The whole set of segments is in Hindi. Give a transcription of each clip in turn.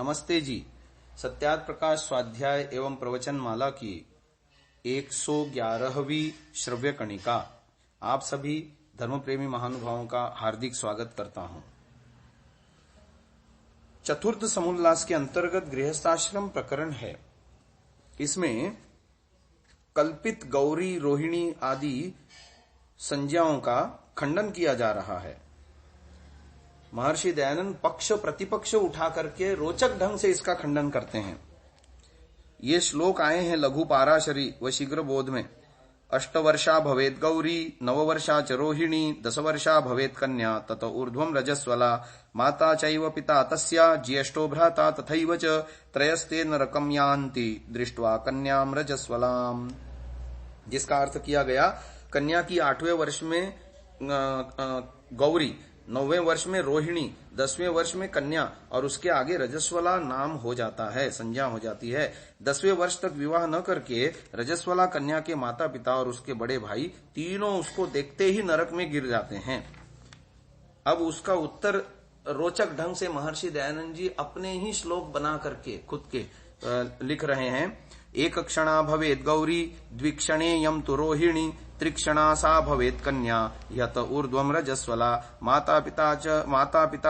नमस्ते जी। सत्यार्थ प्रकाश स्वाध्याय एवं प्रवचन माला की 111वीं श्रव्य कणिका आप सभी धर्मप्रेमी महानुभावों का हार्दिक स्वागत करता हूं। चतुर्थ समुल्लास के अंतर्गत गृहस्थाश्रम प्रकरण है। इसमें कल्पित गौरी, रोहिणी आदि संज्ञाओं का खंडन किया जा रहा है। महर्षि दयानंद पक्ष प्रतिपक्ष उठा करके रोचक ढंग से इसका खंडन करते हैं। ये श्लोक आए हैं लघु पाराशरी व शीघ्र बोध में। 8 वर्षा भवेत गौरी, 9 वर्षा च रोहिणी, 10 वर्षा भवेत कन्या, तत ऊर्ध्वं रजस्वला, माता चैव पिता तस्या, ज्येष्ठो भ्राता तथैव च, त्रयस्ते नरकं यान्ति दृष्ट्वा कन्यां रजस्वलाम। जिसका अर्थ किया गया, कन्या की 8वें वर्ष में गौरी, 9वें वर्ष में रोहिणी, 10वें वर्ष में कन्या और उसके आगे रजस्वला नाम हो जाता है, संज्ञा हो जाती है। 10वें वर्ष तक विवाह न करके रजस्वला कन्या के माता पिता और उसके बड़े भाई तीनों उसको देखते ही नरक में गिर जाते हैं। अब उसका उत्तर रोचक ढंग से महर्षि दयानंद जी अपने ही श्लोक बना करके खुद के लिख रहे हैं। एक क्षणा भवेत गौरी, द्विक्षणे यम तु रोहिणी, त्रिक्षणा सा भवेत कन्या, यत ऊर्ध्वं रजस्वला, माता पिता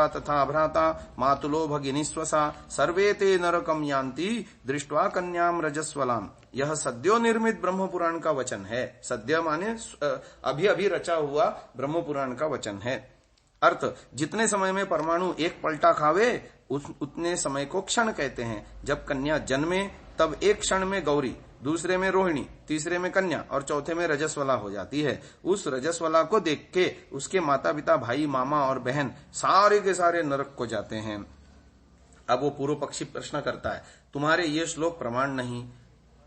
तथा भ्राता, मातुलो भगिनी स्वसा, सर्वे ते नरकं यान्ति दृष्ट्वा कन्याम रजस्वलाम। यह सद्यो निर्मित ब्रह्म पुराण का वचन है। सद्य माने अभी अभी रचा हुआ ब्रह्म पुराण का वचन है। अर्थ, जितने समय में परमाणु एक पलटा खावे उतने समय को क्षण कहते हैं। जब कन्या जन्मे तब एक क्षण में गौरी, दूसरे में रोहिणी, तीसरे में कन्या और चौथे में रजस्वला हो जाती है। उस रजस्वला को देख के उसके माता पिता, भाई, मामा और बहन सारे के सारे नरक को जाते हैं। अब वो पूर्व पक्षी प्रश्न करता है, तुम्हारे ये श्लोक प्रमाण नहीं।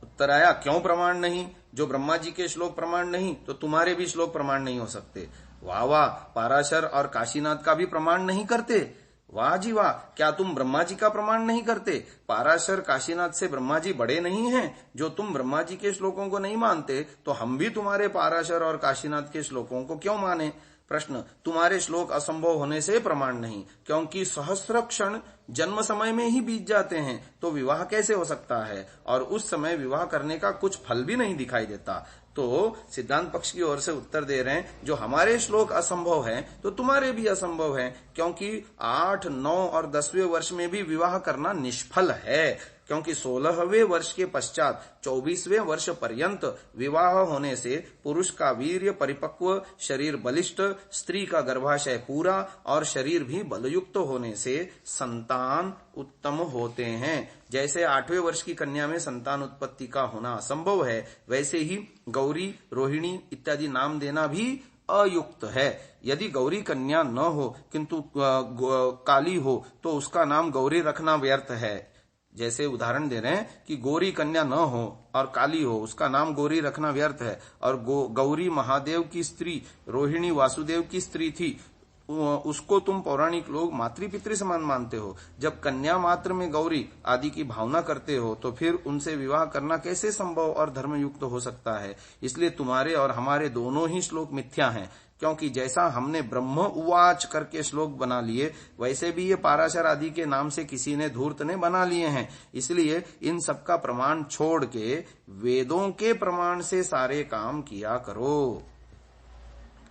उत्तर आया, क्यों प्रमाण नहीं? जो ब्रह्मा जी के श्लोक प्रमाण नहीं तो तुम्हारे भी श्लोक प्रमाण नहीं हो सकते। वाह वाह, पाराशर और काशीनाथ का भी प्रमाण नहीं करते? वाह जी वाह, क्या तुम ब्रह्मा जी का प्रमाण नहीं करते? पाराशर काशीनाथ से ब्रह्मा जी बड़े नहीं हैं? जो तुम ब्रह्मा जी के श्लोकों को नहीं मानते तो हम भी तुम्हारे पाराशर और काशीनाथ के श्लोकों को क्यों माने? प्रश्न, तुम्हारे श्लोक असंभव होने से प्रमाण नहीं, क्योंकि सहस्र क्षण जन्म समय में ही बीत जाते हैं, तो विवाह कैसे हो सकता है? और उस समय विवाह करने का कुछ फल भी नहीं दिखाई देता। तो सिद्धांत पक्ष की ओर से उत्तर दे रहे हैं, जो हमारे श्लोक असंभव हैं तो तुम्हारे भी असंभव हैं, क्योंकि 8, 9 और 10वें वर्ष में भी विवाह करना निष्फल है। क्योंकि 16वें वर्ष के पश्चात 24वें वर्ष पर्यंत विवाह होने से पुरुष का वीर्य परिपक्व, शरीर बलिष्ठ, स्त्री का गर्भाशय पूरा और शरीर भी बलयुक्त होने से संतान उत्तम होते हैं। जैसे 8वें वर्ष की कन्या में संतान उत्पत्ति का होना असंभव है, वैसे ही गौरी, रोहिणी इत्यादि नाम देना भी अयुक्त है। यदि गौरी कन्या न हो किंतु काली हो तो उसका नाम गौरी रखना व्यर्थ है। जैसे उदाहरण दे रहे हैं कि गौरी कन्या न हो और काली हो, उसका नाम गौरी रखना व्यर्थ है। और गौरी महादेव की स्त्री, रोहिणी वासुदेव की स्त्री थी, उसको तुम पौराणिक लोग मातृपितृ समान मानते हो। जब कन्या मात्र में गौरी आदि की भावना करते हो तो फिर उनसे विवाह करना कैसे संभव और धर्मयुक्त हो सकता है? इसलिए तुम्हारे और हमारे दोनों ही श्लोक मिथ्या हैं, क्योंकि जैसा हमने ब्रह्म उवाच करके श्लोक बना लिए, वैसे भी ये पाराशर आदि के नाम से किसी ने धूर्त ने बना लिए हैं। इसलिए इन सब का प्रमाण छोड़ के वेदों के प्रमाण से सारे काम किया करो।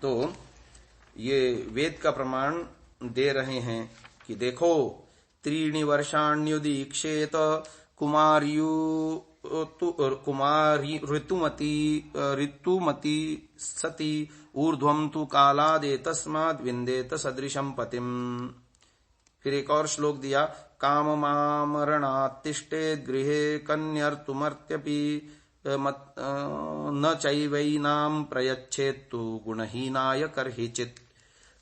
तो ये वेद का प्रमाण दे रहे हैं कि देखो, 3 वर्षाण्युदीक्षेत कुमारी ऋतुमती सती, ऊर्ध्वं तु कालादे तस्माद् विन्देत सदृशं पतिम। फिर एक और श्लोक दिया, काममामरणात्तिष्ठेत् गृहे कन्यर्तुमर्त्यपि, न चैवैनां प्रयच्छेत्तु गुणहीनाय कर्हिचित्।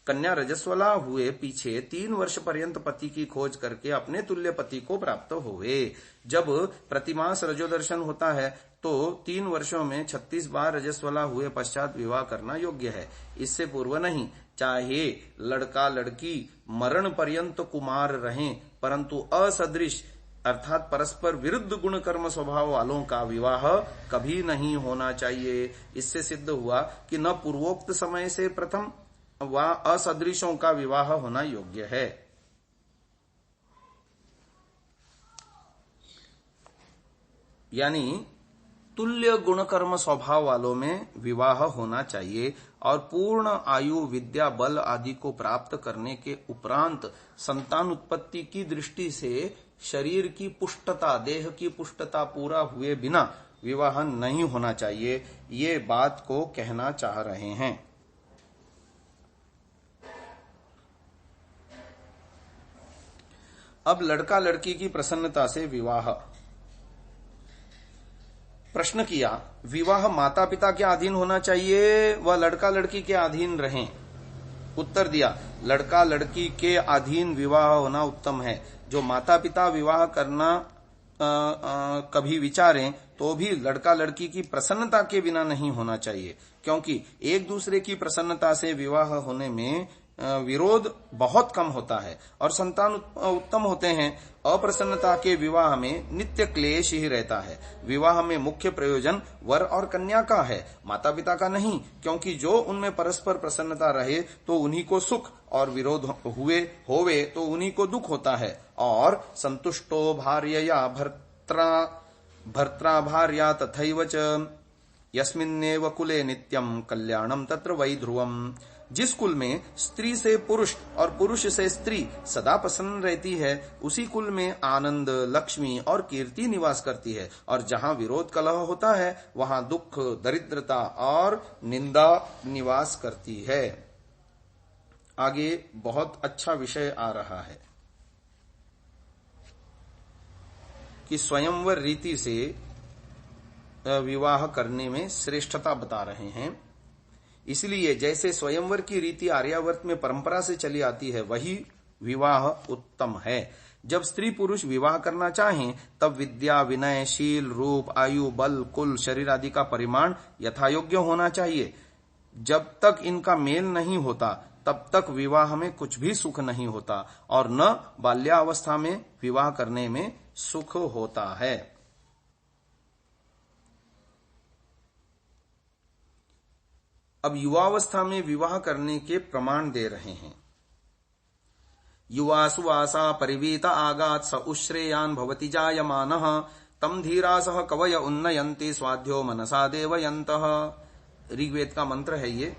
कन्या रजस्वला हुए पीछे 3 वर्ष पर्यंत पति की खोज करके अपने तुल्य पति को प्राप्त हुए। जब प्रतिमास रजोदर्शन होता है तो 3 वर्षों में 36 बार रजस्वला हुए पश्चात विवाह करना योग्य है, इससे पूर्व नहीं। चाहे लड़का लड़की मरण पर्यंत कुमार रहें, परंतु असदृश अर्थात परस्पर विरुद्ध गुण कर्म स्वभाव वालों का विवाह कभी नहीं होना चाहिए। इससे सिद्ध हुआ कि न पूर्वोक्त समय से प्रथम व असदृशों का विवाह होना योग्य है। यानी तुल्य गुण कर्म स्वभाव वालों में विवाह होना चाहिए और पूर्ण आयु विद्या बल आदि को प्राप्त करने के उपरांत संतान उत्पत्ति की दृष्टि से शरीर की पुष्टता, देह की पुष्टता पूरा हुए बिना विवाह नहीं होना चाहिए, ये बात को कहना चाह रहे हैं। अब लड़का लड़की की प्रसन्नता से विवाह। प्रश्न किया, विवाह माता पिता के अधीन होना चाहिए व लड़का लड़की के अधीन रहें? उत्तर दिया, लड़का लड़की के अधीन विवाह होना उत्तम है। जो माता पिता विवाह करना कभी विचारें तो भी लड़का लड़की की प्रसन्नता के बिना नहीं होना चाहिए, क्योंकि एक दूसरे की प्रसन्नता से विवाह होने में विरोध बहुत कम होता है और संतान उत्तम होते हैं। अप्रसन्नता के विवाह में नित्य क्लेश ही रहता है। विवाह में मुख्य प्रयोजन वर और कन्या का है, माता पिता का नहीं, क्योंकि जो उनमें परस्पर प्रसन्नता रहे तो उन्हीं को सुख और विरोध होवे तो उन्हीं को दुख होता है। और संतुष्टो भार्यया भर्त्रा भार्या तथैव च यस्मिन्नेव कुले नित्यम कल्याणम तत्र वै ध्रुवम। जिस कुल में स्त्री से पुरुष और पुरुष से स्त्री सदा प्रसन्न रहती है, उसी कुल में आनंद, लक्ष्मी और कीर्ति निवास करती है, और जहां विरोध कलह होता है वहां दुख, दरिद्रता और निंदा निवास करती है। आगे बहुत अच्छा विषय आ रहा है कि स्वयंवर रीति से विवाह करने में श्रेष्ठता बता रहे हैं। इसलिए जैसे स्वयंवर की रीति आर्यावर्त में परंपरा से चली आती है, वही विवाह उत्तम है। जब स्त्री पुरुष विवाह करना चाहें तब विद्या, विनय, शील, रूप, आयु, बल, कुल, शरीर आदि का परिमाण यथायोग्य होना चाहिए। जब तक इनका मेल नहीं होता तब तक विवाह में कुछ भी सुख नहीं होता और न बाल्यावस्था में विवाह करने में सुख होता है। अब युवावस्था में विवाह करने के प्रमाण दे रहे हैं। युवा सुवासा परिवीता आगात स उश्रेयान भवति जायमानः तम धीरा सह कवय उन्नयन्ति स्वाध्यो मनसा देवयन्तः। ऋग्वेद का मंत्र है ये।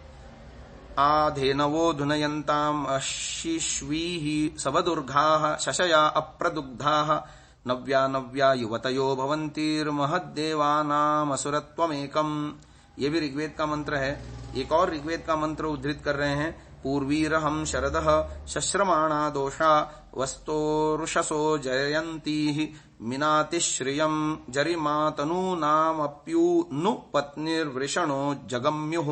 आधेनवो धुनयन्ताम अशिश्वीः सवदुर्गाः शशया अप्रदुग्धाः नव्या नव्या युवतयो भवन्तिर्महद्देवानाम असुरत्वमेकम्। ये भी ऋग्वेद का मंत्र है। एक और ऋग्वेद का मंत्र उद्धृत कर रहे हैं। पूर्वीरहम शरदः शश्रमाणा दोषा वस्तोरुषसो जयन्तीः मिनातिश्रियं जरिमातनूनामप्यूनु पत्निर्वृषणो जगम्युः।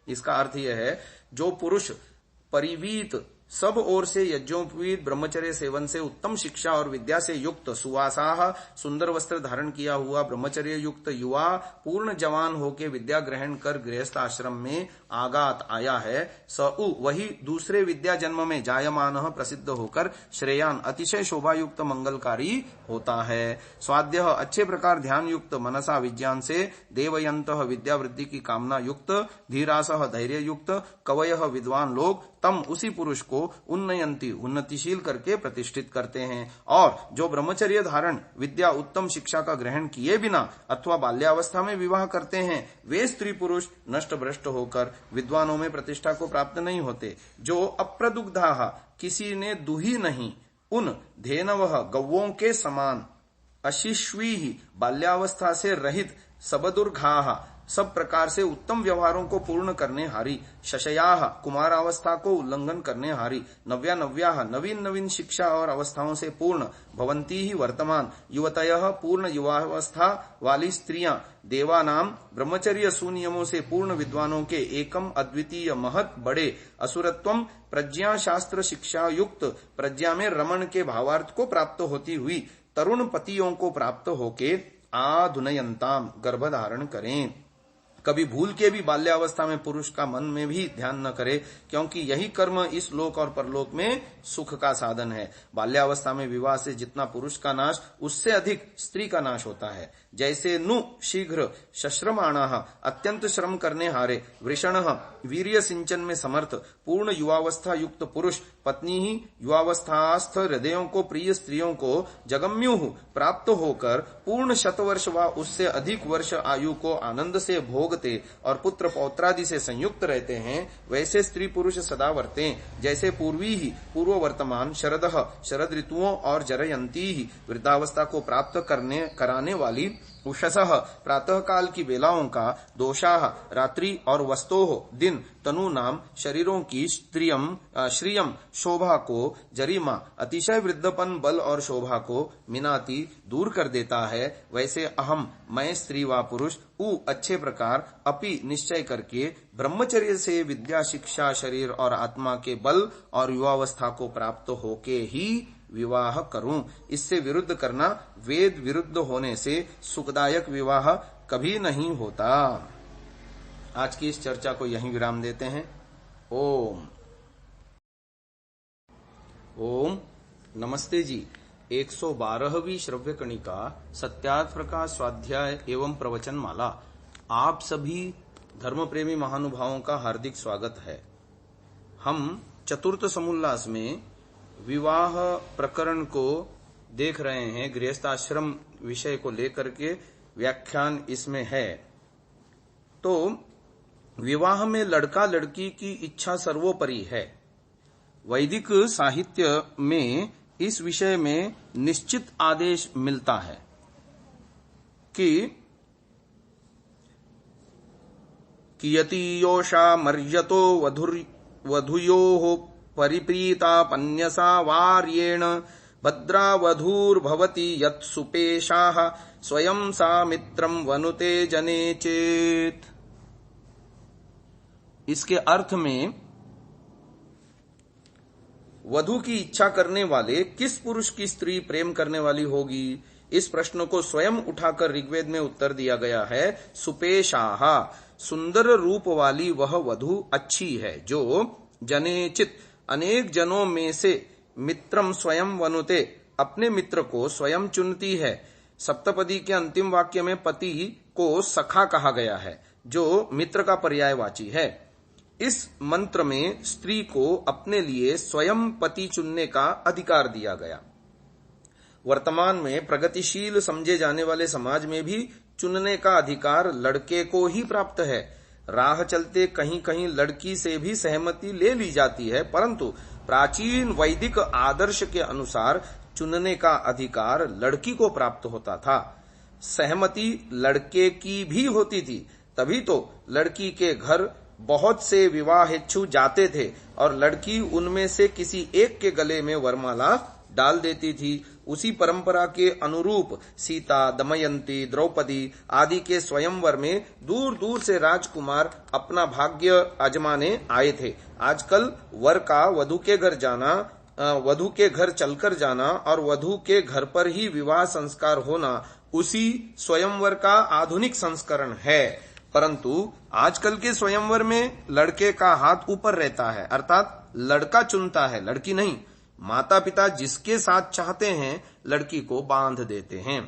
इसका अर्थ यह है, जो पुरुष परिवीत सब ओर से यज्ञोपवीत ब्रह्मचर्य सेवन से उत्तम शिक्षा और विद्या से युक्त, सुवासाह सुंदर वस्त्र धारण किया हुआ ब्रह्मचर्य युक्त युवा पूर्ण जवान होके विद्या ग्रहण कर गृहस्थ आश्रम में आगात आया है, सउ वही दूसरे विद्या जन्म में जायमान प्रसिद्ध होकर श्रेयान अतिशय शोभायुक्त मंगलकारी होता है। स्वाध्य अच्छे प्रकार ध्यान युक्त, मनसा विज्ञान से, देवयंत विद्या वृद्धि की कामना युक्त, धीरासह धैर्य युक्त, कवय विद्वान लोग तम उसी पुरुष को उन्नयंती उन्नतिशील करके प्रतिष्ठित करते हैं। और जो ब्रह्मचर्य धारण, विद्या, उत्तम शिक्षा का ग्रहण किए बिना अथवा बाल्यावस्था में विवाह करते हैं, वे स्त्री पुरुष नष्ट भ्रष्ट होकर विद्वानों में प्रतिष्ठा को प्राप्त नहीं होते। जो अप्रदुग्धाः किसी ने दुही नहीं, उन धेनवः गौओं के समान, अशिश्वी बाल्यावस्था से रहित, सबदुर्घाः सब प्रकार से उत्तम व्यवहारों को पूर्ण करने हारी, शशयाः कुमारावस्था को उल्लंघन करने हारी, नव्या नव्याः नवीन नवीन शिक्षा और अवस्थाओं से पूर्ण, भवंती ही वर्तमान युवतयः पूर्ण युवावस्था वाली स्त्रियां, देवानाम ब्रह्मचर्य सुनियमों से पूर्ण विद्वानों के एकम अद्वितीय महत बड़े, असुरत्वम प्रज्ञा शास्त्र शिक्षा युक्त, प्रज्ञा में रमण के भावार्थ को प्राप्त होती हुई तरुण पतियों को प्राप्त होके आधुनयंताम गर्भ धारण करें। कभी भूल के भी बाल्यावस्था में पुरुष का मन में भी ध्यान न करे, क्योंकि यही कर्म इस लोक और परलोक में सुख का साधन है। बाल्यावस्था में विवाह से जितना पुरुष का नाश, उससे अधिक स्त्री का नाश होता है। जैसे नु शीघ्र शश्रमाणाः अत्यंत श्रम करने हारे, वृषणः वीर्य सिंचन में समर्थ, पूर्ण युवावस्था युक्त पुरुष पत्नी ही युवावस्थास्थ हृदयों को प्रिय स्त्रियों को जगम्यु प्राप्त होकर पूर्ण शतवर्ष व उससे अधिक वर्ष आयु को आनंद से भोगते और पुत्र पौत्रादि से संयुक्त रहते हैं, वैसे स्त्री पुरुष सदा वर्तें। जैसे पूर्वी ही पूर्व वर्तमान शरदः शरद ऋतुओं और जरयंती ही वृद्धावस्था को प्राप्त कराने वाली उषसः प्रातः काल की बेलाओं का, दोषाः रात्रि और वस्तोः दिन तनु नाम शरीरों की श्रियम शोभा को, जरिमा अतिशय वृद्धपन बल और शोभा को मिनाती दूर कर देता है, वैसे अहम मैं स्त्री व पुरुष अच्छे प्रकार अपि निश्चय करके ब्रह्मचर्य से विद्या शिक्षा शरीर और आत्मा के बल और युवावस्था को प्राप्त होके ही विवाह करूं। इससे विरुद्ध करना वेद विरुद्ध होने से सुखदायक विवाह कभी नहीं होता। आज की इस चर्चा को यहीं विराम देते हैं। ओम ओम नमस्ते जी। 112वीं श्रव्य कणिका सत्यार्थ प्रकाश स्वाध्याय एवं प्रवचन माला। आप सभी धर्म प्रेमी महानुभावों का हार्दिक स्वागत है। हम चतुर्थ समुल्लास में विवाह प्रकरण को देख रहे हैं। गृहस्थाश्रम विषय को लेकर के व्याख्यान इसमें है। तो विवाह में लड़का लड़की की इच्छा सर्वोपरि है। वैदिक साहित्य में इस विषय में निश्चित आदेश मिलता है कि कियतीयोषा मर्यतो वधुयोः परिप्रीता पन्यसा वार्येण भद्रावधूर्भवति यत्सुपेशाः स्वयं सा मित्रं वनुते जने चेत्। इसके अर्थ में वधु की इच्छा करने वाले किस पुरुष की स्त्री प्रेम करने वाली होगी, इस प्रश्न को स्वयं उठाकर ऋग्वेद में उत्तर दिया गया है। सुपेशाः सुंदर रूप वाली वह वधु अच्छी है जो जनेचित अनेक जनों में से मित्रम स्वयं वनुते अपने मित्र को स्वयं चुनती है। सप्तपदी के अंतिम वाक्य में पति को सखा कहा गया है जो मित्र का पर्यायवाची है। इस मंत्र में स्त्री को अपने लिए स्वयं पति चुनने का अधिकार दिया गया। वर्तमान में प्रगतिशील समझे जाने वाले समाज में भी चुनने का अधिकार लड़के को ही प्राप्त है। राह चलते कहीं कहीं लड़की से भी सहमति ले ली जाती है, परंतु प्राचीन वैदिक आदर्श के अनुसार चुनने का अधिकार लड़की को प्राप्त होता था। सहमति लड़के की भी होती थी, तभी तो लड़की के घर बहुत से विवाहेच्छु जाते थे और लड़की उनमें से किसी एक के गले में वरमाला डाल देती थी। उसी परंपरा के अनुरूप सीता, दमयंती, द्रौपदी आदि के स्वयंवर में दूर दूर से राजकुमार अपना भाग्य आजमाने आए थे। आजकल वर का वधु के घर जाना, वधु के घर चलकर जाना और वधु के घर पर ही विवाह संस्कार होना उसी स्वयंवर का आधुनिक संस्करण है। परंतु आजकल के स्वयंवर में लड़के का हाथ ऊपर रहता है, अर्थात लड़का चुनता है, लड़की नहीं। माता पिता जिसके साथ चाहते हैं लड़की को बांध देते हैं।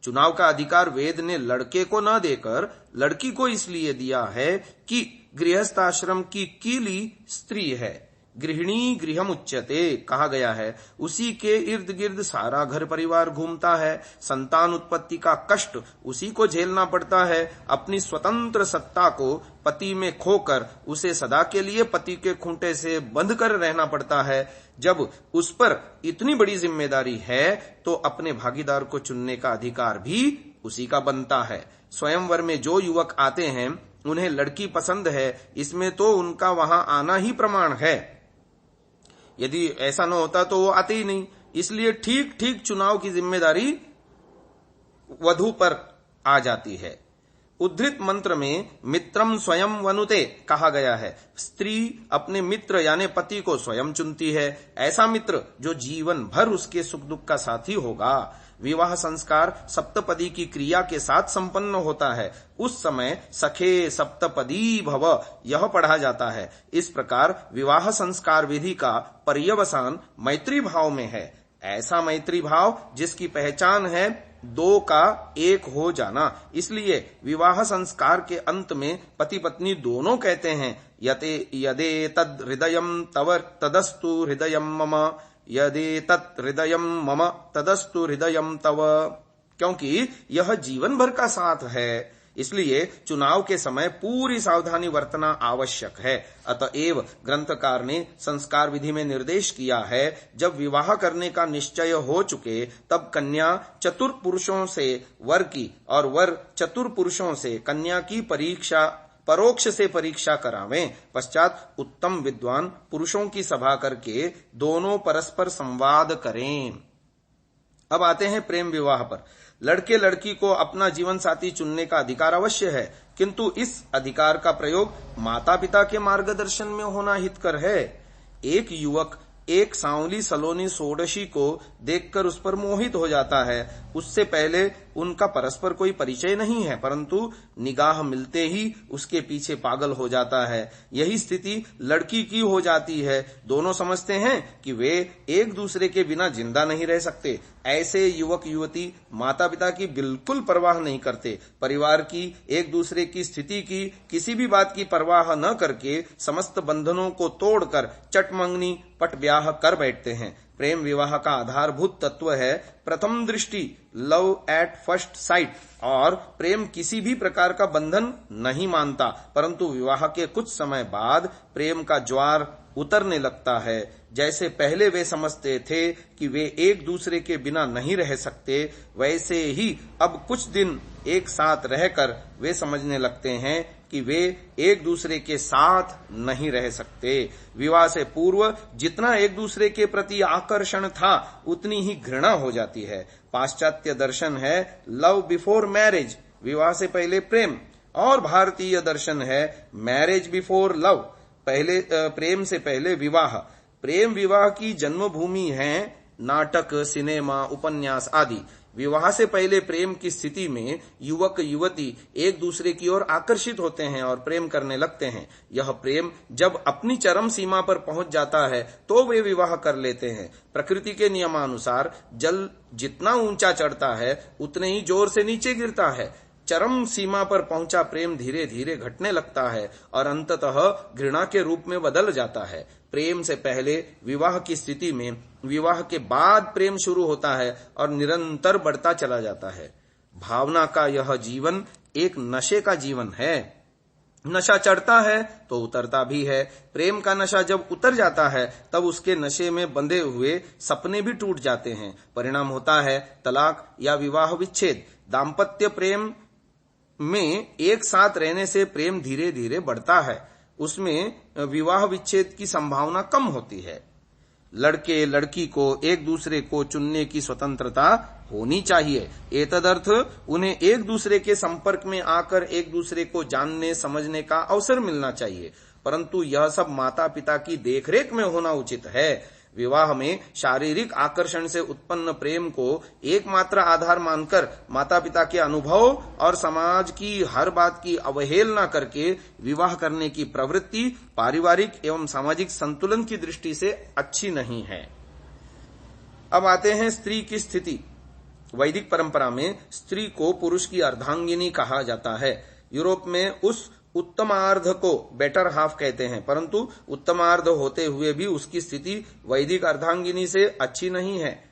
चुनाव का अधिकार वेद ने लड़के को न देकर लड़की को इसलिए दिया है कि गृहस्थाश्रम की कीली स्त्री है। गृहिणी गृहम उच्यते कहा गया है। उसी के इर्द गिर्द सारा घर परिवार घूमता है। संतान उत्पत्ति का कष्ट उसी को झेलना पड़ता है। अपनी स्वतंत्र सत्ता को पति में खोकर उसे सदा के लिए पति के खूंटे से बंध कर रहना पड़ता है। जब उस पर इतनी बड़ी जिम्मेदारी है तो अपने भागीदार को चुनने का अधिकार भी उसी का बनता है। स्वयंवर में जो युवक आते हैं उन्हें लड़की पसंद है, इसमें तो उनका वहां आना ही प्रमाण है। यदि ऐसा न होता तो वो आते ही नहीं। इसलिए ठीक ठीक चुनाव की जिम्मेदारी वधु पर आ जाती है। उद्धृत मंत्र में मित्रम स्वयं वनुते कहा गया है। स्त्री अपने मित्र यानी पति को स्वयं चुनती है, ऐसा मित्र जो जीवन भर उसके सुख दुख का साथी होगा। विवाह संस्कार सप्तपदी की क्रिया के साथ संपन्न होता है। उस समय सखे सप्तपदी भव यह पढ़ा जाता है। इस प्रकार विवाह संस्कार विधि का पर्यवसान मैत्री भाव में है। ऐसा मैत्री भाव जिसकी पहचान है दो का एक हो जाना। इसलिए विवाह संस्कार के अंत में पति पत्नी दोनों कहते हैं यदेतद् हृदयं तव तदस्तु हृदयं मम, यदेतत् हृदयं मम तदस्तु हृदयं तव। क्योंकि यह जीवन भर का साथ है, इसलिए चुनाव के समय पूरी सावधानी बरतना आवश्यक है। अतएव ग्रंथकार ने संस्कार विधि में निर्देश किया है, जब विवाह करने का निश्चय हो चुके तब कन्या चतुर पुरुषों से वर की और वर चतुर पुरुषों से कन्या की परीक्षा परोक्ष से परीक्षा करावें। पश्चात उत्तम विद्वान पुरुषों की सभा करके दोनों परस्पर संवाद करें। अब आते हैं प्रेम विवाह पर। लड़के लड़की को अपना जीवन साथी चुनने का अधिकार अवश्य है, किंतु इस अधिकार का प्रयोग माता पिता के मार्गदर्शन में होना हितकर है। एक युवक एक सांवली सलोनी षोडशी को देखकर उस पर मोहित हो जाता है। उससे पहले उनका परस्पर कोई परिचय नहीं है, परंतु निगाह मिलते ही उसके पीछे पागल हो जाता है। यही स्थिति लड़की की हो जाती है। दोनों समझते हैं कि वे एक दूसरे के बिना जिंदा नहीं रह सकते। ऐसे युवक युवती माता पिता की बिल्कुल परवाह नहीं करते। परिवार की, एक दूसरे की स्थिति की, किसी भी बात की परवाह न करके समस्त बंधनों को तोड़कर चटमंगनी पट ब्याह कर बैठते हैं। प्रेम विवाह का आधारभूत तत्व है प्रथम दृष्टि, लव एट फर्स्ट साइट। और प्रेम किसी भी प्रकार का बंधन नहीं मानता, परंतु विवाह के कुछ समय बाद प्रेम का ज्वार उतरने लगता है। जैसे पहले वे समझते थे कि वे एक दूसरे के बिना नहीं रह सकते, वैसे ही अब कुछ दिन एक साथ रहकर वे समझने लगते हैं कि वे एक दूसरे के साथ नहीं रह सकते। विवाह से पूर्व जितना एक दूसरे के प्रति आकर्षण था, उतनी ही घृणा हो जाती है। पाश्चात्य दर्शन है लव बिफोर मैरिज, विवाह से पहले प्रेम, और भारतीय दर्शन है मैरिज बिफोर लव, पहले प्रेम से पहले विवाह। प्रेम विवाह की जन्मभूमि है नाटक, सिनेमा, उपन्यास आदि। विवाह से पहले प्रेम की स्थिति में युवक युवती एक दूसरे की ओर आकर्षित होते हैं और प्रेम करने लगते हैं। यह प्रेम जब अपनी चरम सीमा पर पहुंच जाता है तो वे विवाह कर लेते हैं। प्रकृति के नियमानुसार जल जितना ऊंचा चढ़ता है उतने ही जोर से नीचे गिरता है। चरम सीमा पर पहुंचा प्रेम धीरे धीरे घटने लगता है और अंततः घृणा के रूप में बदल जाता है। प्रेम से पहले विवाह की स्थिति में, विवाह के बाद प्रेम शुरू होता है और निरंतर बढ़ता चला जाता है। भावना का यह जीवन एक नशे का जीवन है। नशा चढ़ता है तो उतरता भी है। प्रेम का नशा जब उतर जाता है तब उसके नशे में बंधे हुए सपने भी टूट जाते हैं। परिणाम होता है तलाक या विवाह विच्छेद। दाम्पत्य प्रेम में एक साथ रहने से प्रेम धीरे धीरे बढ़ता है, उसमें विवाह विच्छेद की संभावना कम होती है। लड़के लड़की को एक दूसरे को चुनने की स्वतंत्रता होनी चाहिए। एतदर्थ उन्हें एक दूसरे के संपर्क में आकर एक दूसरे को जानने समझने का अवसर मिलना चाहिए, परंतु यह सब माता पिता की देखरेख में होना उचित है। विवाह में शारीरिक आकर्षण से उत्पन्न प्रेम को एकमात्र आधार मानकर माता पिता के अनुभव और समाज की हर बात की अवहेलना करके विवाह करने की प्रवृत्ति पारिवारिक एवं सामाजिक संतुलन की दृष्टि से अच्छी नहीं है। अब आते हैं स्त्री की स्थिति। वैदिक परंपरा में स्त्री को पुरुष की अर्धांगिनी कहा जाता है। यूरोप में उस उत्तमार्ध को बेटर हाफ कहते हैं, परंतु उत्तमार्ध होते हुए भी उसकी स्थिति वैदिक अर्धांगिनी से अच्छी नहीं है।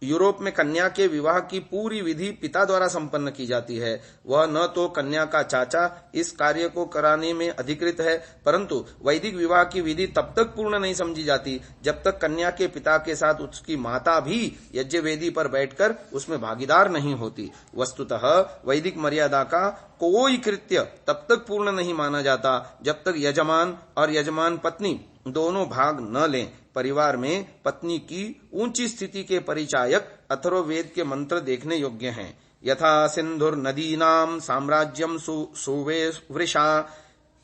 यूरोप में कन्या के विवाह की पूरी विधि पिता द्वारा संपन्न की जाती है। वह न तो कन्या का चाचा इस कार्य को कराने में अधिकृत है, परंतु वैदिक विवाह की विधि तब तक पूर्ण नहीं समझी जाती जब तक कन्या के पिता के साथ उसकी माता भी यज्ञ वेदी पर बैठकर उसमें भागीदार नहीं होती। वस्तुतः वैदिक मर्यादा का कोई कृत्य तब तक पूर्ण नहीं माना जाता जब तक यजमान और यजमान पत्नी दोनों भाग न लें। परिवार में पत्नी की ऊंची स्थिति के परिचायक अथर्ववेद के मंत्र देखने योग्य हैं। यथा सिंधुर नदीनाम साम्राज्यम सुवृषा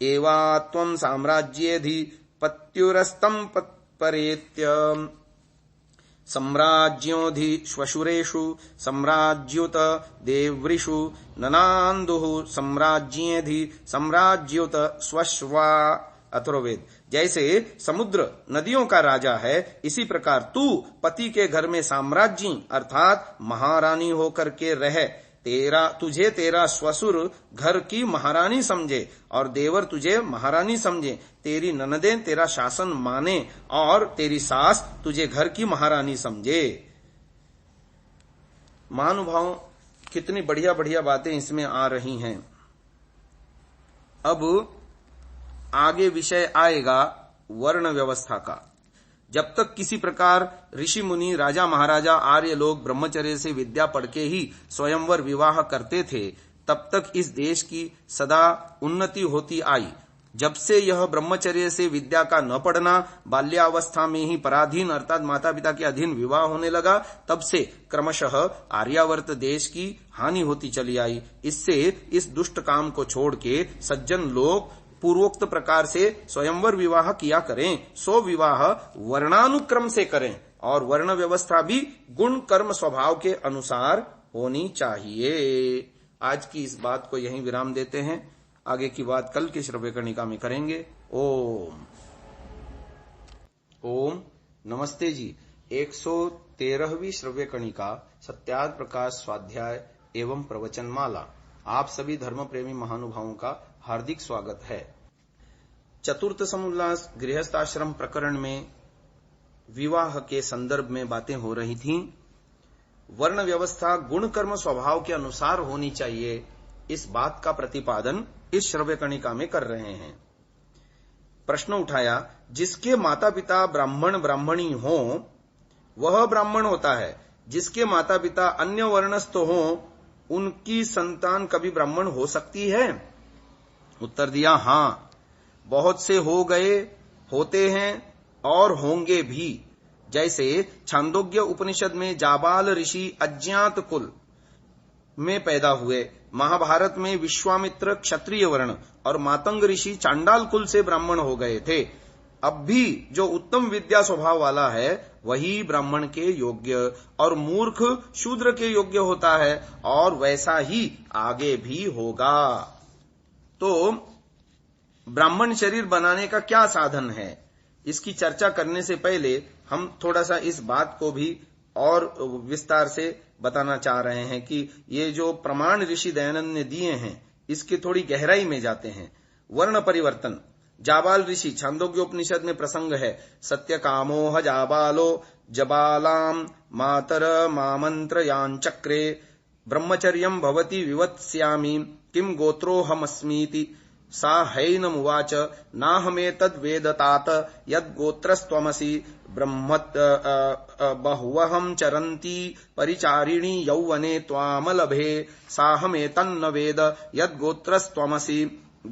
एवात्वं साम्राज्येधि पत्युरस्तम परेत्य सम्राज्योधि श्वशुरेषु सम्राज्युत देवृषु ननान्दुः सम्राज्येधि सम्राज्युत स्वश्वा। अथर्ववेद। जैसे समुद्र नदियों का राजा है, इसी प्रकार तू पति के घर में साम्राज्ञी अर्थात महारानी होकर के रह तुझे तेरा ससुर घर की महारानी समझे और देवर तुझे महारानी समझे, तेरी ननदें तेरा शासन माने और तेरी सास तुझे घर की महारानी समझे। महानुभाव, कितनी बढ़िया बढ़िया बातें इसमें आ रही हैं। अब आगे विषय आएगा वर्ण व्यवस्था का। जब तक किसी प्रकार ऋषि मुनि, राजा महाराजा, आर्य लोग ब्रह्मचर्य से विद्या पढ़ के ही स्वयंवर विवाह करते थे, तब तक इस देश की सदा उन्नति होती आई। जब से यह ब्रह्मचर्य से विद्या का न पढ़ना, बाल्यावस्था में ही पराधीन अर्थात माता पिता के अधीन विवाह होने लगा, तब से क्रमशः आर्यावर्त देश की हानि होती चली आई। इससे इस दुष्ट काम को छोड़ के सज्जन लोग पूर्वोक्त प्रकार से स्वयंवर विवाह किया करें। सो विवाह वर्णानुक्रम से करें और वर्ण व्यवस्था भी गुण कर्म स्वभाव के अनुसार होनी चाहिए। आज की इस बात को यहीं विराम देते हैं। आगे की बात कल की श्रव्य कणिका में करेंगे। ओम नमस्ते जी। 113वीं श्रव्य कणिका सत्यार्थ प्रकाश स्वाध्याय एवं प्रवचन माला। आप सभी धर्म प्रेमी महानुभावों का हार्दिक स्वागत है। चतुर्थ समुल्लास गृहस्थाश्रम प्रकरण में विवाह के संदर्भ में बातें हो रही थीं। वर्ण व्यवस्था गुण कर्म स्वभाव के अनुसार होनी चाहिए, इस बात का प्रतिपादन इस श्रव्य कणिका में कर रहे हैं। प्रश्न उठाया, जिसके माता पिता ब्राह्मण ब्राह्मणी हो वह ब्राह्मण होता है, जिसके माता पिता अन्य वर्णस्थ हो उनकी संतान कभी ब्राह्मण हो सकती है? उत्तर दिया, हां, बहुत से हो गए, होते हैं और होंगे भी। जैसे छांदोग्य उपनिषद में जाबाल ऋषि अज्ञात कुल में पैदा हुए, महाभारत में विश्वामित्र क्षत्रिय वर्ण और मातंग ऋषि चांडाल कुल से ब्राह्मण हो गए थे। अब भी जो उत्तम विद्या स्वभाव वाला है वही ब्राह्मण के योग्य और मूर्ख शूद्र के योग्य होता है, और वैसा ही आगे भी होगा। तो ब्राह्मण शरीर बनाने का क्या साधन है, इसकी चर्चा करने से पहले हम थोड़ा सा इस बात को भी और विस्तार से बताना चाह रहे हैं कि ये जो प्रमाण ऋषि दयानंद ने दिए हैं इसकी थोड़ी गहराई में जाते हैं। वर्ण परिवर्तन, जाबाल ऋषि, छांदोग्योपनिषद में प्रसंग है, सत्य कामोह जाबालो जबालाम मातर मामंत्र यांचक्रे ब्रह्मचर्यम भवति विवत्स्यामि किम गोत्रोहमस्मीति सा हैनमुवाच नाहमेतद्वेदतात यद्गोत्रस्त्वमसि ब्रह्मत् बहुवहं चरन्ती परिचारिणी यौवने त्वामलभे साहमेतन्न वेद यद्गोत्रस्त्वमसि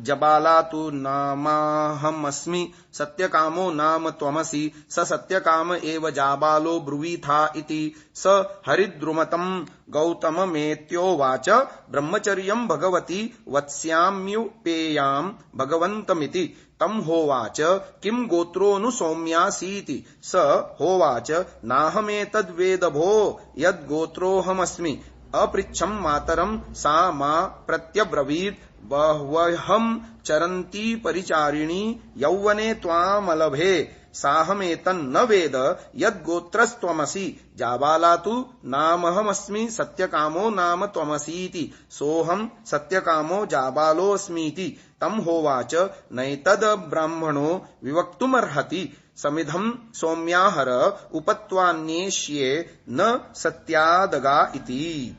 जबाला तु नामाहमस्मि सत्यकामो नाम त्वमसि स सत्यकाम एव जाबालो ब्रुवीथा इति स हरिद्रुमतं गौतममेत्योवाच ब्रह्मचर्यं भगवती वत्स्याम्युपेयां भगवन्तमिति तम होवाच किम गोत्रोऽनु सौम्यासीति स होवाच नाहमेतद्वेद भो यद्गोत्रोऽहमस्मि अपृच्छं मातरं सा मा प्रत्यब्रवीत् बह्वहं चरन्ती परिचारिणी यौवने त्वामलभे साहमेतन्न वेद यद्गोत्रस्त्वमसि जाबाला तु नामहमस्मि सत्यकामो नाम त्वमसीति सोऽहं सत्यकामो जाबालोऽस्मीति तम होवाच नैतद् ब्राह्मणो विवक्तुमर्हति समिधं सौम्याहर उपत्वान्येष्ये न सत्यादगा इति।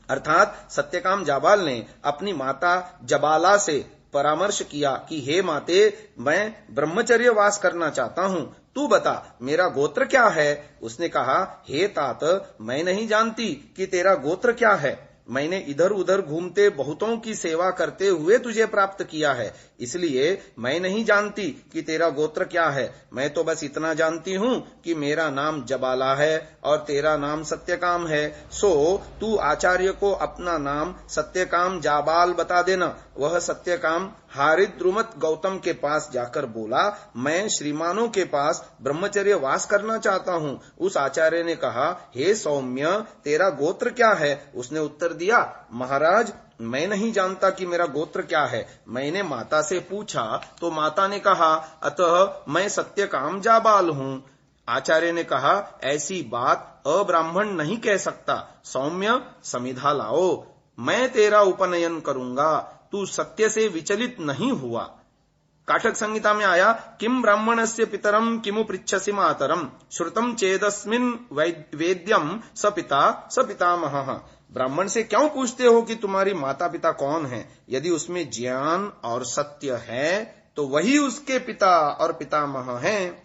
अर्थात सत्यकाम जाबाल ने अपनी माता जबाला से परामर्श किया कि हे माते, मैं ब्रह्मचर्य वास करना चाहता हूं, तू बता मेरा गोत्र क्या है। उसने कहा, हे तात, मैं नहीं जानती कि तेरा गोत्र क्या है। मैंने इधर उधर घूमते बहुतों की सेवा करते हुए तुझे प्राप्त किया है, इसलिए मैं नहीं जानती कि तेरा गोत्र क्या है। मैं तो बस इतना जानती हूं कि मेरा नाम जबाला है और तेरा नाम सत्यकाम है। सो तू आचार्य को अपना नाम सत्यकाम जाबाल बता देना। वह सत्यकाम हारिद्रुमत गौतम के पास जाकर बोला, मैं श्रीमानों के पास ब्रह्मचर्य वास करना चाहता हूं। उस आचार्य ने कहा, हे सौम्य, तेरा गोत्र क्या है। उसने उत्तर दिया, महाराज, मैं नहीं जानता कि मेरा गोत्र क्या है। मैंने माता से पूछा तो माता ने कहा, अतः मैं सत्यकाम जाबाल हूं। आचार्य ने कहा, ऐसी बात अब्राह्मण नहीं कह सकता। सौम्य, समिधा लाओ, मैं तेरा उपनयन करूंगा। तू सत्य से विचलित नहीं हुआ। काठक संहिता में आया, किम ब्राह्मणस्य पितरम किमु पृच्छसि मातरम श्रुतम चेदस्मिन वेद्यम स पितामहः। ब्राह्मण से क्यों पूछते हो कि तुम्हारी माता पिता कौन है? यदि उसमें ज्ञान और सत्य है तो वही उसके पिता और पितामह हैं।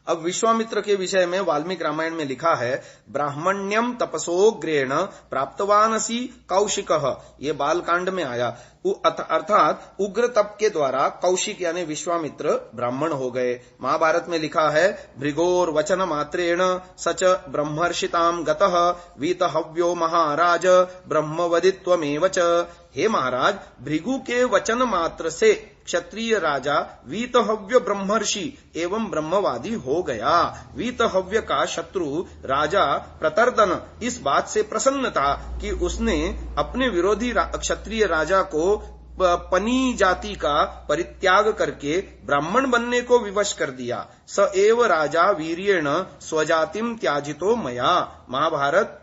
अब विश्वामित्र के विषय में वाल्मीकि रामायण में लिखा है, ब्राह्मण्यम तपसोग्रेण प्राप्तवानसी कौशिकः। ये बालकांड में आया। अर्थात उग्र तप के द्वारा कौशिक यानी विश्वामित्र ब्राह्मण हो गए। महाभारत में लिखा है, भृगोर वचन मात्रेण सच ब्रह्मर्षिताम गतः वीतहव्यो महाराज ब्रह्मवदित्वमेव च। हे महाराज, भृगु के वचन मात्र से क्षत्रिय राजा वीतहव्य ब्रह्मर्षि एवं ब्रह्मवादी हो गया। वीतहव्य का शत्रु राजा प्रतर्दन इस बात से प्रसन्न था कि उसने अपने विरोधी क्षत्रिय राजा को पनी जाति का परित्याग करके ब्राह्मण बनने को विवश कर दिया। स एव राजा वीर्येण स्वजातिम त्याजितो मया। महाभारत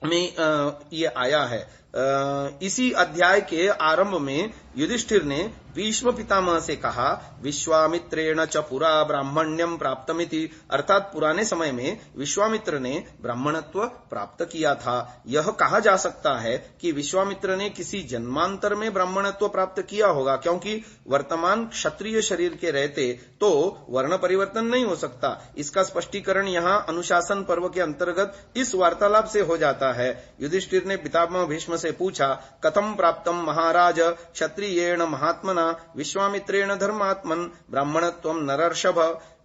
में ये आया है। इसी अध्याय के आरंभ में युधिष्ठिर ने भीष्म पितामह से कहा, विश्वामित्रेण च पुरा ब्राह्मण्यम प्राप्तमिति। अर्थात पुराने समय में विश्वामित्र ने ब्राह्मणत्व प्राप्त किया था। यह कहा जा सकता है कि विश्वामित्र ने किसी जन्मांतर में ब्राह्मणत्व प्राप्त किया होगा, क्योंकि वर्तमान क्षत्रिय शरीर के रहते तो वर्ण परिवर्तन नहीं हो सकता। इसका स्पष्टीकरण यहाँ अनुशासन पर्व के अंतर्गत इस वार्तालाप से हो जाता है। युधिष्ठिर ने पितामह भीष्म से पूछा, कथम प्राप्तम महाराज क्षत्रियेण महात्मना विश्वामित्रेण धर्मात्मन ब्राह्मणत्वं नरर्षभ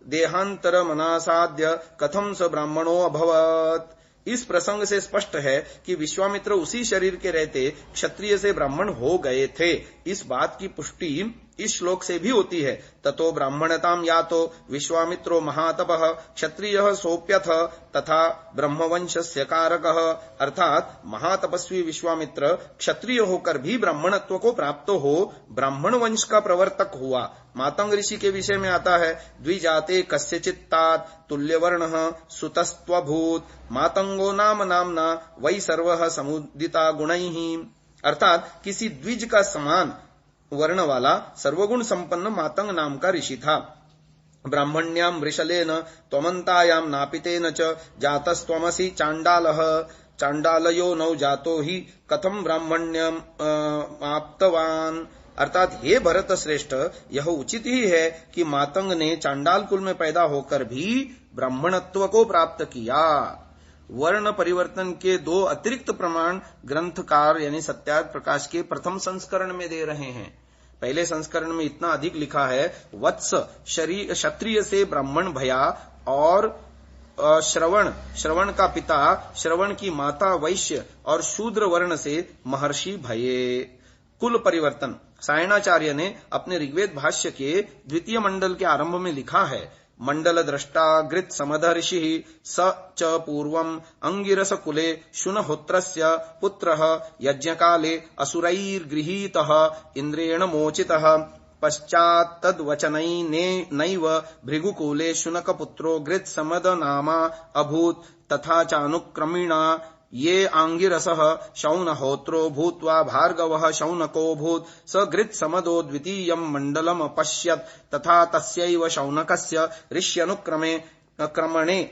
देहांतर मनासाद्य कथम स ब्राह्मणो अभवत्। इस प्रसंग से स्पष्ट है कि विश्वामित्र उसी शरीर के रहते क्षत्रिय से ब्राह्मण हो गए थे। इस बात की पुष्टि इस श्लोक से भी होती है, ततो ब्राह्मणताम यातो विश्वामित्रो महातपः क्षत्रियः सोप्यथ तथा ब्रह्मवंशस्य कारकः। अर्थात महातपस्वी विश्वामित्र क्षत्रिय होकर भी ब्राह्मणत्व को प्राप्त हो ब्राह्मण वंश का प्रवर्तक हुआ। मातंग ऋषि के विषय में आता है, द्विजाते कस्यचित्तात तुल्यवर्णः सुतस्त्वभूत मातंगो नाम नामना वै सर्वः समुदिता गुणैः। अर्थात किसी द्विज का समान वर्ण वाला सर्वगुण संपन्न मातंग नाम का ऋषि था। ब्राह्मण्याम वृषलेन त्वमन्तायाम नापितेन च जातस्त्वमसि चांडालः चांडालयो नौ जातो ही कथम ब्राह्मण्यम आप्तवान। अर्थात हे भरत श्रेष्ठ, यह उचित ही है कि मातंग ने चांडाल कुल में पैदा होकर भी ब्राह्मणत्व को प्राप्त किया। वर्ण परिवर्तन के दो अतिरिक्त प्रमाण ग्रंथकार यानी सत्यार्थ प्रकाश के प्रथम संस्करण में दे रहे हैं। पहले संस्करण में इतना अधिक लिखा है, वत्स क्षत्रिय से ब्राह्मण भया और श्रवण का पिता श्रवण की माता वैश्य और शूद्र वर्ण से महर्षि भये। कुल परिवर्तन सायणाचार्य ने अपने ऋग्वेद भाष्य के द्वितीय मंडल के आरंभ में लिखा है, मंडल द्रष्टा गृत समदर्षि स च पूर्वम अंगिरस कुले शुनहोत्रस्य पुत्रः यज्ञकाले असुरैर्गृहीतः इंद्रेण मोचितः पश्चात् तद्वचनैनैव भृगुकुले शुनकपुत्रो गृत समद नामा अभूत् तथा चानुक्रमिणा ये आंगिरसः शौनहोत्रो भूत्वा भार्गवः शौनकोऽभूत् स गृत समदो द्वितीयं मंडलम् अपश्यत् तथा तस्यैव शौनकस्य ऋष्यनुक्रमे क्रमणे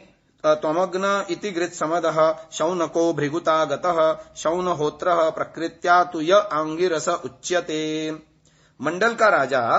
त्वमग्न इति गृत समदः शौनको भृगुता गतः शौनहोत्रः प्रकृत्या तु य आंगिरस उच्यते। मंडल का राजा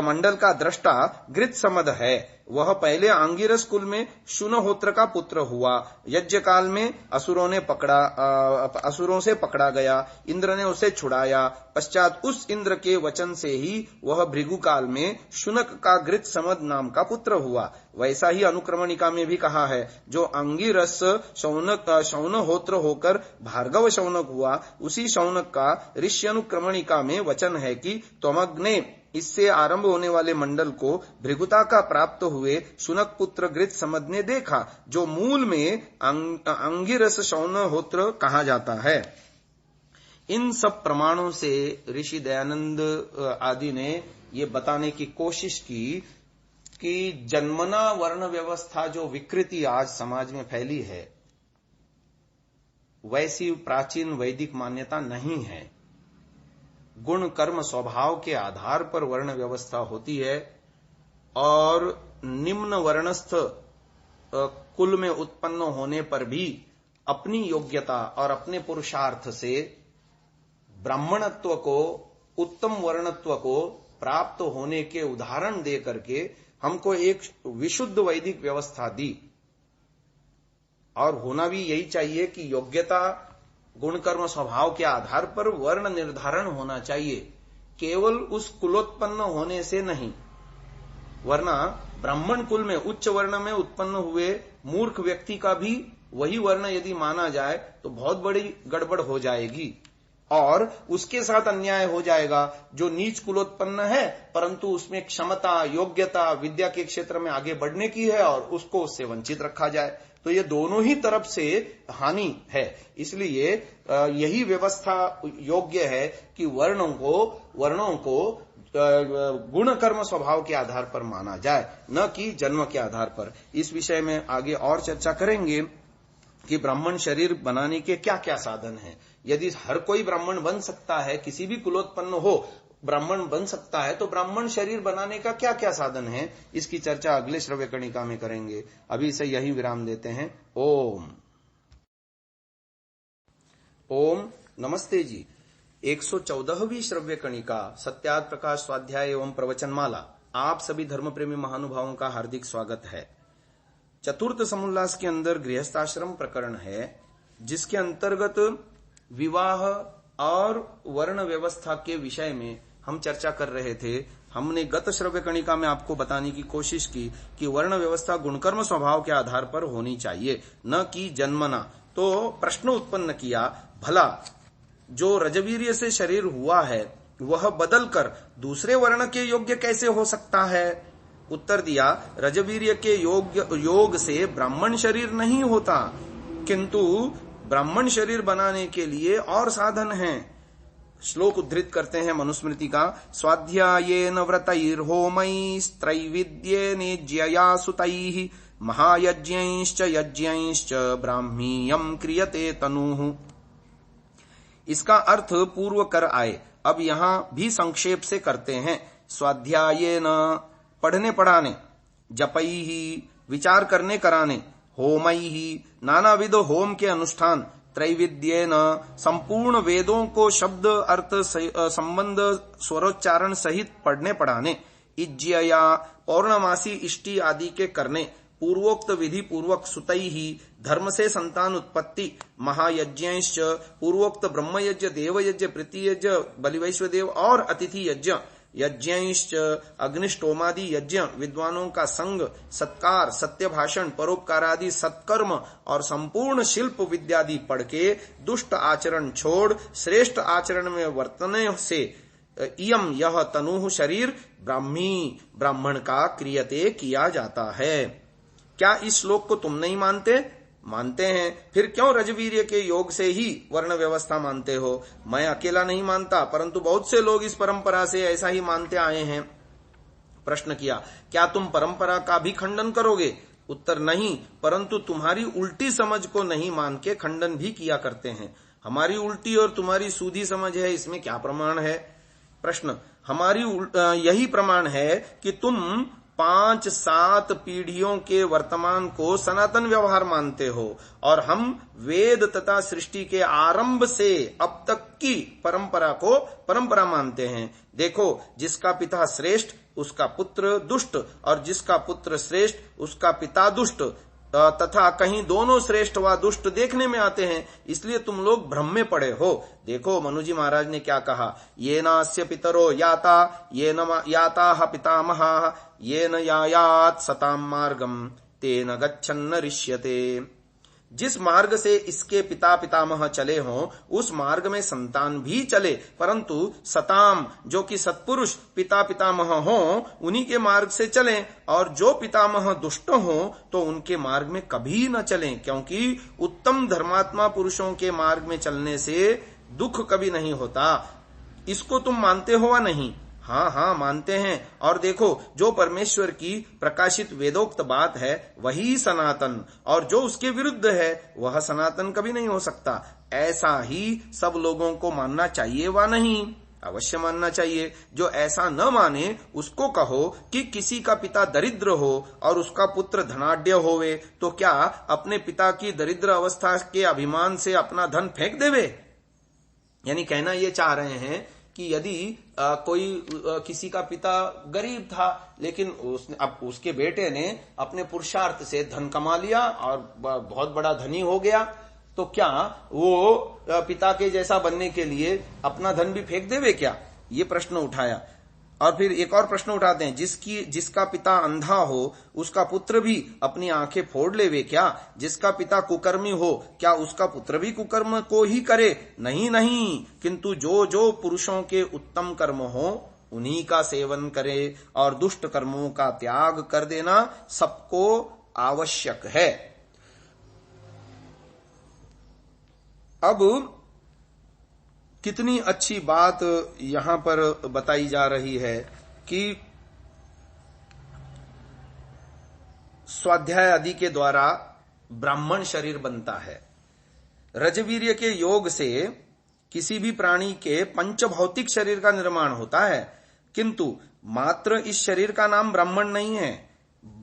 मंडल का दृष्टा गृत समद है। वह पहले आंगिरस कुल में शुनहोत्र का पुत्र हुआ। यज्ञ काल में असुरों से पकड़ा गया। इंद्र ने उसे छुड़ाया। पश्चात उस इंद्र के वचन से ही वह भृगु काल में शुनक का गृत समद नाम का पुत्र हुआ। वैसा ही अनुक्रमणिका में भी कहा है, जो आंगिरस शौनहोत्र होकर भार्गव शौनक हुआ, उसी शौनक का ऋष्य अनुक्रमणिका में वचन है कि त्वमग्ने, इससे आरंभ होने वाले मंडल को भृगुता का प्राप्त हुए शुनक पुत्र गृत समद ने देखा, जो मूल में अंगिरस शौनहोत्र कहा जाता है। इन सब प्रमाणों से ऋषि दयानंद आदि ने ये बताने की कोशिश की कि जन्मना वर्ण व्यवस्था जो विकृति आज समाज में फैली है, वैसी प्राचीन वैदिक मान्यता नहीं है। गुण कर्म स्वभाव के आधार पर वर्ण व्यवस्था होती है और निम्न वर्णस्थ कुल में उत्पन्न होने पर भी अपनी योग्यता और अपने पुरुषार्थ से ब्राह्मणत्व को, उत्तम वर्णत्व को प्राप्त होने के उदाहरण दे करके हमको एक विशुद्ध वैदिक व्यवस्था दी। और होना भी यही चाहिए कि योग्यता, गुण कर्म स्वभाव के आधार पर वर्ण निर्धारण होना चाहिए, केवल उस कुलोत्पन्न होने से नहीं। वरना ब्राह्मण कुल में उच्च वर्ण में उत्पन्न हुए मूर्ख व्यक्ति का भी वही वर्ण यदि माना जाए तो बहुत बड़ी गड़बड़ हो जाएगी और उसके साथ अन्याय हो जाएगा। जो नीच कुलोत्पन्न है परंतु उसमें क्षमता, योग्यता, विद्या के क्षेत्र में आगे बढ़ने की है और उसको उससे वंचित रखा जाए, तो ये दोनों ही तरफ से हानि है। इसलिए यही व्यवस्था योग्य है कि वर्णों को गुण कर्म स्वभाव के आधार पर माना जाए, न कि जन्म के आधार पर। इस विषय में आगे और चर्चा करेंगे कि ब्राह्मण शरीर बनाने के क्या क्या साधन हैं। यदि हर कोई ब्राह्मण बन सकता है, किसी भी कुलोत्पन्न हो ब्राह्मण बन सकता है, तो ब्राह्मण शरीर बनाने का क्या क्या साधन है, इसकी चर्चा अगले श्रव्य कणिका में करेंगे। अभी से यही विराम देते हैं। ओम नमस्ते जी। 114वीं श्रव्य कणिका सत्यार्थ प्रकाश स्वाध्याय एवं प्रवचनमाला। आप सभी धर्म प्रेमी महानुभावों का हार्दिक स्वागत है। चतुर्थ समुल्लास के अंदर गृहस्थाश्रम प्रकरण है, जिसके अंतर्गत विवाह और वर्ण व्यवस्था के विषय में हम चर्चा कर रहे थे। हमने गत श्रव्य कणिका में आपको बताने की कोशिश की कि वर्ण व्यवस्था गुणकर्म स्वभाव के आधार पर होनी चाहिए, न कि जन्मना। तो प्रश्न उत्पन्न किया, भला जो रजवीर्य से शरीर हुआ है वह बदलकर दूसरे वर्ण के योग्य कैसे हो सकता है? उत्तर दिया, रजवीर्य के योग से ब्राह्मण शरीर नहीं होता, किंतु ब्राह्मण शरीर बनाने के लिए और साधन हैं। श्लोक उद्धृत करते हैं मनुस्मृति का, स्वाध्यायेन व्रतैर्होमैस्त्रैविद्येनेज्यया सुतैः महायज्ञैश्च यज्ञैश्च ब्राह्मीयम् क्रियते तनुः। इसका अर्थ पूर्व कर आए, अब यहां भी संक्षेप से करते हैं। स्वाध्यायेन पढ़ने पढ़ाने, जपैहि विचार करने कराने, होमैहि नानाविध होम के अनुष्ठान, त्रैविद्येन संपूर्ण वेदों को शब्द अर्थ संबंध स्वरोच्चारण सहित पढ़ने पढ़ाने, इज्यया पौर्णमासी इष्टि आदि के करने, पूर्वोक्त विधि पूर्वक सुतैहि धर्म से संतान उत्पत्ति, महायज्ञैश्च पूर्वोक्त ब्रह्मयज्ञ, देवयज्ञ, प्रीतियज्ञ, बलिवैश्वदेव और अतिथि यज्ञ, यज्ञैश्च अग्निष्टोमादि यज्ञ, विद्वानों का संग, सत्कार, सत्य भाषण, परोपकार आदि सत्कर्म और संपूर्ण शिल्प विद्यादि पढ़ के दुष्ट आचरण छोड़ श्रेष्ठ आचरण में वर्तने से इयम यह तनुः शरीर ब्राह्मण का क्रियते किया जाता है। क्या इस श्लोक को तुम नहीं मानते? मानते हैं। फिर क्यों रजवीर्य के योग से ही वर्ण व्यवस्था मानते हो? मैं अकेला नहीं मानता, परंतु बहुत से लोग इस परंपरा से ऐसा ही मानते आए हैं। प्रश्न किया, क्या तुम परंपरा का भी खंडन करोगे? उत्तर, नहीं, परंतु तुम्हारी उल्टी समझ को नहीं मान के खंडन भी किया करते हैं। हमारी उल्टी और तुम्हारी सूधी समझ है, इसमें क्या प्रमाण है? प्रश्न, हमारी यही प्रमाण है कि तुम 5-7 पीढ़ियों के वर्तमान को सनातन व्यवहार मानते हो और हम वेद तथा सृष्टि के आरंभ से अब तक की परंपरा को परंपरा मानते हैं। देखो, जिसका पिता श्रेष्ठ उसका पुत्र दुष्ट और जिसका पुत्र श्रेष्ठ उसका पिता दुष्ट तथा कहीं दोनों श्रेष्ठ व दुष्ट देखने में आते हैं, इसलिए तुम लोग भ्रम में पड़े हो। देखो मनुजी महाराज ने क्या कहा, ये नास्य पितरो याता ये न याताः पितामहाः ये न यायात सताम मार्गम तेन गच्छन्न ऋष्यते। जिस मार्ग से इसके पिता पितामह चले हों उस मार्ग में संतान भी चले, परंतु सताम जो कि सत्पुरुष पिता पितामह हों उन्हीं के मार्ग से चलें, और जो पितामह दुष्ट हों तो उनके मार्ग में कभी न चलें, क्योंकि उत्तम धर्मात्मा पुरुषों के मार्ग में चलने से दुख कभी नहीं होता। इसको तुम मानते हो या नहीं? हाँ हाँ मानते हैं। और देखो, जो परमेश्वर की प्रकाशित वेदोक्त बात है वही सनातन, और जो उसके विरुद्ध है वह सनातन कभी नहीं हो सकता। ऐसा ही सब लोगों को मानना चाहिए वा नहीं? अवश्य मानना चाहिए। जो ऐसा न माने उसको कहो कि किसी का पिता दरिद्र हो और उसका पुत्र धनाढ्य होवे, तो क्या अपने पिता की दरिद्र अवस्था के अभिमान से अपना धन फेंक देवे? यानी कहना ये चाह रहे हैं कि यदि किसी का पिता गरीब था, लेकिन अब उसके बेटे ने अपने पुरुषार्थ से धन कमा लिया और बहुत बड़ा धनी हो गया, तो क्या वो पिता के जैसा बनने के लिए अपना धन भी फेंक देवे क्या? ये प्रश्न उठाया। और फिर एक और प्रश्न उठाते हैं, जिसका पिता अंधा हो उसका पुत्र भी अपनी आंखें फोड़ लेवे क्या? जिसका पिता कुकर्मी हो क्या उसका पुत्र भी कुकर्म को ही करे? नहीं नहीं, किंतु जो जो पुरुषों के उत्तम कर्म हो उन्हीं का सेवन करे, और दुष्ट कर्मों का त्याग कर देना सबको आवश्यक है। अब कितनी अच्छी बात यहां पर बताई जा रही है कि स्वाध्याय आदि के द्वारा ब्राह्मण शरीर बनता है। रजवीर्य के योग से किसी भी प्राणी के पंचभौतिक शरीर का निर्माण होता है, किंतु मात्र इस शरीर का नाम ब्राह्मण नहीं है।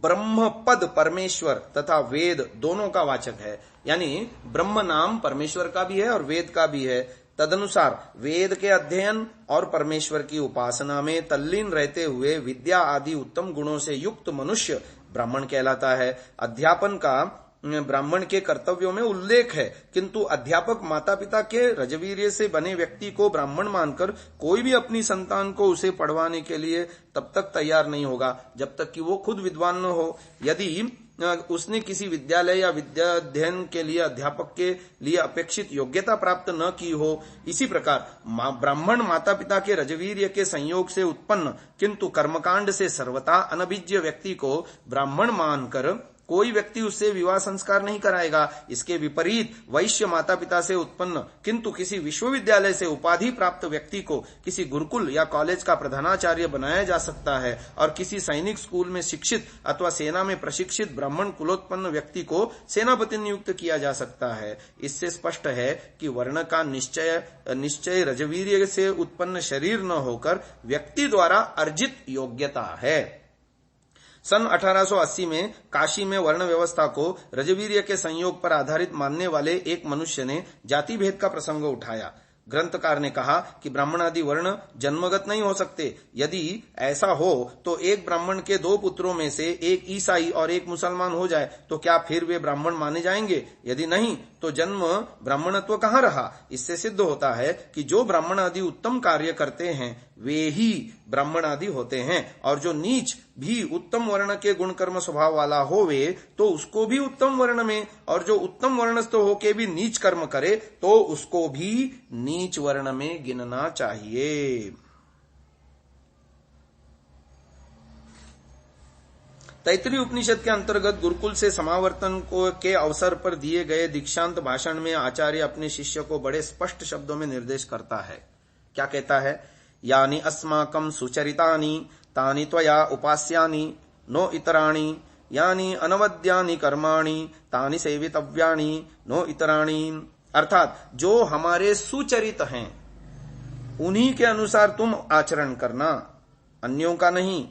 ब्रह्म पद परमेश्वर तथा वेद दोनों का वाचक है। यानी ब्रह्म नाम परमेश्वर का भी है और वेद का भी है। तदनुसार वेद के अध्ययन और परमेश्वर की उपासना में तल्लीन रहते हुए विद्या आदि उत्तम गुणों से युक्त मनुष्य ब्राह्मण कहलाता है। अध्यापन का ब्राह्मण के कर्तव्यों में उल्लेख है, किंतु अध्यापक माता पिता के रजवीर्य से बने व्यक्ति को ब्राह्मण मानकर कोई भी अपनी संतान को उसे पढ़वाने के लिए तब तक तैयार नहीं होगा जब तक कि वो खुद विद्वान न हो। यदि उसने किसी विद्यालय या विद्याध्ययन के लिए अध्यापक के लिए अपेक्षित योग्यता प्राप्त न की हो। इसी प्रकार ब्राह्मण माता पिता के रजवीर्य के संयोग से उत्पन्न किंतु कर्मकांड से सर्वथा अनभिज्ञ व्यक्ति को ब्राह्मण मानकर कोई व्यक्ति उससे विवाह संस्कार नहीं कराएगा। इसके विपरीत वैश्य माता पिता से उत्पन्न किंतु किसी विश्वविद्यालय से उपाधि प्राप्त व्यक्ति को किसी गुरुकुल या कॉलेज का प्रधानाचार्य बनाया जा सकता है, और किसी सैनिक स्कूल में शिक्षित अथवा सेना में प्रशिक्षित ब्राह्मण कुलोत्पन्न व्यक्ति को सेनापति नियुक्त किया जा सकता है। इससे स्पष्ट है कि वर्ण का निश्चय रजवीर्य से उत्पन्न शरीर न होकर व्यक्ति द्वारा अर्जित योग्यता है। सन 1880 में काशी में वर्ण व्यवस्था को रजवीर्य के संयोग पर आधारित मानने वाले एक मनुष्य ने जाति भेद का प्रसंग उठाया। ग्रंथकार ने कहा कि ब्राह्मण आदि वर्ण जन्मगत नहीं हो सकते। यदि ऐसा हो तो एक ब्राह्मण के दो पुत्रों में से एक ईसाई और एक मुसलमान हो जाए तो क्या फिर वे ब्राह्मण माने जाएंगे? यदि नहीं तो जन्म ब्राह्मणत्व कहाँ रहा? इससे सिद्ध होता है कि जो ब्राह्मण आदि उत्तम कार्य करते हैं वे ही ब्राह्मण आदि होते हैं, और जो नीच भी उत्तम वर्ण के गुण कर्म स्वभाव वाला होवे तो उसको भी उत्तम वर्ण में, और जो उत्तम वर्णस्थ होके भी नीच कर्म करे तो उसको भी नीच वर्ण में गिनना चाहिए। तैत्तिरीय उपनिषद के अंतर्गत गुरुकुल से समावर्तन के अवसर पर दिए गए दीक्षांत भाषण में आचार्य अपने शिष्य को बड़े स्पष्ट शब्दों में निर्देश करता है। क्या कहता है? यानी अस्माकं सुचरितानि तानि त्वया उपास्यानि नो इतराणि, यानी अनवद्यानि कर्माणि तानि सेवितव्यानि नो इतराणि। अर्थात जो हमारे सुचरित हैं उन्हीं के अनुसार तुम आचरण करना, अन्यों का नहीं।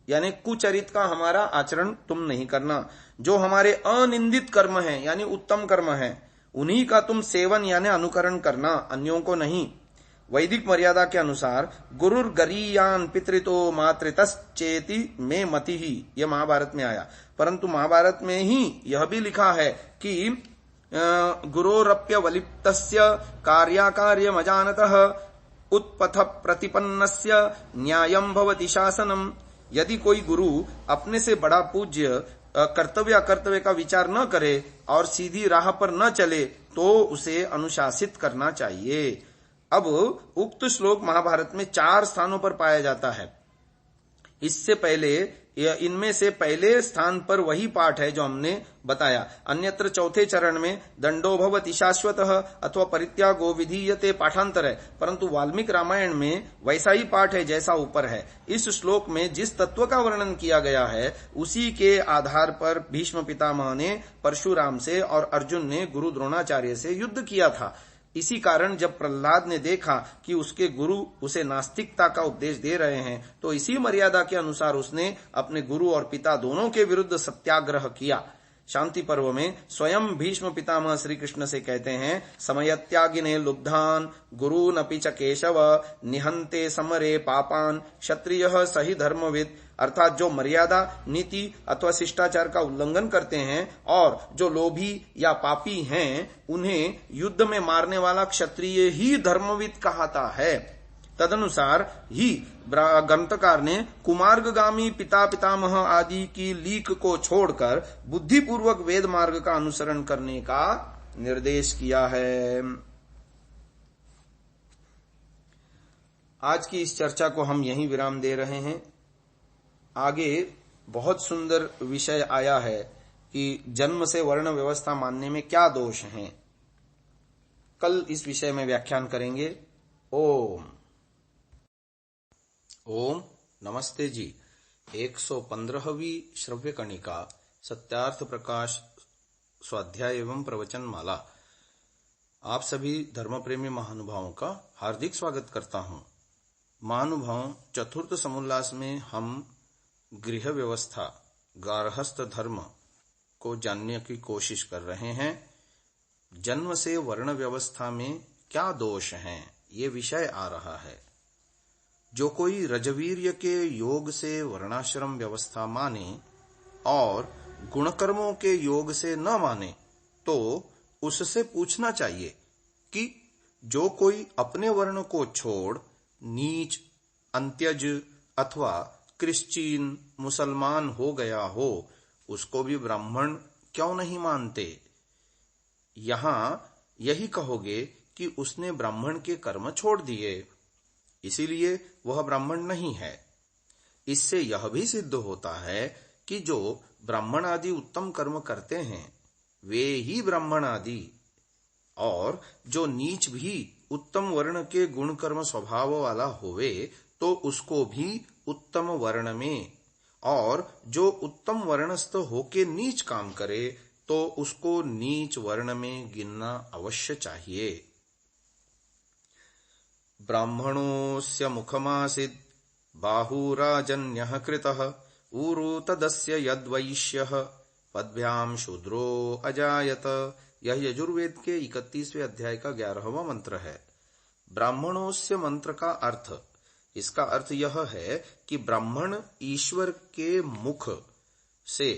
यानी कुचरित का हमारा आचरण तुम नहीं करना। जो हमारे अनिंदित कर्म हैं यानी उत्तम कर्म हैं उन्हीं का तुम सेवन यानी अनुकरण करना, अन्यों को नहीं। वैदिक मर्यादा के अनुसार गुरुर गरीयान पितृतो मातृतश्चेति में मति ही, यह महाभारत में आया। परंतु महाभारत में ही यह भी लिखा है कि गुरोरप्य वलिप्तस्य कार्याकार्यमजानतः उत्पथ प्रतिपन्नस्य न्यायं भवति शासनम। यदि कोई गुरु अपने से बड़ा पूज्य कर्तव्य अकर्तव्य का विचार न करे और सीधी राह पर न चले तो उसे अनुशासित करना चाहिए। अब उक्त श्लोक महाभारत में 4 स्थानों पर पाया जाता है। इससे पहले इनमें से पहले स्थान पर वही पाठ है जो हमने बताया। अन्यत्र चौथे चरण में दंडो भवति शाश्वतः अथवा परित्यागो विधीयते पाठांतर है, परंतु वाल्मीकि रामायण में वैसा ही पाठ है जैसा ऊपर है। इस श्लोक में जिस तत्व का वर्णन किया गया है उसी के आधार पर भीष्म पितामह ने परशुराम से और अर्जुन ने गुरु द्रोणाचार्य से युद्ध किया था। इसी कारण जब प्रहलाद ने देखा कि उसके गुरु उसे नास्तिकता का उपदेश दे रहे हैं तो इसी मर्यादा के अनुसार उसने अपने गुरु और पिता दोनों के विरुद्ध सत्याग्रह किया। शांति पर्व में स्वयं भीष्म पितामह श्री कृष्ण से कहते हैं, समयत्यागिने लुब्धान गुरूनपि च केशव निहंते समरे पापान क्षत्रियः सही धर्मविद। अर्थात जो मर्यादा, नीति अथवा शिष्टाचार का उल्लंघन करते हैं और जो लोभी या पापी हैं उन्हें युद्ध में मारने वाला क्षत्रिय ही धर्मविद कहता है। तदनुसार ही ग्रंथकार ने कुमार्गगामी पिता पितामह आदि की लीक को छोड़कर बुद्धिपूर्वक वेद मार्ग का अनुसरण करने का निर्देश किया है। आज की इस चर्चा को हम यहीं विराम दे रहे हैं। आगे बहुत सुंदर विषय आया है कि जन्म से वर्ण व्यवस्था मानने में क्या दोष हैं। कल इस विषय में व्याख्यान करेंगे। ओम नमस्ते जी। 115वीं श्रव्य कणिका सत्यार्थ प्रकाश स्वाध्याय एवं प्रवचन माला। आप सभी धर्म प्रेमी महानुभावों का हार्दिक स्वागत करता हूं। महानुभाव, चतुर्थ समुल्लास में हम गृह व्यवस्था, गार्हस्थ धर्म को जानने की कोशिश कर रहे हैं। जन्म से वर्ण व्यवस्था में क्या दोष हैं, ये विषय आ रहा है। जो कोई रजवीर्य के योग से वर्णाश्रम व्यवस्था माने और गुणकर्मों के योग से न माने तो उससे पूछना चाहिए कि जो कोई अपने वर्ण को छोड़ नीच, अंत्यज अथवा क्रिश्चियन, मुसलमान हो गया हो, उसको भी ब्राह्मण क्यों नहीं मानते? यहां यही कहोगे कि उसने ब्राह्मण के कर्म छोड़ दिए, इसीलिए वह ब्राह्मण नहीं है। इससे यह भी सिद्ध होता है कि जो ब्राह्मण आदि उत्तम कर्म करते हैं वे ही ब्राह्मण आदि, और जो नीच भी उत्तम वर्ण के गुण कर्म स्वभाव वाला होवे तो उसको भी उत्तम वर्ण में, और जो उत्तम वर्णस्थ होके नीच काम करे तो उसको नीच वर्ण में गिनना अवश्य चाहिए। ब्राह्मणोस्य मुखमासीत् बाहुराजन्यः कृतः ऊरु तदस्य यद्वैश्यः पद्भ्याम शूद्रो अजायत। यह यजुर्वेद के 31वें अध्याय का 11वां मंत्र है। ब्राह्मणोस्य मंत्र का अर्थ, इसका अर्थ यह है कि ब्राह्मण ईश्वर के मुख से,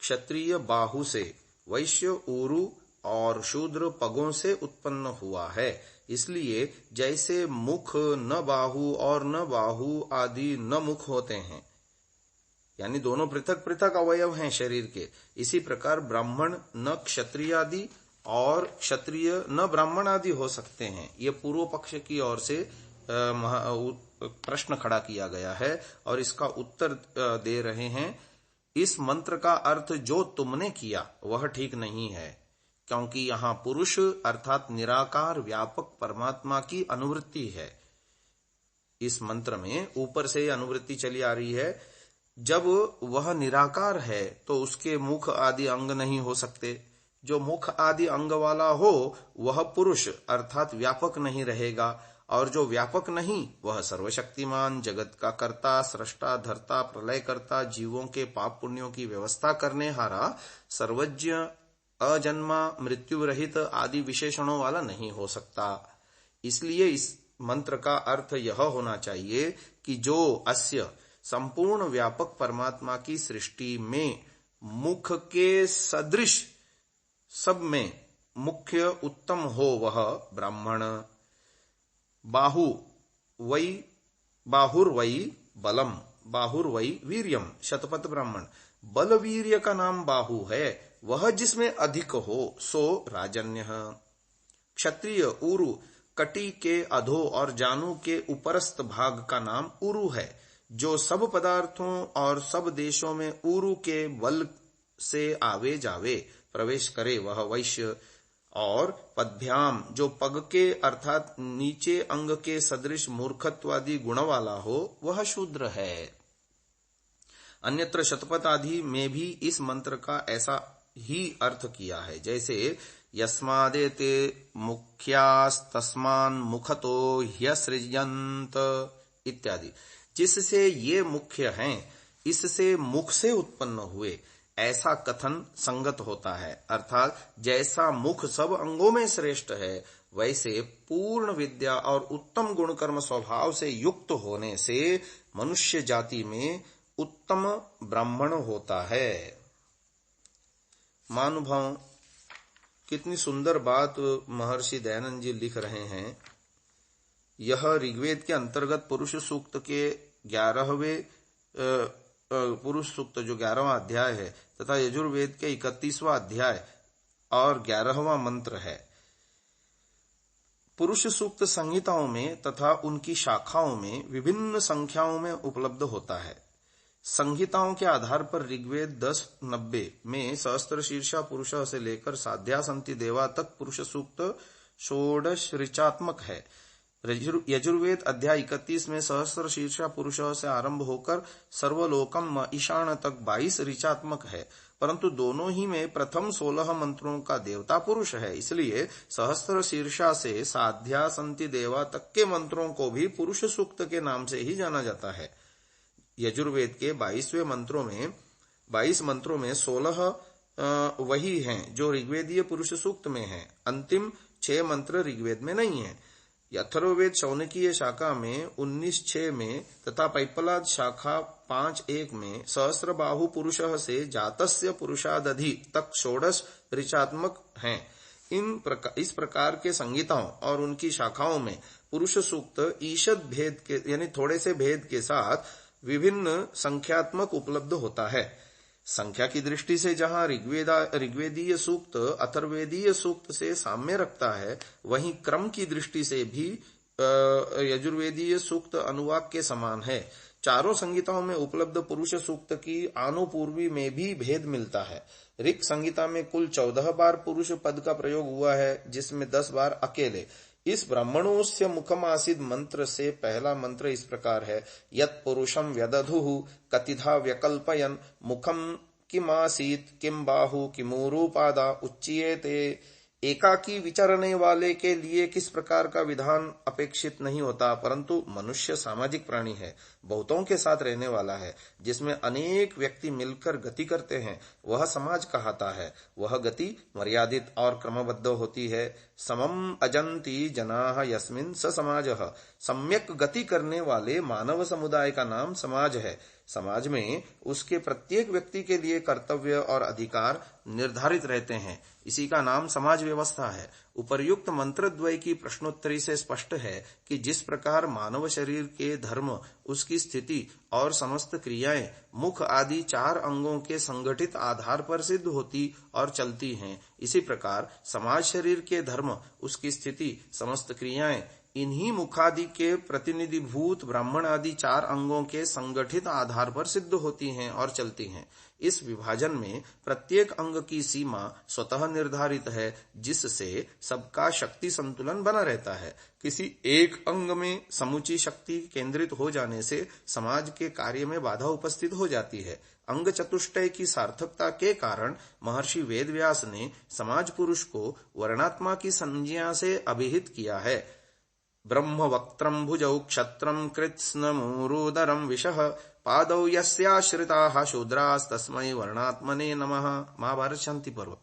क्षत्रिय बाहु से, वैश्य ऊरु और शूद्र पगों से उत्पन्न हुआ है। इसलिए जैसे मुख न बाहु और न बाहु आदि न मुख होते हैं, यानी दोनों पृथक पृथक अवयव हैं शरीर के, इसी प्रकार ब्राह्मण न क्षत्रिय आदि और क्षत्रिय न ब्राह्मण आदि हो सकते हैं। ये पूर्व पक्ष की ओर से प्रश्न खड़ा किया गया है और इसका उत्तर दे रहे हैं। इस मंत्र का अर्थ जो तुमने किया वह ठीक नहीं है, क्योंकि यहाँ पुरुष अर्थात निराकार व्यापक परमात्मा की अनुवृत्ति है। इस मंत्र में ऊपर से अनुवृत्ति चली आ रही है। जब वह निराकार है तो उसके मुख आदि अंग नहीं हो सकते। जो मुख आदि अंग वाला हो वह पुरुष अर्थात व्यापक नहीं रहेगा, और जो व्यापक नहीं वह सर्वशक्तिमान, जगत का कर्ता, सृष्टा, धर्ता, प्रलयकर्ता, जीवों के पाप पुण्यों की व्यवस्था करने हारा, सर्वज्ञ, अजन्मा, मृत्यु रहित आदि विशेषणों वाला नहीं हो सकता। इसलिए इस मंत्र का अर्थ यह होना चाहिए कि जो अस्य संपूर्ण व्यापक परमात्मा की सृष्टि में मुख के सदृश सब में मुख्य उत्तम हो वह ब्राह्मण। बाहुर्वै बलम, बाहुर्वै वीर्यम, शतपथ ब्राह्मण। बल वीर्य का नाम बाहु है, वह जिसमें अधिक हो सो राजन्य। क्षत्रिय ऊरु, कटी के अधो और जानू के उपरस्त भाग का नाम ऊरु है। जो सब पदार्थों और सब देशों में ऊरु के बल से आवे जावे प्रवेश करे वह वैश्य, और पद्भ्याम जो पग के अर्थात नीचे अंग के सदृश मूर्खत्वादि गुण वाला हो वह शूद्र है। अन्यत्र शतपथ आदि में भी इस मंत्र का ऐसा ही अर्थ किया है, जैसे यस्मादेते मुख्यास्तस्मान् मुखतो ह्यसृजन्त इत्यादि। जिससे ये मुख्य हैं इससे मुख से उत्पन्न हुए, ऐसा कथन संगत होता है। अर्थात जैसा मुख सब अंगों में श्रेष्ठ है, वैसे पूर्ण विद्या और उत्तम गुण कर्म स्वभाव से युक्त होने से मनुष्य जाति में उत्तम ब्राह्मण होता है। महानुभाव, कितनी सुंदर बात महर्षि दयानंद जी लिख रहे हैं। यह ऋग्वेद के अंतर्गत पुरुष सूक्त के 11वें पुरुष सूक्त जो 11वां अध्याय है तथा यजुर्वेद के 31वां अध्याय और 11वां मंत्र है। पुरुष सूक्त संहिताओं में तथा उनकी शाखाओं में विभिन्न संख्याओं में उपलब्ध होता है। संहिताओं के आधार पर ऋग्वेद 10:90 में सहस्त्र शीर्षा पुरुष से लेकर साध्या संति देवा तक पुरुष सूक्त 16 ऋचात्मक है। यजुर्वेद अध्याय 31 में सहस्त्र शीर्षा पुरुष से आरंभ होकर सर्वलोकम ईशान तक 22 ऋचात्मक है, परंतु दोनों ही में प्रथम 16 मंत्रों का देवता पुरुष है, इसलिए सहस्त्र शीर्षा से साध्या संति देवा तक के मंत्रों को भी पुरुष सूक्त के नाम से ही जाना जाता है। यजुर्वेद के 22 मंत्रों में 16 वही हैं जो ऋग्वेदीय पुरुष सूक्त में हैं। अंतिम 6 मंत्र ऋग्वेद में नहीं है। अथर्ववेद शौनकीय शाखा में 19:6 में तथा पैपलाद शाखा 5:1 में सहस्र बाहु पुरुष से जातस्य पुरुषादधि तक 16 ऋचात्मक हैं। इस प्रकार के संहिताओं और उनकी शाखाओं में पुरुष सूक्त ईषद भेद के यानी थोड़े से भेद के साथ विभिन्न संख्यात्मक उपलब्ध होता है। संख्या की दृष्टि से जहां ऋग्वेदीय सूक्त अथर्वेदीय सूक्त से साम्य रखता है, वहीं क्रम की दृष्टि से भी यजुर्वेदीय सूक्त अनुवाक के समान है। चारों संहिताओं में उपलब्ध पुरुष सूक्त की आनुपूर्वी में भी भेद मिलता है। ऋक् संहिता में कुल 14 बार पुरुष पद का प्रयोग हुआ है, जिसमें 10 बार अकेले। इस ब्राह्मणोस्य मुखम आसीद मंत्र से पहला मंत्र इस प्रकार है, यत् पुरुषम व्यदधुः कतिधा व्यकल्पयन् मुखम किमासीत किम बाहु किमूरूपादा उच्येते। एकाकी विचरने वाले के लिए किस प्रकार का विधान अपेक्षित नहीं होता, परंतु मनुष्य सामाजिक प्राणी है, बहुतों के साथ रहने वाला है, जिसमें अनेक व्यक्ति मिलकर गति करते हैं, वह समाज कहलाता है। वह गति मर्यादित और क्रमबद्ध होती है। समम अजंती जनाः यस्मिन् स समाजः। सम्यक गति करने वाले मानव समुदाय का नाम समाज है। समाज में उसके प्रत्येक व्यक्ति के लिए कर्तव्य और अधिकार निर्धारित रहते हैं, इसी का नाम समाज व्यवस्था है। उपर्युक्त मंत्रद्वय की प्रश्नोत्तरी से स्पष्ट है कि जिस प्रकार मानव शरीर के धर्म, उसकी स्थिति और समस्त क्रियाएं मुख आदि 4 अंगों के संगठित आधार पर सिद्ध होती और चलती हैं, इसी प्रकार समाज शरीर के धर्म, उसकी स्थिति, समस्त क्रियाएं इन्हीं मुखादि के प्रतिनिधिभूत ब्राह्मण आदि 4 अंगों के संगठित आधार पर सिद्ध होती हैं और चलती हैं। इस विभाजन में प्रत्येक अंग की सीमा स्वतः निर्धारित है, जिससे सबका शक्ति संतुलन बना रहता है। किसी एक अंग में समुची शक्ति केंद्रित हो जाने से समाज के कार्य में बाधा उपस्थित हो जाती है। अंग चतुष्टय की सार्थकता के कारण महर्षि वेदव्यास ने समाज पुरुष को वर्णात्मा की संज्ञा से अभिहित किया है। ब्रह्म वक्त्रम भुजौ क्षत्रम कृत्स्नमूरुदरम विशः पादौ यस्याश्रिताः शूद्रास्तस्मै वर्णात्मने नमः। महाभारत शांति पर्व।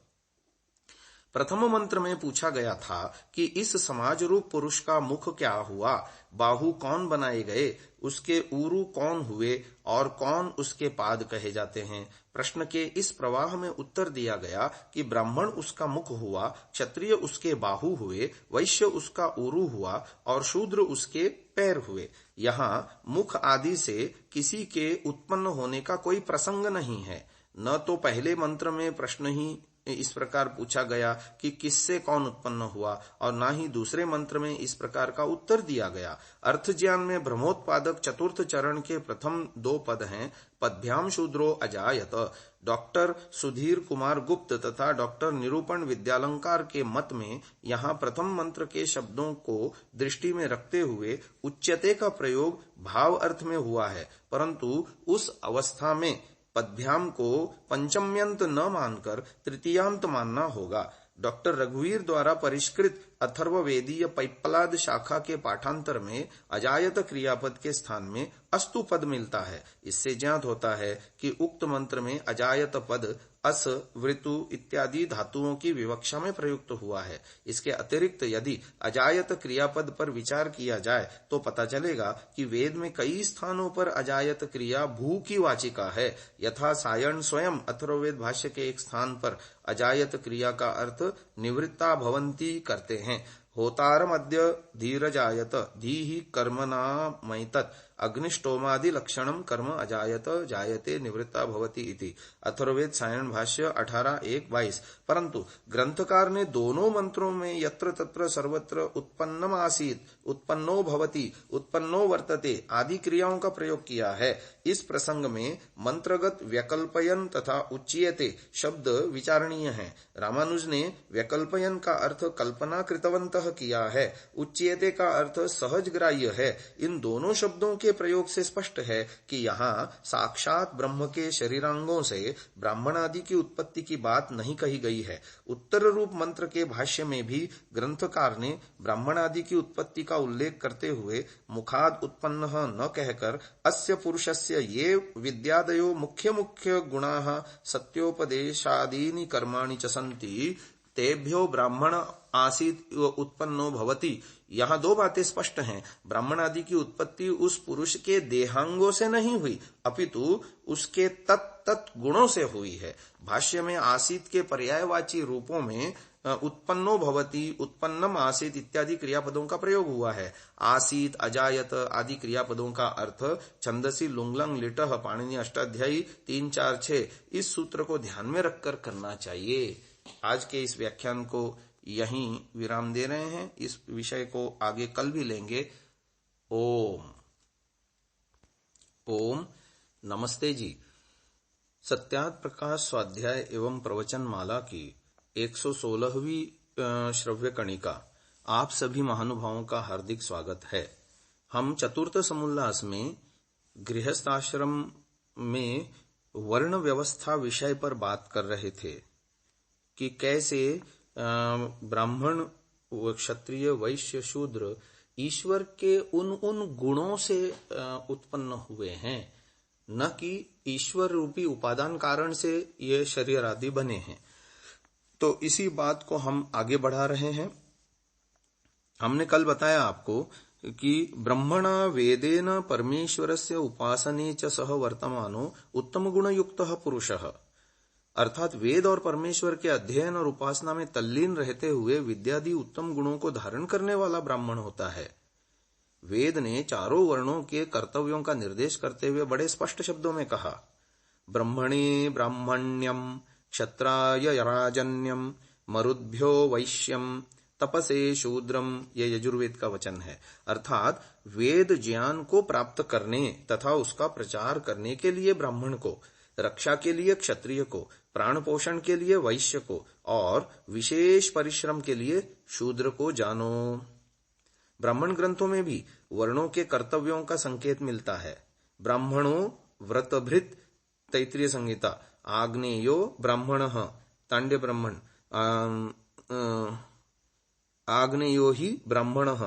प्रथम मंत्र में पूछा गया था कि इस समाज रूप पुरुष का मुख क्या हुआ, बाहु कौन बनाए गए, उसके ऊरु कौन हुए और कौन उसके पाद कहे जाते हैं। प्रश्न के इस प्रवाह में उत्तर दिया गया कि ब्राह्मण उसका मुख हुआ, क्षत्रिय उसके बाहु हुए, वैश्य उसका ऊरु हुआ और शूद्र उसके पैर हुए। यहाँ मुख आदि से किसी के उत्पन्न होने का कोई प्रसंग नहीं है। न तो पहले मंत्र में प्रश्न ही इस प्रकार पूछा गया कि किससे कौन उत्पन्न हुआ, और ना ही दूसरे मंत्र में इस प्रकार का उत्तर दिया गया। अर्थ ज्ञान में ब्रह्मोत्पादक चतुर्थ चरण के प्रथम 2 पद हैं, पदभ्याम शूद्रो अजायत। डॉक्टर सुधीर कुमार गुप्त तथा डॉक्टर निरूपण विद्यालंकार के मत में यहाँ प्रथम मंत्र के शब्दों को दृष्टि में रखते हुए उच्यते का प्रयोग भाव अर्थ में हुआ है, परंतु उस अवस्था में पदभ्याम को पंचम्यंत न मानकर तृतीयांत मानना होगा। डॉक्टर रघुवीर द्वारा परिष्कृत अथर्ववेदीय पैप्पलाद शाखा के पाठांतर में अजायत क्रियापद के स्थान में अस्तु पद मिलता है। इससे ज्ञात होता है कि उक्त मंत्र में अजायत पद अस, वृतु इत्यादि धातुओं की विवक्षा में प्रयुक्त हुआ है। इसके अतिरिक्त यदि अजायत क्रियापद पर विचार किया जाए तो पता चलेगा कि वेद में कई स्थानों पर अजायत क्रिया भू की वाचिका है। यथा सायण स्वयं अथर्ववेद भाष्य के एक स्थान पर अजायत क्रिया का अर्थ निवृत्ता भवंती करते हैं। होतारमद्य धीरजायत धीहि कर्मणा मैतत् अग्निष्टोमादि लक्षणम कर्म अजायत जायते निवृत्ता भवति इति। अथर्ववेद सायण भाष्य 18:1-22। परंतु ग्रंथकार ने दोनों मंत्रों में यत्र तत्र सर्वत्र उत्पन्नम आसीत, उत्पन्नो भवति, उत्पन्नो वर्तते आदि क्रियाओं का प्रयोग किया है। इस प्रसंग में मंत्रगत व्यकल्पयन तथा उच्यते शब्द विचारणीय है। रामानुज ने व्यकल्पयन का अर्थ कल्पना कृतवंतः किया है, उच्यते का अर्थ सहज ग्राह्य है। इन दोनों शब्दों के प्रयोग से स्पष्ट है कि यहाँ साक्षात ब्रह्म के शरीरांगों से ब्राह्मण आदि की उत्पत्ति की बात नहीं कही गई है। उत्तर रूप मंत्र के भाष्य में भी ग्रंथकार ने ब्राह्मण आदि की उत्पत्ति का उल्लेख करते हुए मुखाद उत्पन्न न कहकर अस्य पुरुषस्य ये विद्यादयो मुख्य मुख्य गुणाः सत्योपदेशादीनि कर्माणि च सन्ति तेभ्यो ब्राह्मण आसीत उत्पन्नो भवति। यहाँ 2 बातें स्पष्ट हैं। ब्राह्मण आदि की उत्पत्ति उस पुरुष के देहांगों से नहीं हुई, अपितु उसके तत् गुणों से हुई है। भाष्य में आसीत के पर्यायवाची रूपों में उत्पन्नो भवति, उत्पन्नम आसीत इत्यादि क्रियापदों का प्रयोग हुआ है। आसीत, अजायत आदि क्रियापदों का अर्थ छंदसी लुंगलंग लिटह पाणिनि अष्टाध्यायी 3-4-6 इस सूत्र को ध्यान में रखकर करना चाहिए। आज के इस व्याख्यान को यहीं विराम दे रहे हैं। इस विषय को आगे कल भी लेंगे। ओम ओम नमस्ते जी। सत्यात प्रकाश स्वाध्याय एवं प्रवचन माला की 116वीं श्रव्य कणिका आप सभी महानुभावों का हार्दिक स्वागत है। हम चतुर्थ समुल्लास में गृहस्थाश्रम में वर्ण व्यवस्था विषय पर बात कर रहे थे कि कैसे ब्राह्मण, क्षत्रिय, वैश्य, शूद्र ईश्वर के उन गुणों से उत्पन्न हुए हैं, न कि ईश्वर रूपी उपादान कारण से ये शरीर आदि बने हैं। तो इसी बात को हम आगे बढ़ा रहे हैं। हमने कल बताया आपको कि ब्रह्मणा वेदेन परमेश्वरस्य उपासने च सह वर्तमानो उत्तम गुण युक्तः पुरुषः, अर्थात वेद और परमेश्वर के अध्ययन और उपासना में तल्लीन रहते हुए विद्यादि उत्तम गुणों को धारण करने वाला ब्राह्मण होता है। वेद ने चारों वर्णों के कर्तव्यों का निर्देश करते हुए बड़े स्पष्ट शब्दों में कहा, ब्रह्मणे ब्राह्मण्यम, क्षत्राय राजन्यम, मरुद्भ्यो वैश्यम, तपसे शूद्रम, ये यजुर्वेद का वचन है। अर्थात वेद ज्ञान को प्राप्त करने तथा उसका प्रचार करने के लिए ब्राह्मण को, रक्षा के लिए क्षत्रिय को, प्राण पोषण के लिए वैश्य को और विशेष परिश्रम के लिए शूद्र को जानो। ब्राह्मण ग्रंथों में भी वर्णों के कर्तव्यों का संकेत मिलता है। ब्राह्मणों व्रतभृत तैत्रीय संहिता, आग्नेयो ब्राह्मणः तांड्य ब्राह्मण, आग्नेयो ही ब्राह्मणः,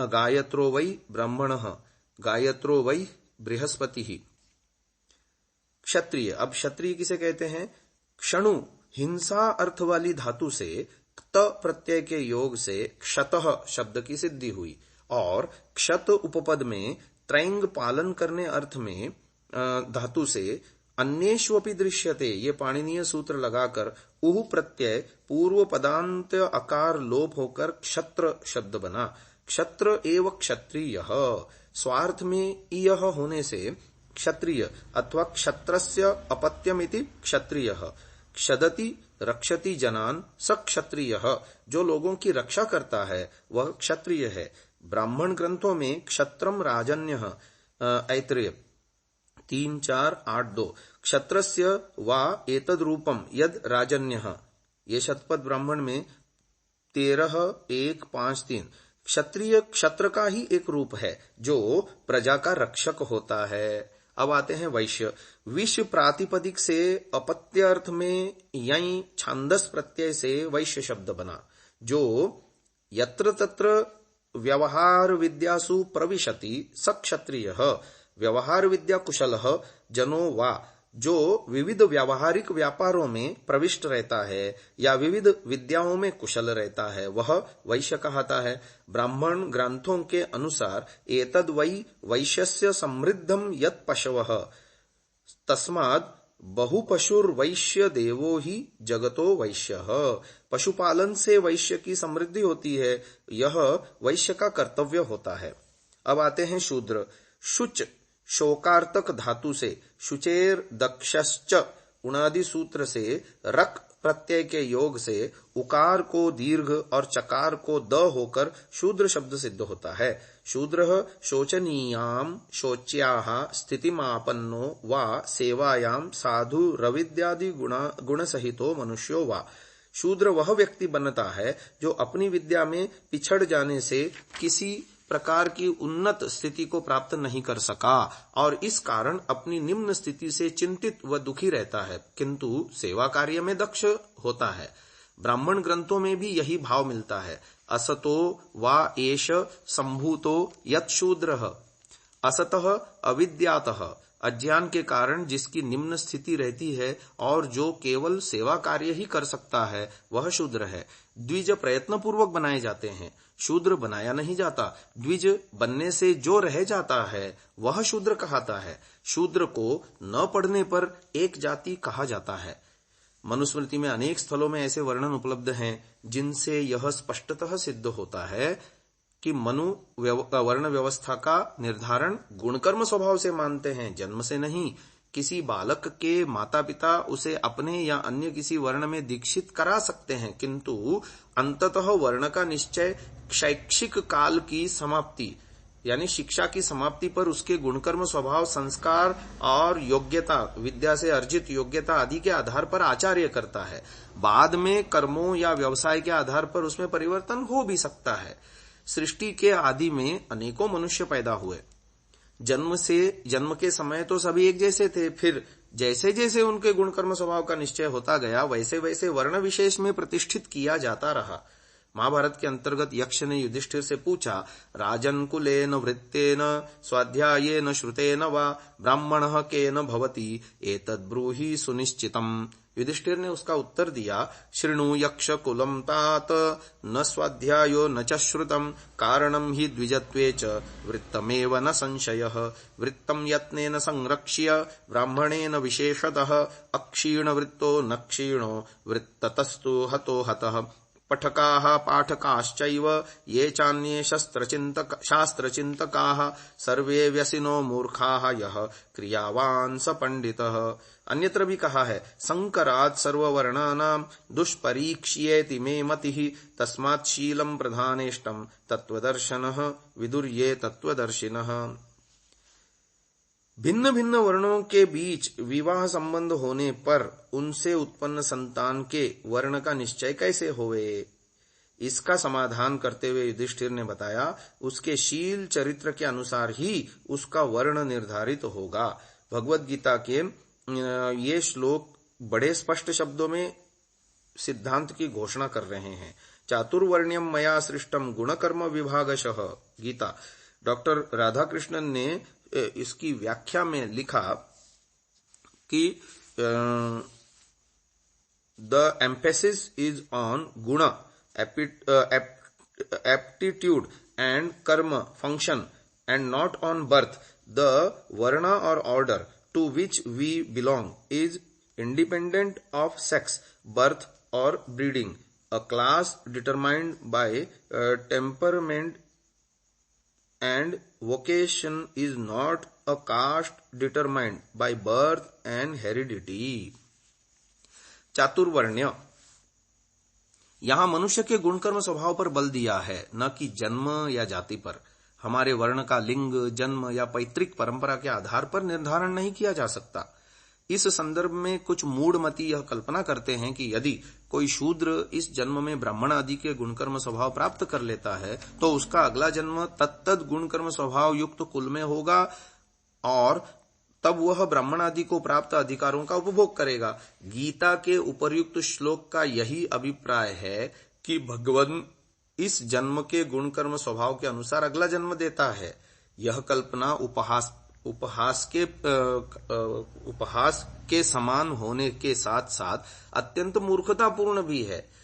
गायत्रो वै ब्राह्मणः, गायत्रो वै बृहस्पतिः। क्षत्रिय, अब क्षत्रिय किसे कहते हैं? क्षणु हिंसा अर्थ वाली धातु से त प्रत्यय के योग से क्षतः शब्द की सिद्धि हुई और क्षत उपपद में त्रैंग पालन करने अर्थ में धातु से अन्येष्वपि दृश्यते ये पाणिनीय सूत्र लगाकर उह प्रत्यय पूर्व पदांत अकार लोप होकर क्षत्र शब्द बना। क्षत्र एव क्षत्रिय, स्वार्थ में इयह होने से क्षत्रिय अथवा क्षत्रस्य अपत्यमिति क्षत्रिय। क्षदति रक्षति जनान स क्षत्रियः, जो लोगों की रक्षा करता है वह क्षत्रिय है। ब्राह्मण ग्रंथों में क्षत्रम राजन्यः, ऐत्रेय 3-4-8-2, क्षत्रस्य वा एतद रूपम यद राजन्यः, ये शतपथ ब्राह्मण में 13-1-5-3, क्षत्रिय क्षत्र का ही एक रूप है जो प्रजा का रक्षक होता है। अब आते हैं वैश्य। विश्व प्रातिपदिक से अपत्य अर्थ में यहीं छांदस प्रत्यय से वैश्य शब्द बना, जो यत्र तत्र व्यवहार विद्यासु प्रविशति स क्षत्रियः, व्यवहार विद्या कुशलः जनो वा, जो विविध व्यावहारिक व्यापारों में प्रविष्ट रहता है या विविध विद्याओं में कुशल रहता है वह वैश्य कहता है। ब्राह्मण ग्रंथों के अनुसार एतद् वै वैश्यस्य समृद्धम यत् पशवः तस्माद् बहुपशुर्वैश्य देवो ही जगतो वैश्यः, पशुपालन से वैश्य की समृद्धि होती है, यह वैश्य का कर्तव्य होता है। अब आते हैं शूद्र। शुच शोकार्तक धातु से, शुचेर दक्षश्च उणादि सूत्र से, रक प्रत्यय के योग से उकार को दीर्घ और चकार को द होकर शूद्र शब्द सिद्ध होता है। शूद्रः शोचनीयाम शोच्याः स्थितिमापन्नो वा सेवायाम साधु रविद्यादि गुण सहितो मनुष्यो वा, शूद्र वह व्यक्ति बनता है जो अपनी विद्या में पिछड़ जाने से किसी प्रकार की उन्नत स्थिति को प्राप्त नहीं कर सका और इस कारण अपनी निम्न स्थिति से चिंतित व दुखी रहता है, किंतु सेवा कार्य में दक्ष होता है। ब्राह्मण ग्रंथों में भी यही भाव मिलता है। असतो वा एष संभूतो यत् शूद्रः, असतः अविद्यातः, अज्ञान के कारण जिसकी निम्न स्थिति रहती है और जो केवल सेवा कार्य ही कर सकता है वह शूद्र है। द्विज प्रयत्न पूर्वक बनाए जाते हैं, शूद्र बनाया नहीं जाता। द्विज बनने से जो रह जाता है वह शूद्र कहता है। शूद्र को न पढ़ने पर एक जाति कहा जाता है। मनुस्मृति में अनेक स्थलों में ऐसे वर्णन उपलब्ध हैं जिनसे यह स्पष्टतः सिद्ध होता है कि मनु वर्ण व्यवस्था का निर्धारण गुणकर्म स्वभाव से मानते हैं, जन्म से नहीं। किसी बालक के माता पिता उसे अपने या अन्य किसी वर्ण में दीक्षित करा सकते हैं, किंतु अंततः वर्ण का निश्चय शैक्षिक काल की समाप्ति यानी शिक्षा की समाप्ति पर उसके गुणकर्म स्वभाव संस्कार और योग्यता, विद्या से अर्जित योग्यता आदि के आधार पर आचार्य करता है। बाद में कर्मों या व्यवसाय के आधार पर उसमें परिवर्तन हो भी सकता है। सृष्टि के आदि में अनेकों मनुष्य पैदा हुए। जन्म के समय तो सभी एक जैसे थे, फिर जैसे जैसे उनके गुणकर्म स्वभाव का निश्चय होता गया वैसे वैसे वर्ण विशेष में प्रतिष्ठित किया जाता रहा। महाभारत के अंतर्गत यक्ष ने युधिष्ठिर से पूछा, राजन कुलेन वृत्तेन स्वाध्यायेन श्रुतेन वा ब्राह्मणः केन भवति एतद् ब्रूहि सुनिश्चितम्। युधिष्ठिर ने उसका उत्तर दिया, शृणु यक्ष कुलम तात न स्वाध्यायो न च श्रुतम कारणम हि द्विजत्वे च वृत्तमेव न संशयः। वृत्तम यत्नेन संरक्ष्य ब्राह्मणेन विशेषतः अक्षीण वृत्तो न क्षीणो वृत्ततस्तु हतो हतः। पठकाः पाठकाश्चैव ये चान्ये शास्त्रचिन्तकाः सर्वे व्यसिनो मूर्खाः यः क्रियावान् स पंडितः। अन्यत्र भी कहा है, संकरात् सर्ववर्णानां दुष्परीक्ष्येति मे मतिः तस्मात् शीलं प्रधानेष्टं तत्वदर्शनः विदुर्ये तत्वदर्शिनः। भिन्न भिन्न वर्णों के बीच विवाह संबंध होने पर उनसे उत्पन्न संतान के वर्ण का निश्चय कैसे होवे, इसका समाधान करते हुए युधिष्ठिर ने बताया, उसके शील चरित्र के अनुसार ही उसका वर्ण निर्धारित होगा। भगवद गीता के ये श्लोक बड़े स्पष्ट शब्दों में सिद्धांत की घोषणा कर रहे हैं। चातुर्वर्ण्यम मया सृष्टम गुणकर्म विभागशः। गीता। डॉक्टर राधाकृष्णन ने इसकी व्याख्या में लिखा कि the emphasis is on guna, aptitude and karma function and not on birth. The varna or order to which we belong is independent of sex, birth or breeding. A class determined by temperament and vocation is not a caste determined by birth and heredity. चातुर्वर्ण्य। यहां मनुष्य के गुणकर्म स्वभाव पर बल दिया है, न कि जन्म या जाति पर। हमारे वर्ण का लिंग, जन्म या पैतृक परंपरा के आधार पर निर्धारण नहीं किया जा सकता। इस संदर्भ में कुछ मूढ़मती यह कल्पना करते हैं कि यदि कोई शूद्र इस जन्म में ब्राह्मण आदि के गुणकर्म स्वभाव प्राप्त कर लेता है तो उसका अगला जन्म तत्तद गुणकर्म स्वभाव युक्त कुल में होगा और तब वह ब्राह्मण आदि को प्राप्त अधिकारों का उपभोग करेगा। गीता के उपर्युक्त श्लोक का यही अभिप्राय है कि भगवान इस जन्म के गुणकर्म स्वभाव के अनुसार अगला जन्म देता है। यह कल्पना उपहास के समान होने के साथ साथ अत्यंत मूर्खतापूर्ण भी है।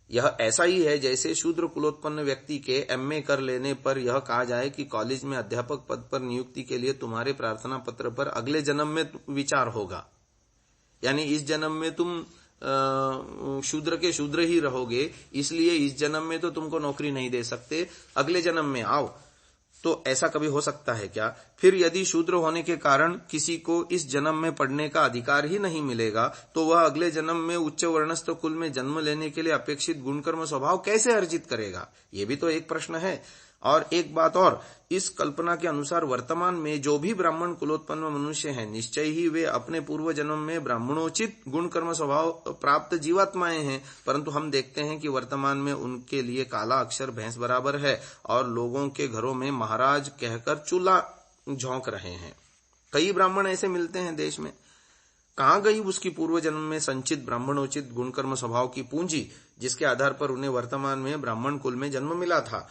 यह ऐसा ही है जैसे शूद्र कुलोत्पन्न व्यक्ति के एमए कर लेने पर यह कहा जाए कि कॉलेज में अध्यापक पद पर नियुक्ति के लिए तुम्हारे प्रार्थना पत्र पर अगले जन्म में विचार होगा। यानी इस जन्म में तुम शूद्र के शूद्र ही रहोगे, इसलिए इस जन्म में तो तुमको नौकरी नहीं दे सकते, अगले जन्म में आओ। तो ऐसा कभी हो सकता है क्या? फिर यदि शूद्र होने के कारण किसी को इस जन्म में पढ़ने का अधिकार ही नहीं मिलेगा तो वह अगले जन्म में उच्च वर्णस्थ कुल में जन्म लेने के लिए अपेक्षित गुणकर्म स्वभाव कैसे अर्जित करेगा? ये भी तो एक प्रश्न है। और एक बात और, इस कल्पना के अनुसार वर्तमान में जो भी ब्राह्मण कुलोत्पन्न मनुष्य हैं, निश्चय ही वे अपने पूर्व जन्म में ब्राह्मणोचित गुणकर्म स्वभाव प्राप्त जीवात्माएं हैं, परंतु हम देखते हैं कि वर्तमान में उनके लिए काला अक्षर भैंस बराबर है और लोगों के घरों में महाराज कहकर चूल्हा झोंक रहे हैं। कई ब्राह्मण ऐसे मिलते हैं देश में। कहां गई उसकी पूर्व जन्म में संचित ब्राह्मणोचित गुणकर्म स्वभाव की पूंजी, जिसके आधार पर उन्हें वर्तमान में ब्राह्मण कुल में जन्म मिला था?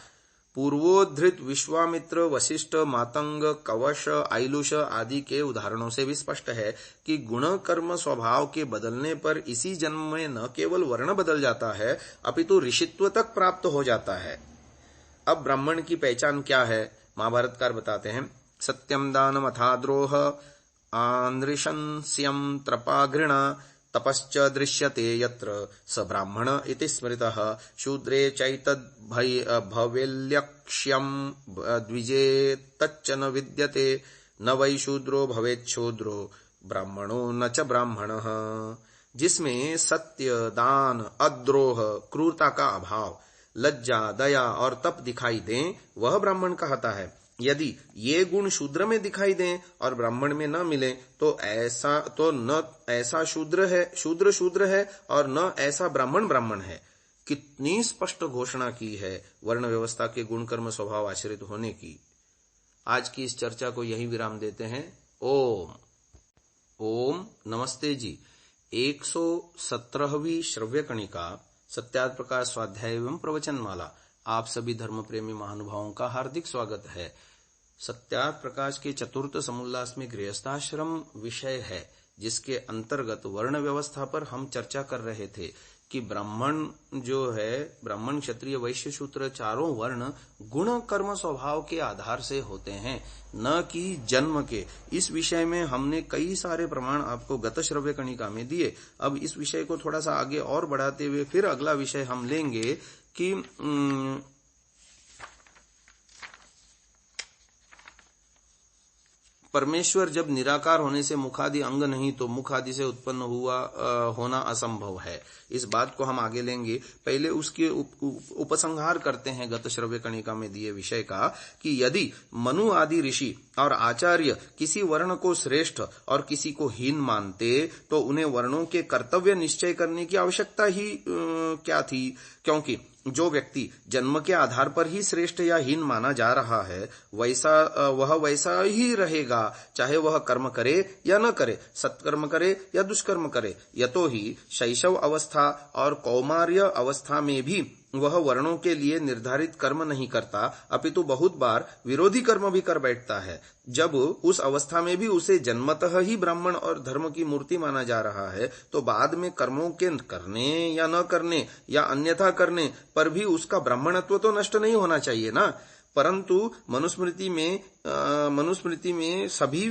पूर्वोद्धृत विश्वामित्र, वशिष्ठ, मातंग, कवश, आइलुष आदि के उदाहरणों से भी स्पष्ट है कि गुण कर्म स्वभाव के बदलने पर इसी जन्म में न केवल वर्ण बदल जाता है अपितु ऋषित्व तक प्राप्त हो जाता है। अब ब्राह्मण की पहचान क्या है? महाभारतकार बताते हैं, सत्यम दानम अथाद्रोह आनृशंस्यम त्रपा घृणा तपश्च दृश्यते यत्र स ब्राह्मण इति स्मृतः शूद्रे चैतद् भवेल्यक्ष्यं द्विजे तच्च न विद्यते न वै शूद्रो भवेत् शूद्रो ब्राह्मणो न च ब्राह्मणः। जिसमें सत्य, दान, अद्रोह, क्रूरता का अभाव, लज्जा, दया और तप दिखाई दें वह ब्राह्मण कहता है। यदि ये गुण शूद्र में दिखाई दें और ब्राह्मण में न मिले तो न ऐसा शूद्र है और न ऐसा ब्राह्मण है। कितनी स्पष्ट घोषणा की है वर्ण व्यवस्था के गुण कर्म स्वभाव आश्रित होने की। आज की इस चर्चा को यही विराम देते हैं। ओम नमस्ते जी। 117वीं श्रव्य कणिका सत्यार्थ प्रकाश स्वाध्याय एवं प्रवचन माला आप सभी धर्म प्रेमी महानुभावों का हार्दिक स्वागत है। सत्यार्थ प्रकाश के चतुर्थ समुल्लास में गृहस्थाश्रम विषय है, जिसके अंतर्गत वर्ण व्यवस्था पर हम चर्चा कर रहे थे कि ब्राह्मण जो है, ब्राह्मण, क्षत्रिय, वैश्य, शूद्र चारों वर्ण गुण कर्म स्वभाव के आधार से होते हैं, न कि जन्म के। इस विषय में हमने कई सारे प्रमाण आपको गत श्रव्य कणिका में दिए। अब इस विषय को थोड़ा सा आगे और बढ़ाते हुए फिर अगला विषय हम लेंगे कि परमेश्वर जब निराकार होने से मुखादि अंग नहीं तो मुख आदि से उत्पन्न होना असंभव है। इस बात को हम आगे लेंगे। पहले उसके उपसंहार करते हैं गत श्रव्य कणिका में दिए विषय का कि यदि मनु आदि ऋषि और आचार्य किसी वर्ण को श्रेष्ठ और किसी को हीन मानते तो उन्हें वर्णों के कर्तव्य निश्चय करने की आवश्यकता ही क्या थी? क्योंकि जो व्यक्ति जन्म के आधार पर ही श्रेष्ठ या हीन माना जा रहा है वह वैसा ही रहेगा, चाहे वह कर्म करे या न करे, सत्कर्म करे या दुष्कर्म करे। यतोहि शैशव अवस्था और कौमार्य अवस्था में भी वह वर्णों के लिए निर्धारित कर्म नहीं करता अपितु बहुत बार विरोधी कर्म भी कर बैठता है। जब उस अवस्था में भी उसे जन्मतः ही ब्राह्मण और धर्म की मूर्ति माना जा रहा है तो बाद में कर्मों के करने या न करने या अन्यथा करने पर भी उसका ब्राह्मणत्व तो नष्ट नहीं होना चाहिए ना। परंतु मनुस्मृति में सभी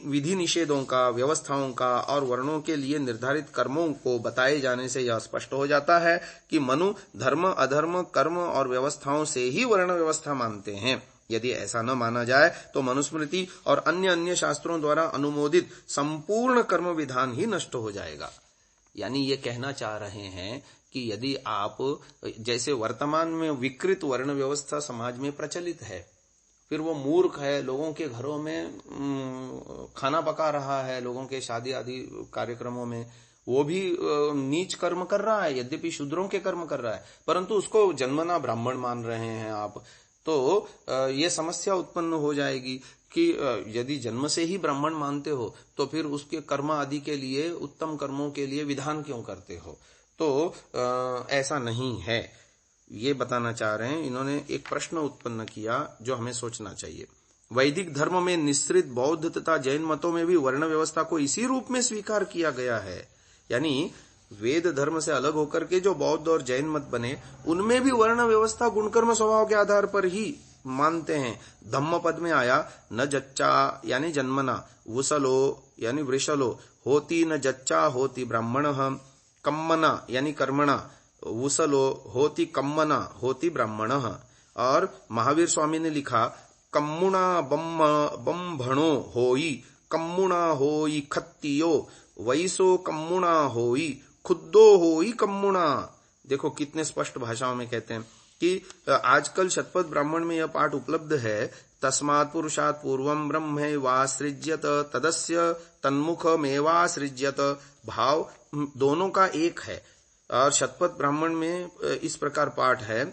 विधि निषेधों का, व्यवस्थाओं का और वर्णों के लिए निर्धारित कर्मों को बताए जाने से यह स्पष्ट हो जाता है कि मनु धर्म, अधर्म, कर्म और व्यवस्थाओं से ही वर्ण व्यवस्था मानते हैं। यदि ऐसा न माना जाए तो मनुस्मृति और अन्य शास्त्रों द्वारा अनुमोदित संपूर्ण कर्म विधान ही नष्ट हो जाएगा। यानी ये कहना चाह रहे हैं कि यदि आप, जैसे वर्तमान में विकृत वर्ण व्यवस्था समाज में प्रचलित है, फिर वो मूर्ख है, लोगों के घरों में खाना पका रहा है, लोगों के शादी आदि कार्यक्रमों में वो भी नीच कर्म कर रहा है, यद्यपि शूद्रों के कर्म कर रहा है, परंतु उसको जन्मना ब्राह्मण मान रहे हैं आप, तो ये समस्या उत्पन्न हो जाएगी कि यदि जन्म से ही ब्राह्मण मानते हो तो फिर उसके कर्म आदि के लिए, उत्तम कर्मों के लिए विधान क्यों करते हो। तो ऐसा नहीं है, ये बताना चाह रहे हैं। इन्होंने एक प्रश्न उत्पन्न किया जो हमें सोचना चाहिए। वैदिक धर्म में निश्रित बौद्ध तथा जैन मतों में भी वर्ण व्यवस्था को इसी रूप में स्वीकार किया गया है। यानी वेद धर्म से अलग होकर के जो बौद्ध और जैन मत बने, उनमें भी वर्ण व्यवस्था गुणकर्म स्वभाव के आधार पर ही मानते हैं। धम्म पद में आया न जच्चा यानी जन्मना, वुसलो यानी वृषलो, होती न जच्चा होती ब्राह्मण, कम्मना यानी कर्मणा, वुसलो होती कम्मना होती ब्राह्मण। और महावीर स्वामी ने लिखा कम्मुणा बम्भणो होई, कम्मुणा होई खत्तियो, वैसो कम्मुणा होई, खुद्दो होई कम्मुणा। देखो कितने स्पष्ट भाषाओं में कहते हैं कि आजकल शतपथ ब्राह्मण में यह पाठ उपलब्ध है, तस्मात् पुरुषात् पूर्वं ब्रह्मैवासृज्यत तदस्य तन्मुखमेवासृज्यत। भाव दोनों का एक है। और शतपथ ब्राह्मण में इस प्रकार पाठ है,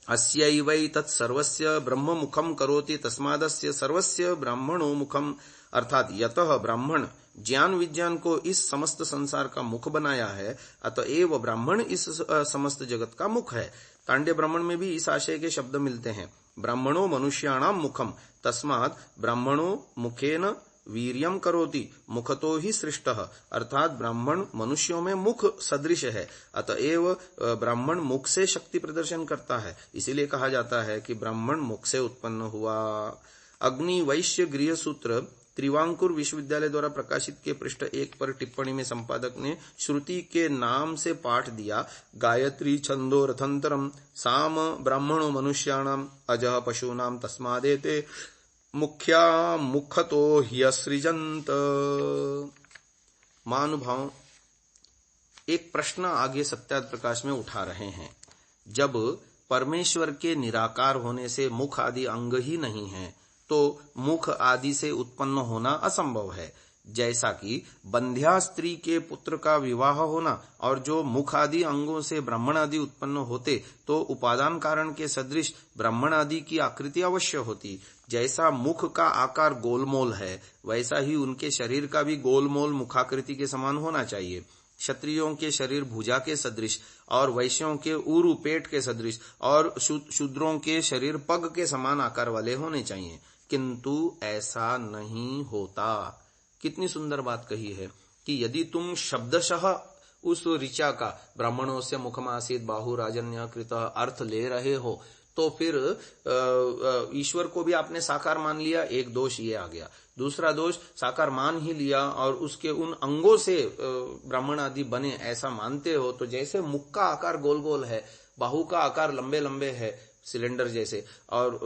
अस्यैवै तत्सर्वस्य ब्रह्म मुखम करोति तस्मादस्य सर्वस्य ब्राह्मणो मुखम। अर्थात यतः ब्राह्मण ज्ञान विज्ञान को इस समस्त संसार का मुख बनाया है, अतएव ब्राह्मण इस समस्त जगत का मुख है। तांड्य ब्राह्मण में भी इस आशय के शब्द मिलते हैं, ब्राह्मणो मनुष्याणाम मुखम तस्मात् ब्राह्मणो मुखेन वीर्यम करोति मुखतो ही सृष्टः। अर्थात ब्राह्मण मनुष्यों में मुख सदृश है, अतएव ब्राह्मण मुख से शक्ति प्रदर्शन करता है। इसीलिए कहा जाता है कि ब्राह्मण मुख से उत्पन्न हुआ। अग्नि वैश्य गृह सूत्र त्रिवांकुर विश्वविद्यालय द्वारा प्रकाशित के पृष्ठ 1 पर टिप्पणी में संपादक ने श्रुति के नाम से पाठ दिया, गायत्री छंदो रथंतरम साम ब्राह्मणो मनुष्याणाम अजः पशूनाम तस्मादेते मुख्या मुखतो ह्यसृजंत। महानुभाव, एक प्रश्न आगे सत्यार्थ प्रकाश में उठा रहे हैं। जब परमेश्वर के निराकार होने से मुख आदि अंग ही नहीं है, तो मुख आदि से उत्पन्न होना असंभव है। जैसा कि बंध्या स्त्री के पुत्र का विवाह होना और जो मुख आदि अंगों से ब्राह्मण आदि उत्पन्न होते, तो उपादान कारण के सदृश ब्राह्मण आदि की आकृति अवश्य होती। जैसा मुख का आकार गोलमोल है, वैसा ही उनके शरीर का भी गोलमोल मुखाकृति के समान होना चाहिए। क्षत्रियों के शरीर भुजा के सदृश और वैश्यों के ऊरु पेट के सदृश और शूद्रों के शरीर पग के समान आकार वाले होने चाहिए, किंतु ऐसा नहीं होता। कितनी सुंदर बात कही है कि यदि तुम शब्दशः उस ऋचा का ब्राह्मणों से मुखमासीत बाहु राजन्य कृत अर्थ ले रहे हो, तो फिर ईश्वर को भी आपने साकार मान लिया। एक दोष ये आ गया। दूसरा दोष, साकार मान ही लिया और उसके उन अंगों से ब्राह्मण आदि बने ऐसा मानते हो, तो जैसे मुख का आकार गोल गोल है, बाहु का आकार लंबे लंबे है सिलेंडर जैसे, और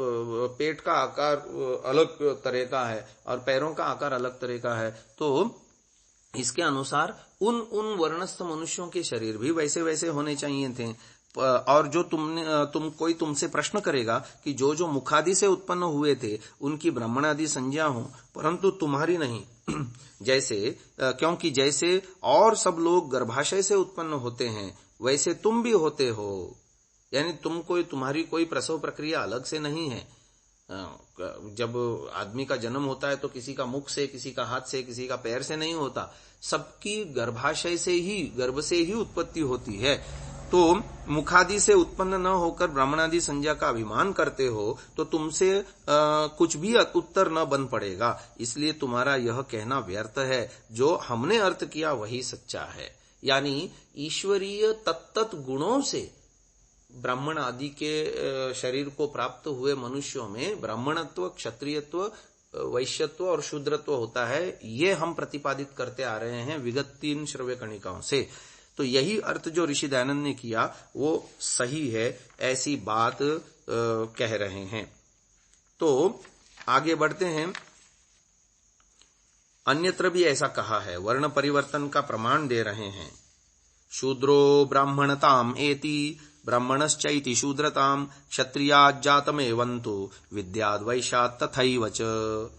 पेट का आकार अलग तरह का है और पैरों का आकार अलग तरह का है, तो इसके अनुसार उन वर्णस्थ मनुष्यों के शरीर भी वैसे वैसे होने चाहिए थे। और जो कोई तुमसे प्रश्न करेगा कि जो मुखादि से उत्पन्न हुए थे उनकी ब्राह्मण आदि संज्ञा हो, परंतु तुम्हारी नहीं। जैसे क्योंकि जैसे और सब लोग गर्भाशय से उत्पन्न होते हैं, वैसे तुम भी होते हो। यानी तुम्हारी कोई प्रसव प्रक्रिया अलग से नहीं है। जब आदमी का जन्म होता है तो किसी का मुख से, किसी का हाथ से, किसी का पैर से नहीं होता, सबकी गर्भाशय से ही, गर्भ से ही उत्पत्ति होती है। तो मुखादि से उत्पन्न न होकर ब्राह्मणादि संज्ञा का अभिमान करते हो, तो तुमसे कुछ भी उत्तर न बन पड़ेगा। इसलिए तुम्हारा यह कहना व्यर्थ है। जो हमने अर्थ किया वही सच्चा है। यानी ईश्वरीय तत्त गुणों से ब्राह्मण आदि के शरीर को प्राप्त हुए मनुष्यों में ब्राह्मणत्व, क्षत्रियत्व, वैश्यत्व और शूद्रत्व होता है। ये हम प्रतिपादित करते आ रहे हैं विगत 3 श्रव्य कणिकाओं से। तो यही अर्थ जो ऋषि दयानंद ने किया वो सही है, ऐसी बात कह रहे हैं। तो आगे बढ़ते हैं। अन्यत्र भी ऐसा कहा है, वर्ण परिवर्तन का प्रमाण दे रहे हैं। शूद्रो ब्राह्मणताम एति ब्राह्मणश्चैति शूद्रताम क्षत्रियाज्जातमेवन्तु विद्याद् वैश्यात् तथैव च।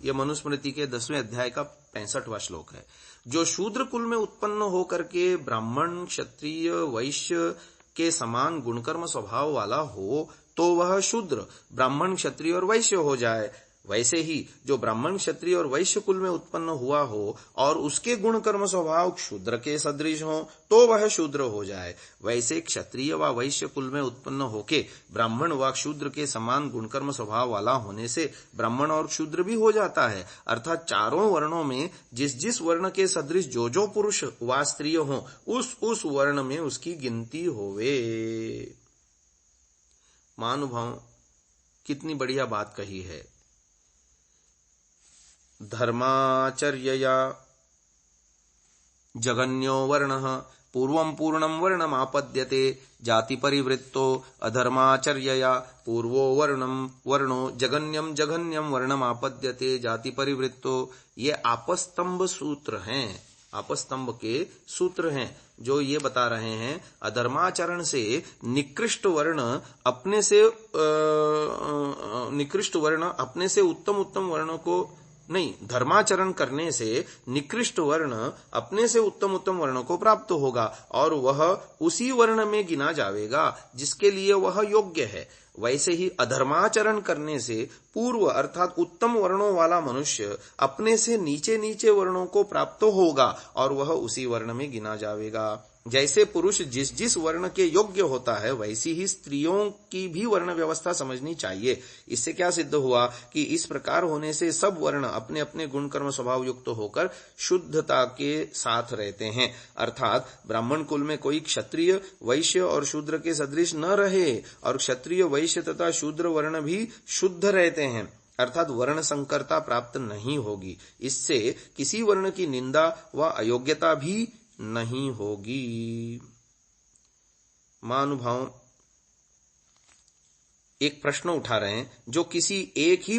यह मनुस्मृति के 10वें अध्याय का 65वां श्लोक है। जो शूद्र कुल में उत्पन्न होकर के ब्राह्मण क्षत्रिय वैश्य के समान गुणकर्म स्वभाव वाला हो तो वह शूद्र ब्राह्मण क्षत्रिय और वैश्य हो जाए। वैसे ही जो ब्राह्मण क्षत्रिय और वैश्य कुल में उत्पन्न हुआ हो और उसके गुण कर्म स्वभाव शूद्र के सदृश हो तो वह शूद्र हो जाए। वैसे क्षत्रिय व वैश्य कुल में उत्पन्न होके ब्राह्मण व शूद्र के समान गुणकर्म स्वभाव वाला होने से ब्राह्मण और शूद्र भी हो जाता है। अर्थात चारों वर्णों में जिस जिस वर्ण के सदृश जो जो पुरुष व स्त्रीय हो उस वर्ण में उसकी गिनती होवे। महानुभाव कितनी बढ़िया बात कही है। धर्माचर्यया जगन्यो वर्णः पूर्वं पूर्णं वर्णमापद्यते जाति परिवृत्तो अधर्माचर्यया पूर्वो वर्णो जगन्यम जघन्यम वर्णमापद्यते जाति परिवृत्तो। ये आपस्तंभ सूत्र हैं, आपस्तंभ के सूत्र हैं जो ये बता रहे हैं अधर्माचरण से निकृष्ट वर्ण अपने से उत्तम वर्णों को नहीं, धर्माचरण करने से निकृष्ट वर्ण अपने से उत्तम वर्णों को प्राप्त होगा और वह उसी वर्ण में गिना जाएगा जिसके लिए वह योग्य है। वैसे ही अधर्माचरण करने से पूर्व अर्थात उत्तम वर्णों वाला मनुष्य अपने से नीचे वर्णों को प्राप्त होगा और वह उसी वर्ण में गिना जाएगा। जैसे पुरुष जिस जिस वर्ण के योग्य होता है वैसी ही स्त्रियों की भी वर्ण व्यवस्था समझनी चाहिए। इससे क्या सिद्ध हुआ कि इस प्रकार होने से सब वर्ण अपने अपने गुण कर्म स्वभाव युक्त होकर शुद्धता के साथ रहते हैं। अर्थात ब्राह्मण कुल में कोई क्षत्रिय वैश्य और शूद्र के सदृश न रहे और क्षत्रिय वैश्य तथा शूद्र वर्ण भी शुद्ध रहते हैं, अर्थात वर्ण संकरता प्राप्त नहीं होगी। इससे किसी वर्ण की निंदा व अयोग्यता भी नहीं होगी। महानुभाव एक प्रश्न उठा रहे हैं, जो किसी एक ही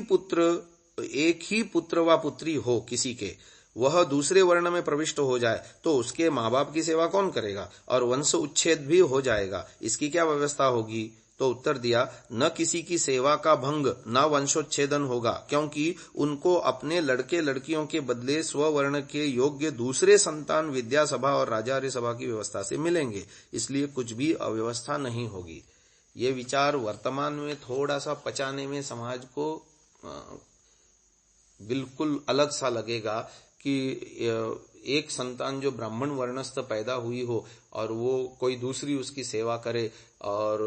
पुत्र व पुत्री हो किसी के, वह दूसरे वर्ण में प्रविष्ट हो जाए तो उसके माँ बाप की सेवा कौन करेगा और वंश उच्छेद भी हो जाएगा, इसकी क्या व्यवस्था होगी? तो उत्तर दिया, न किसी की सेवा का भंग न वंशोच्छेदन होगा, क्योंकि उनको अपने लड़के लड़कियों के बदले स्ववर्ण के योग्य दूसरे संतान विद्या सभा और राजार्य सभा की व्यवस्था से मिलेंगे, इसलिए कुछ भी अव्यवस्था नहीं होगी। ये विचार वर्तमान में थोड़ा सा पचाने में समाज को बिल्कुल अलग सा लगेगा कि एक संतान जो ब्राह्मण वर्णस्थ पैदा हुई हो और वो कोई दूसरी उसकी सेवा करे और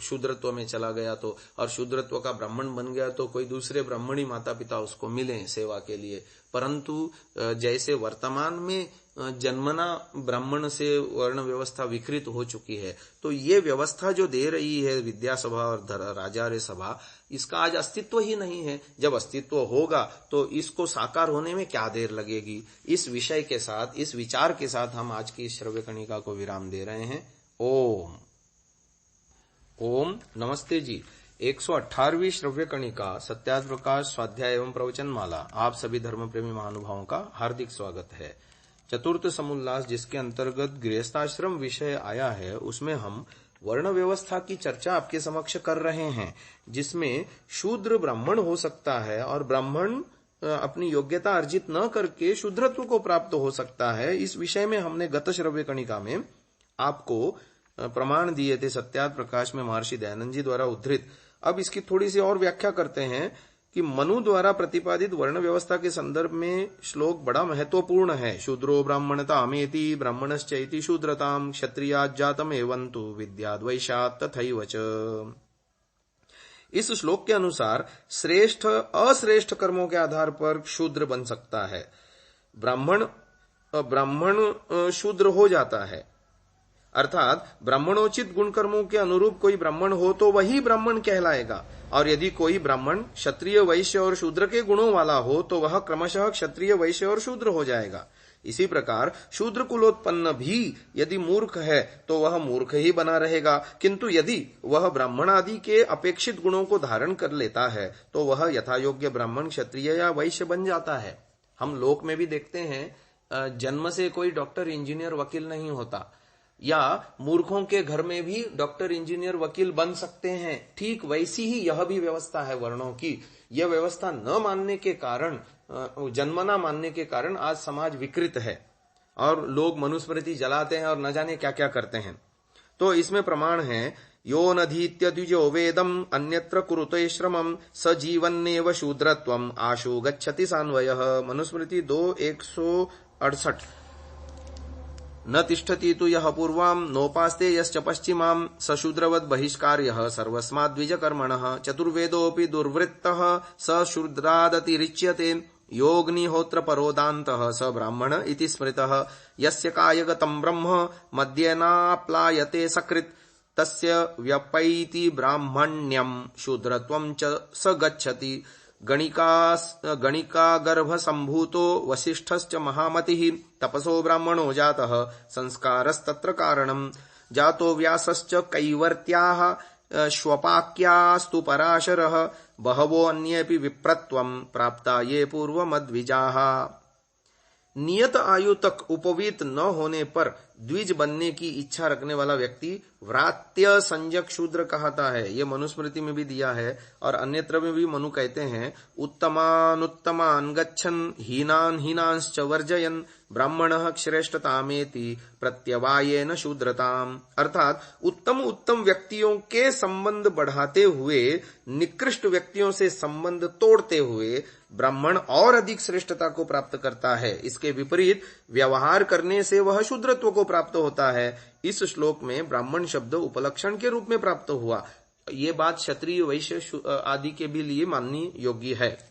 शूद्रत्व में चला गया तो, और शूद्रत्व का ब्राह्मण बन गया तो कोई दूसरे ब्राह्मणी माता पिता उसको मिले सेवा के लिए। परंतु जैसे वर्तमान में जन्मना ब्राह्मण से वर्ण व्यवस्था विकृत हो चुकी है, तो ये व्यवस्था जो दे रही है विद्या सभा और राजार्य सभा, इसका आज अस्तित्व ही नहीं है। जब अस्तित्व होगा तो इसको साकार होने में क्या देर लगेगी। इस विषय के साथ, इस विचार के साथ हम आज की श्रव्य कणिका को विराम दे रहे हैं। ओम नमस्ते जी। 118वीं श्रव्य कणिका सत्यार्थ प्रकाश स्वाध्याय एवं प्रवचन माला आप सभी धर्म प्रेमी महानुभावों का हार्दिक स्वागत है। चतुर्थ समुल्लास जिसके अंतर्गत गृहस्थाश्रम विषय आया है, उसमें हम वर्ण व्यवस्था की चर्चा आपके समक्ष कर रहे हैं, जिसमें शूद्र ब्राह्मण हो सकता है और ब्राह्मण अपनी योग्यता अर्जित न करके शूद्रत्व को प्राप्त हो सकता है। इस विषय में हमने गत श्रव्य कणिका में आपको प्रमाण दिए थे सत्यार्थ प्रकाश में महर्षि दयानंद जी द्वारा उद्धृत। अब इसकी थोड़ी सी और व्याख्या करते हैं कि मनु द्वारा प्रतिपादित वर्ण व्यवस्था के संदर्भ में श्लोक बड़ा महत्वपूर्ण है। शूद्रो ब्राह्मणतामेति ब्राह्मणश्चैति शूद्रताम क्षत्रियाज्जातम एवन्तु विद्याद् वैश्यात् तथैव च। इस श्लोक के अनुसार श्रेष्ठ अश्रेष्ठ कर्मों के आधार पर शूद्र बन सकता है। ब्राह्मण शूद्र हो जाता है, अर्थात ब्राह्मणोचित गुण कर्मों के अनुरूप कोई ब्राह्मण हो तो वही ब्राह्मण कहलाएगा, और यदि कोई ब्राह्मण क्षत्रिय वैश्य और शूद्र के गुणों वाला हो तो वह क्रमशः क्षत्रिय वैश्य और शूद्र हो जाएगा। इसी प्रकार शूद्र कुलोत्पन्न भी यदि मूर्ख है तो वह मूर्ख ही बना रहेगा, किंतु यदि वह ब्राह्मण आदि के अपेक्षित गुणों को धारण कर लेता है तो वह यथायोग्य ब्राह्मण क्षत्रिय या वैश्य बन जाता है। हम लोक में भी देखते हैं जन्म से कोई डॉक्टर, इंजीनियर, वकील नहीं होता, या मूर्खों के घर में भी डॉक्टर, इंजीनियर, वकील बन सकते हैं। ठीक वैसी ही यह भी व्यवस्था है वर्णों की। यह व्यवस्था न मानने के कारण, जन्मना मानने के कारण आज समाज विकृत है और लोग मनुस्मृति जलाते हैं और न जाने क्या क्या करते हैं। तो इसमें प्रमाण है, यो नधीत्य द्विजो वेदम अन्यत्र कुरुते श्रमम स जीवन्नेव शूद्रत्वम आशु गच्छति सान्वयः। मनुस्मृति 2:168। न तिष्ठति तु यः पूर्वाम् नोपास्ते यश्च पश्चिमाम् स शूद्रवद् बहिष्कार्यः सर्वस्माद् द्विजकर्मणः चतुर्वेदोऽपि दुर्वृत्तः स शूद्रादतिरिच्यते योऽग्निहोत्र परोदान्तः स ब्राह्मण इति स्मृतः यस्य कायगतं ब्रह्म मद्येनाप्लायते सकृत् तस्य व्यपैति ब्राह्मण्यं शूद्रत्वं च स गच्छति। गणिका गर्भ संभूतो वसिष्ठश्च महामतिः तपसो ब्राह्मणो जातः संस्कारस्तत्र कारणम् जातो व्यासश्च कैवर्त्याः श्वपाक्यास्तु पराशरः बहवो अन्येऽपि विप्रत्वं प्राप्ता ये पूर्वमद्विजाः। नियत आयु तक उपवीत न होने पर द्विज बनने की इच्छा रखने वाला व्यक्ति व्रात्य संज्ञक शूद्र कहता है। यह मनुस्मृति में भी दिया है और अन्यत्र में भी मनु कहते हैं, उत्तमानुत्तमान् गच्छन् हीनान् हीनांश्च वर्जयन् ब्राह्मणः श्रेष्ठतामेति प्रत्यवायेन शूद्रताम्। अर्थात उत्तम उत्तम व्यक्तियों के संबंध बढ़ाते हुए निकृष्ट व्यक्तियों से संबंध तोड़ते हुए ब्राह्मण और अधिक श्रेष्ठता को प्राप्त करता है। इसके विपरीत व्यवहार करने से वह शूद्रत्व को प्राप्त होता है। इस श्लोक में ब्राह्मण शब्द उपलक्षण के रूप में प्राप्त हुआ। ये बात क्षत्रिय, वैश्य आदि के भी लिए माननी योग्य है।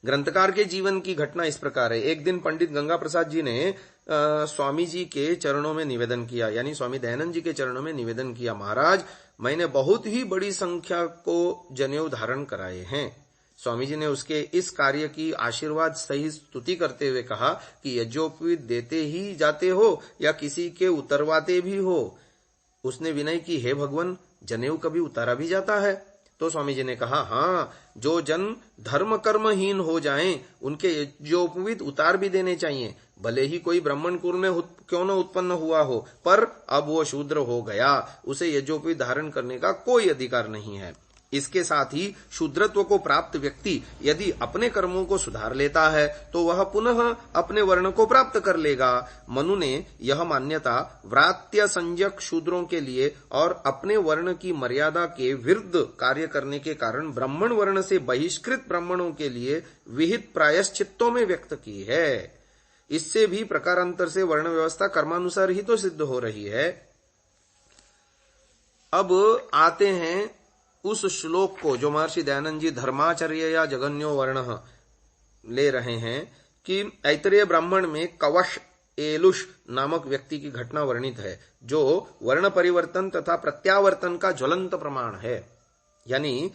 ग्रंथकार के जीवन की घटना इस प्रकार है। एक दिन पंडित गंगा प्रसाद जी ने स्वामी जी के चरणों में निवेदन किया, यानी स्वामी दयानंद जी के चरणों में निवेदन किया, महाराज मैंने बहुत ही बड़ी संख्या को जनेऊ धारण कराए हैं। स्वामी जी ने उसके इस कार्य की आशीर्वाद सही स्तुति करते हुए कहा कि यज्ञोपवीत देते ही जाते हो या किसी के उतरवाते भी हो। उसने विनय की, हे भगवान, जनेऊ कभी उतारा भी जाता है? तो स्वामी जी ने कहा, हाँ, जो जन धर्म कर्महीन हो जाएं, उनके यज्ञोपवीत उतार भी देने चाहिए, भले ही कोई ब्राह्मण कुल में क्यों न उत्पन्न हुआ हो, पर अब वो शूद्र हो गया, उसे यज्ञोपवीत धारण करने का कोई अधिकार नहीं है। इसके साथ ही शूद्रत्व को प्राप्त व्यक्ति यदि अपने कर्मों को सुधार लेता है तो वह पुनः अपने वर्ण को प्राप्त कर लेगा। मनु ने यह मान्यता व्रात्य संज्ञक शूद्रों के लिए और अपने वर्ण की मर्यादा के विरुद्ध कार्य करने के कारण ब्राह्मण वर्ण से बहिष्कृत ब्राह्मणों के लिए विहित प्रायश्चित्तों में व्यक्त की है। इससे भी प्रकारांतर से वर्ण व्यवस्था कर्मानुसार ही तो सिद्ध हो रही है। अब आते हैं उस श्लोक को जो महर्षि दयानंद जी धर्माचर्य या जगन्यो वर्ण ले रहे हैं कि ऐतरेय ब्राह्मण में कवश एलुष नामक व्यक्ति की घटना वर्णित है, जो वर्ण परिवर्तन तथा प्रत्यावर्तन का ज्वलंत प्रमाण है। यानी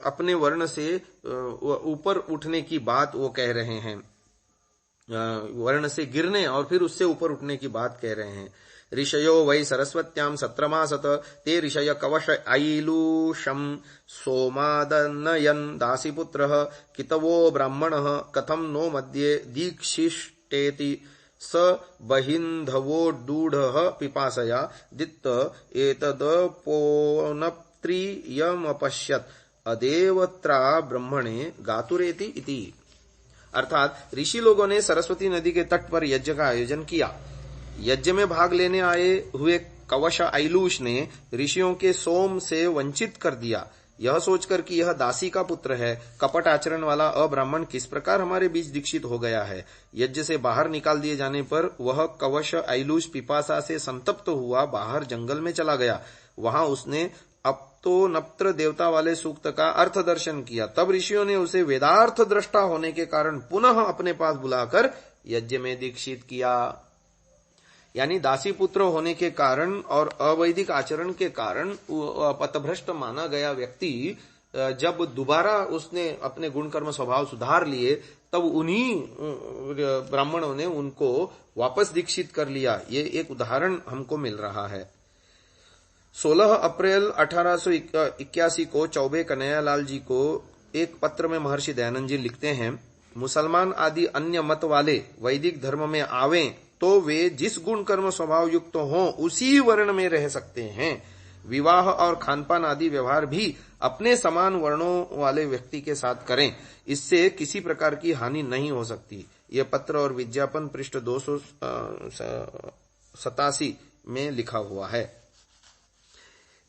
अपने वर्ण से ऊपर उठने की बात वो कह रहे हैं, वर्ण से गिरने और फिर उससे ऊपर उठने की बात कह रहे हैं। ऋषयो वै सरस्वत्यां सत्रमासत ते ऋषय कवश ऐलूषम सोमादनयन दासीपुत्रः कितवो ब्राह्मणः कथम नो मध्ये दीक्षिष्टेति स बहिन्धवोड्डूढः पिपासया दित्त एतदपोनप्त्रियमपश्यत् अदेवत्रा ब्रह्मणे गातुरेति इति। अर्थात ऋषि लोगों ने सरस्वती नदी के तट पर यज्ञ का आयोजन किया। यज्ञ में भाग लेने आए हुए कवश ऐलूष ने ऋषियों के सोम से वंचित कर दिया। यह सोचकर कि यह दासी का पुत्र है, कपट आचरण वाला अब्राह्मण किस प्रकार हमारे बीच दीक्षित हो गया है। यज्ञ से बाहर निकाल दिए जाने पर वह कवश ऐलूष पिपासा से संतप्त हुआ बाहर जंगल में चला गया। वहां उसने अपतोनप्त्र देवता वाले सूक्त का अर्थ दर्शन किया। तब ऋषियों ने उसे वेदार्थ दृष्टा होने के कारण पुनः अपने पास बुलाकर यज्ञ में दीक्षित किया। यानी दासी पुत्र होने के कारण और अवैदिक आचरण के कारण पथभ्रष्ट माना गया व्यक्ति जब दोबारा उसने अपने गुण कर्म स्वभाव सुधार लिए, तब उन्हीं ब्राह्मणों ने उनको वापस दीक्षित कर लिया। ये एक उदाहरण हमको मिल रहा है। 16 अप्रैल 1881 को चौबे कन्हैयालाल जी को एक पत्र में महर्षि दयानंद जी लिखते हैं, मुसलमान आदि अन्य मत वाले वैदिक धर्म में आवें तो वे जिस गुण कर्म स्वभाव युक्त हों उसी वर्ण में रह सकते हैं। विवाह और खानपान आदि व्यवहार भी अपने समान वर्णों वाले व्यक्ति के साथ करें, इससे किसी प्रकार की हानि नहीं हो सकती। यह पत्र और विज्ञापन पृष्ठ 287 में लिखा हुआ है।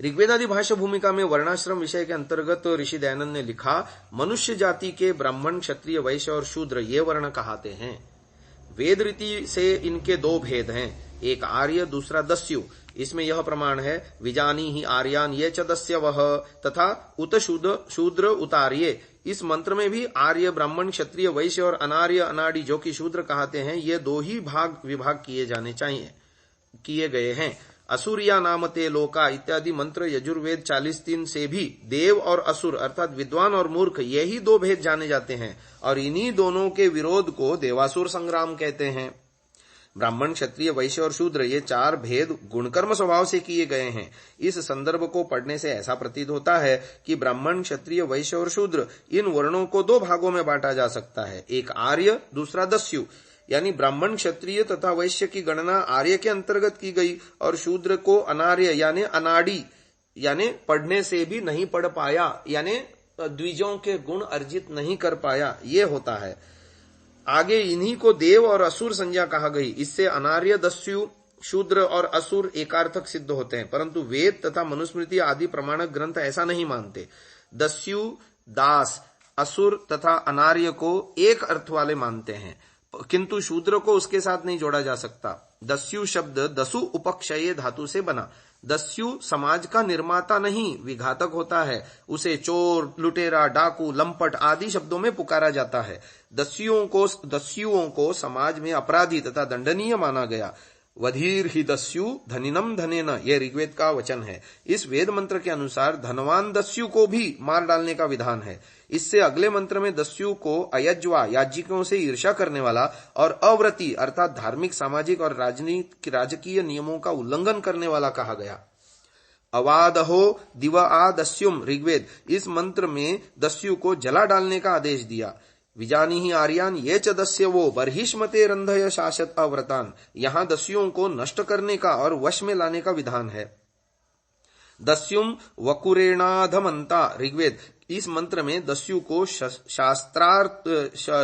ऋग्वेदादि भाष्य भूमिका में वर्णाश्रम विषय के अंतर्गत ऋषि दयानंद ने लिखा, मनुष्य जाति के ब्राह्मण, क्षत्रिय, वैश्य और शूद्र ये वर्ण कहलाते हैं। वेद रीति से इनके दो भेद हैं, एक आर्य दूसरा दस्यु। इसमें यह प्रमाण है, विजानी ही आर्यान ये च दस्यवः तथा उत शूद्र उतार्ये। इस मंत्र में भी आर्य ब्राह्मण, क्षत्रिय, वैश्य और अनार्य अनाड़ी जो कि शूद्र कहते हैं, ये दो ही विभाग किए गए हैं। असुरिया नाम ते लोका इत्यादि मंत्र यजुर्वेद 40:3 से भी देव और असुर अर्थात विद्वान और मूर्ख यही दो भेद जाने जाते हैं और इन्हीं दोनों के विरोध को देवासुर संग्राम कहते हैं। ब्राह्मण, क्षत्रिय, वैश्य और शूद्र ये चार भेद गुणकर्म स्वभाव से किए गए हैं। इस संदर्भ को पढ़ने से ऐसा प्रतीत होता है कि ब्राह्मण, क्षत्रिय, वैश्य और शूद्र इन वर्णों को दो भागों में बांटा जा सकता है, एक आर्य दूसरा दस्यु। यानी ब्राह्मण, क्षत्रिय तथा वैश्य की गणना आर्य के अंतर्गत की गई और शूद्र को अनार्य यानी अनाड़ी यानी पढ़ने से भी नहीं पढ़ पाया यानी द्विजों के गुण अर्जित नहीं कर पाया, ये होता है। आगे इन्हीं को देव और असुर संज्ञा कहा गई। इससे अनार्य, दस्यु, शूद्र और असुर एकार्थक सिद्ध होते हैं, परंतु वेद तथा मनुस्मृति आदि प्रमाणक ग्रंथ ऐसा नहीं मानते। दस्यु, दास, असुर तथा अनार्य को एक अर्थ वाले मानते हैं, किंतु शूद्र को उसके साथ नहीं जोड़ा जा सकता। दस्यु शब्द दसु उपक्षये धातु से बना। दस्यु समाज का निर्माता नहीं, विघातक होता है। उसे चोर, लुटेरा, डाकू, लंपट आदि शब्दों में पुकारा जाता है। दस्युओं को समाज में अपराधी तथा दंडनीय माना गया। वधीर ही दस्यु धनिनम धनेन, यह ऋग्वेद का वचन है। इस वेद मंत्र के अनुसार धनवान दस्यु को भी मार डालने का विधान है। इससे अगले मंत्र में दस्यु को अयज्वा याज्ञिकों से ईर्ष्या करने वाला और अव्रती अर्थात धार्मिक, सामाजिक और राजकीय नियमों का उल्लंघन करने वाला कहा गया। अवादहो दिव आ दस्युम ऋग्वेद इस मंत्र में दस्यु को जला डालने का आदेश दिया। विजानी ही आर्यान ये च दस्यवो बर्हिष्मते रंधय शासत अव्रतान, यहां दस्युओं को नष्ट करने का और वश में लाने का विधान है। दस्युम वकुरेणाधमंता ऋग्वेद इस मंत्र में दस्यु को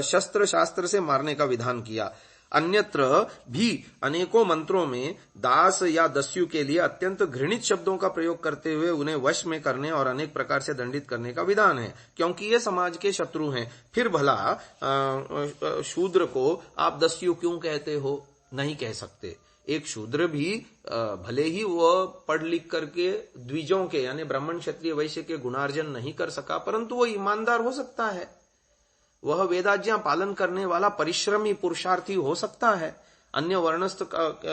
शस्त्र से मारने का विधान किया। अन्यत्र भी अनेकों मंत्रों में दास या दस्यु के लिए अत्यंत घृणित शब्दों का प्रयोग करते हुए उन्हें वश में करने और अनेक प्रकार से दंडित करने का विधान है, क्योंकि ये समाज के शत्रु हैं। फिर भला शूद्र को आप दस्यु क्यों कहते हो? नहीं कह सकते। एक शूद्र भी भले ही वह पढ़ लिख करके द्विजों के यानी ब्राह्मण, क्षत्रिय, वैश्य के गुणार्जन नहीं कर सका, परंतु वह ईमानदार हो सकता है, वह वेदाज्ञा पालन करने वाला परिश्रमी पुरुषार्थी हो सकता है, अन्य वर्णस्थ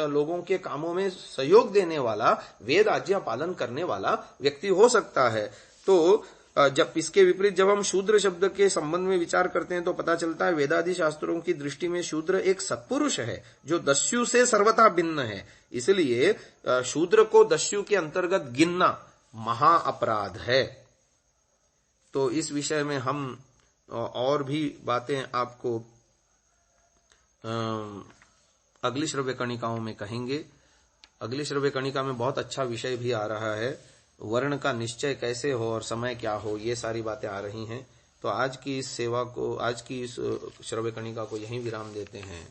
लोगों के कामों में सहयोग देने वाला, वेद आज्ञा पालन करने वाला व्यक्ति हो सकता है। तो जब इसके विपरीत जब हम शूद्र शब्द के संबंध में विचार करते हैं तो पता चलता है वेदादि शास्त्रों की दृष्टि में शूद्र एक सत्पुरुष है जो दस्यु से सर्वथा भिन्न है। इसलिए शूद्र को दस्यु के अंतर्गत गिनना महा अपराध है। तो इस विषय में हम और भी बातें आपको अगली श्रव्य कणिकाओं में कहेंगे। अगली श्रव्य कणिका में बहुत अच्छा विषय भी आ रहा है, वर्ण का निश्चय कैसे हो और समय क्या हो, ये सारी बातें आ रही हैं। तो आज की इस सेवा को, आज की इस श्रव्य कणिका को यहीं विराम देते हैं।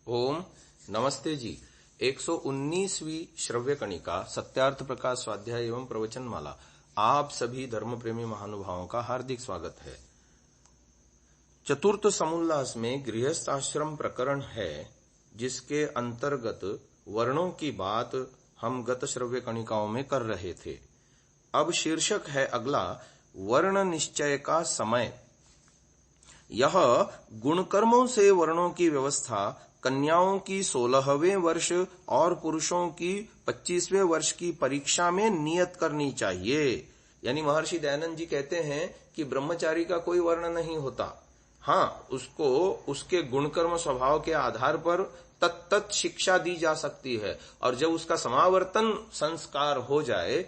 ओम नमस्ते जी। 119वीं श्रव्य कणिका सत्यार्थ प्रकाश स्वाध्याय एवं प्रवचन माला। आप सभी धर्म प्रेमी महानुभावों का हार्दिक स्वागत है। चतुर्थ समुल्लास में गृहस्थाश्रम प्रकरण है, जिसके अंतर्गत वर्णों की बात हम गत श्रव्य कणिकाओं में कर रहे थे। अब शीर्षक है अगला, वर्ण निश्चय का समय। यह गुणकर्मों से वर्णों की व्यवस्था कन्याओं की 16वें वर्ष और पुरुषों की 25वें वर्ष की परीक्षा में नियत करनी चाहिए। यानी महर्षि दयानंद जी कहते हैं कि ब्रह्मचारी का कोई वर्ण नहीं होता। हाँ, उसको उसके गुणकर्म स्वभाव के आधार पर तत्त शिक्षा दी जा सकती है, और जब उसका समावर्तन संस्कार हो जाए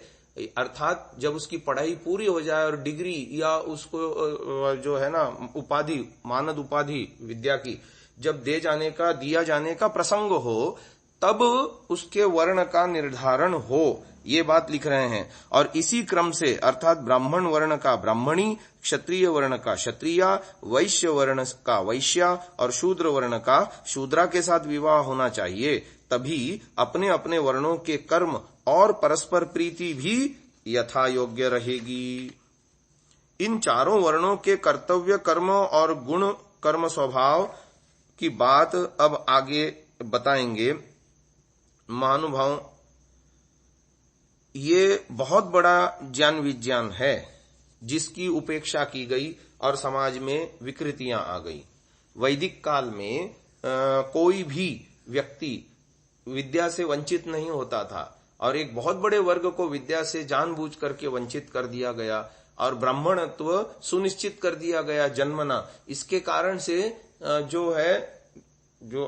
अर्थात जब उसकी पढ़ाई पूरी हो जाए और डिग्री या उसको जो है ना उपाधि, मानद उपाधि विद्या की जब दिया जाने का प्रसंग हो, तब उसके वर्ण का निर्धारण हो, ये बात लिख रहे हैं। और इसी क्रम से अर्थात ब्राह्मण वर्ण का ब्राह्मणी, क्षत्रिय वर्ण का क्षत्रिया, वैश्य वर्ण का वैश्या और शूद्र वर्ण का शूद्रा के साथ विवाह होना चाहिए। तभी अपने अपने वर्णों के कर्म और परस्पर प्रीति भी यथा योग्य रहेगी। इन चारों वर्णों के कर्तव्य कर्म और गुण कर्म स्वभाव की बात अब आगे बताएंगे महानुभाव। ये बहुत बड़ा ज्ञान विज्ञान है जिसकी उपेक्षा की गई और समाज में विकृतियां आ गई। वैदिक काल में कोई भी व्यक्ति विद्या से वंचित नहीं होता था और एक बहुत बड़े वर्ग को विद्या से जानबूझ करके वंचित कर दिया गया और ब्राह्मणत्व सुनिश्चित कर दिया गया जन्मना। इसके कारण से जो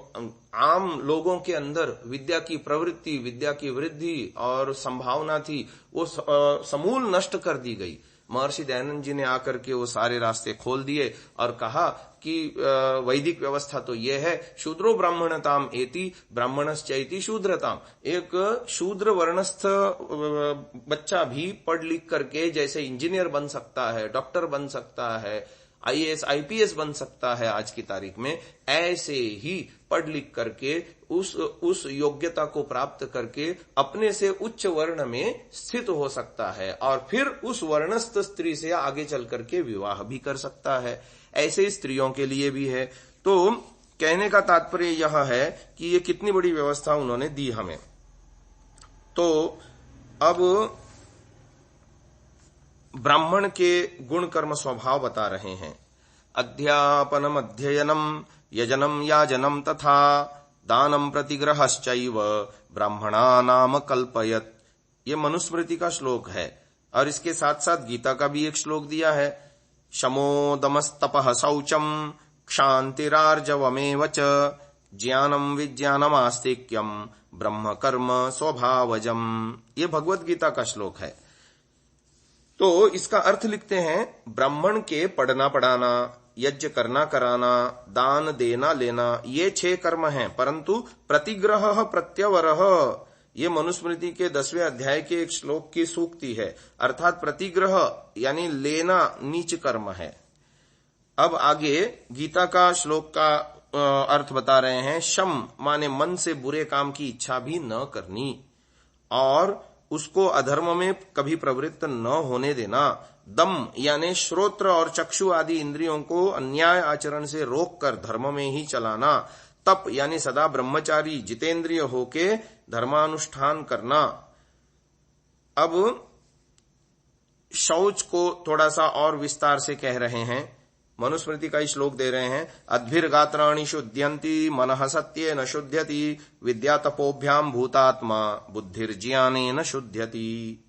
आम लोगों के अंदर विद्या की प्रवृत्ति, विद्या की वृद्धि और संभावना थी, वो समूल नष्ट कर दी गई। महर्षि दयानंद जी ने आकर के वो सारे रास्ते खोल दिए और कहा कि वैदिक व्यवस्था तो ये है, शूद्रो ब्राह्मणताम एति ब्राह्मणश्चैति शूद्रताम। एक शूद्र वर्णस्थ बच्चा भी पढ़ लिख करके जैसे इंजीनियर बन सकता है, डॉक्टर बन सकता है, आईएएस आईपीएस बन सकता है आज की तारीख में, ऐसे ही पढ़ लिख करके उस योग्यता को प्राप्त करके अपने से उच्च वर्ण में स्थित हो सकता है और फिर उस वर्णस्थ स्त्री से आगे चल करके विवाह भी कर सकता है। ऐसे स्त्रियों के लिए भी है। तो कहने का तात्पर्य यह है कि ये कितनी बड़ी व्यवस्था उन्होंने दी हमें। तो अब ब्राह्मण के गुण कर्म स्वभाव बता रहे हैं। अध्यापनम अध्ययनम यजनम याजनम तथा दानम प्रतिग्रहश्चैव ब्राह्मणा नाम कल्पयत। ये मनुस्मृति का श्लोक है और इसके साथ साथ गीता का भी एक श्लोक दिया है। शमो दमस्तपः शौचम क्षान्तिरार्जवमेव च ज्ञानम विज्ञानम आस्तिक्यम ब्रह्म कर्म स्वभावजम। ये भगवत गीता का श्लोक है। तो इसका अर्थ लिखते हैं, ब्राह्मण के पढ़ना पढ़ाना, यज्ञ करना कराना, दान देना लेना, ये 6 कर्म हैं। परंतु प्रतिग्रह प्रत्यवरः, ये मनुस्मृति के 10वें अध्याय के एक श्लोक की सूक्ति है। अर्थात प्रतिग्रह यानी लेना नीच कर्म है। अब आगे गीता का श्लोक का अर्थ बता रहे हैं। शम माने मन से बुरे काम की इच्छा भी न करनी और उसको अधर्म में कभी प्रवृत्त न होने देना। दम यानी श्रोत्र और चक्षु आदि इंद्रियों को अन्याय आचरण से रोककर धर्म में ही चलाना। तप यानी सदा ब्रह्मचारी जितेंद्रिय होके धर्मानुष्ठान करना। अब शौच को थोड़ा सा और विस्तार से कह रहे हैं। मनुस्मृति का ही श्लोक दे रहे हैं। अद्भिर्गात्राणि शुद्ध्यन्ति मनः सत्ये न शुद्ध्यति विद्या तपोभ्याम भूतात्मा बुद्धिर्ज्ञाने न शुद्ध्यति।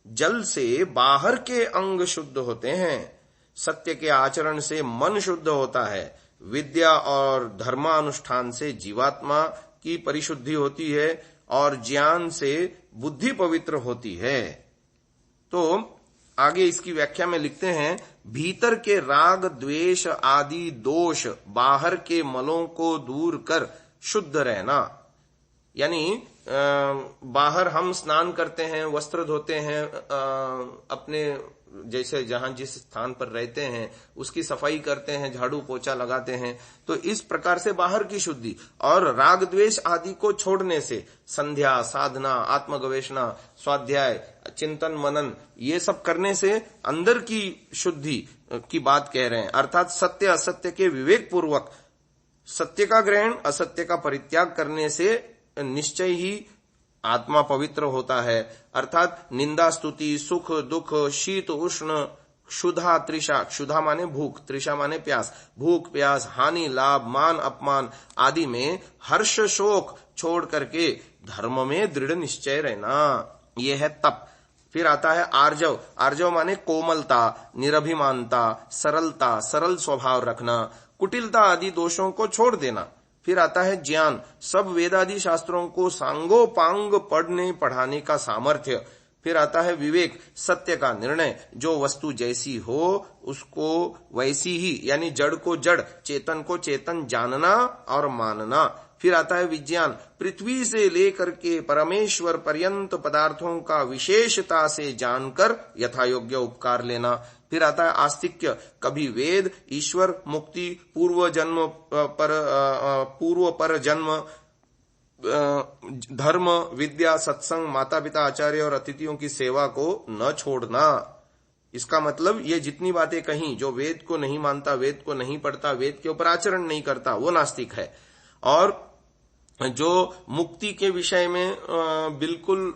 जल से बाहर के अंग शुद्ध होते हैं, सत्य के आचरण से मन शुद्ध होता है, विद्या और धर्मानुष्ठान से जीवात्मा की परिशुद्धि होती है और ज्ञान से बुद्धि पवित्र होती है। तो आगे इसकी व्याख्या में लिखते हैं, भीतर के राग द्वेष आदि दोष बाहर के मलों को दूर कर शुद्ध रहना। यानी बाहर हम स्नान करते हैं, वस्त्र धोते हैं, अपने जैसे जहां जिस स्थान पर रहते हैं उसकी सफाई करते हैं, झाड़ू पोछा लगाते हैं। तो इस प्रकार से बाहर की शुद्धि और राग द्वेष आदि को छोड़ने से संध्या, साधना, आत्मगवेषणा, स्वाध्याय, चिंतन मनन, ये सब करने से अंदर की शुद्धि की बात कह रहे हैं। अर्थात सत्य असत्य के विवेक पूर्वक सत्य का ग्रहण, असत्य का परित्याग करने से निश्चय ही आत्मा पवित्र होता है। अर्थात निंदा स्तुति, सुख दुख, शीत उष्ण, क्षुधा त्रिषा, क्षुधा माने भूख, त्रिषा माने प्यास, भूख प्यास, हानि लाभ, मान अपमान आदि में हर्ष शोक छोड़ करके धर्म में दृढ़ निश्चय रहना, यह है तप। फिर आता है आर्जव। आर्जव माने कोमलता, निरभिमानता, सरलता, सरल स्वभाव रखना, कुटिलता आदि दोषों को छोड़ देना। फिर आता है ज्ञान। सब वेदादि शास्त्रों को सांगोपांग पढ़ने पढ़ाने का सामर्थ्य, फिर आता है विवेक, सत्य का निर्णय, जो वस्तु जैसी हो उसको वैसी ही, यानी जड़ को जड़, चेतन को चेतन जानना और मानना। फिर आता है विज्ञान, पृथ्वी से लेकर के परमेश्वर पर्यंत पदार्थों का विशेषता से जानकर यथायोग्य उपकार लेना। फिर आता है आस्तिक्य, कभी वेद, ईश्वर, मुक्ति, पूर्व पर जन्म, धर्म, विद्या, सत्संग, माता पिता, आचार्य और अतिथियों की सेवा को न छोड़ना। इसका मतलब ये जितनी बातें कहीं, जो वेद को नहीं मानता, वेद को नहीं पढ़ता, वेद के ऊपर आचरण नहीं करता, वो नास्तिक है। और जो मुक्ति के विषय में बिल्कुल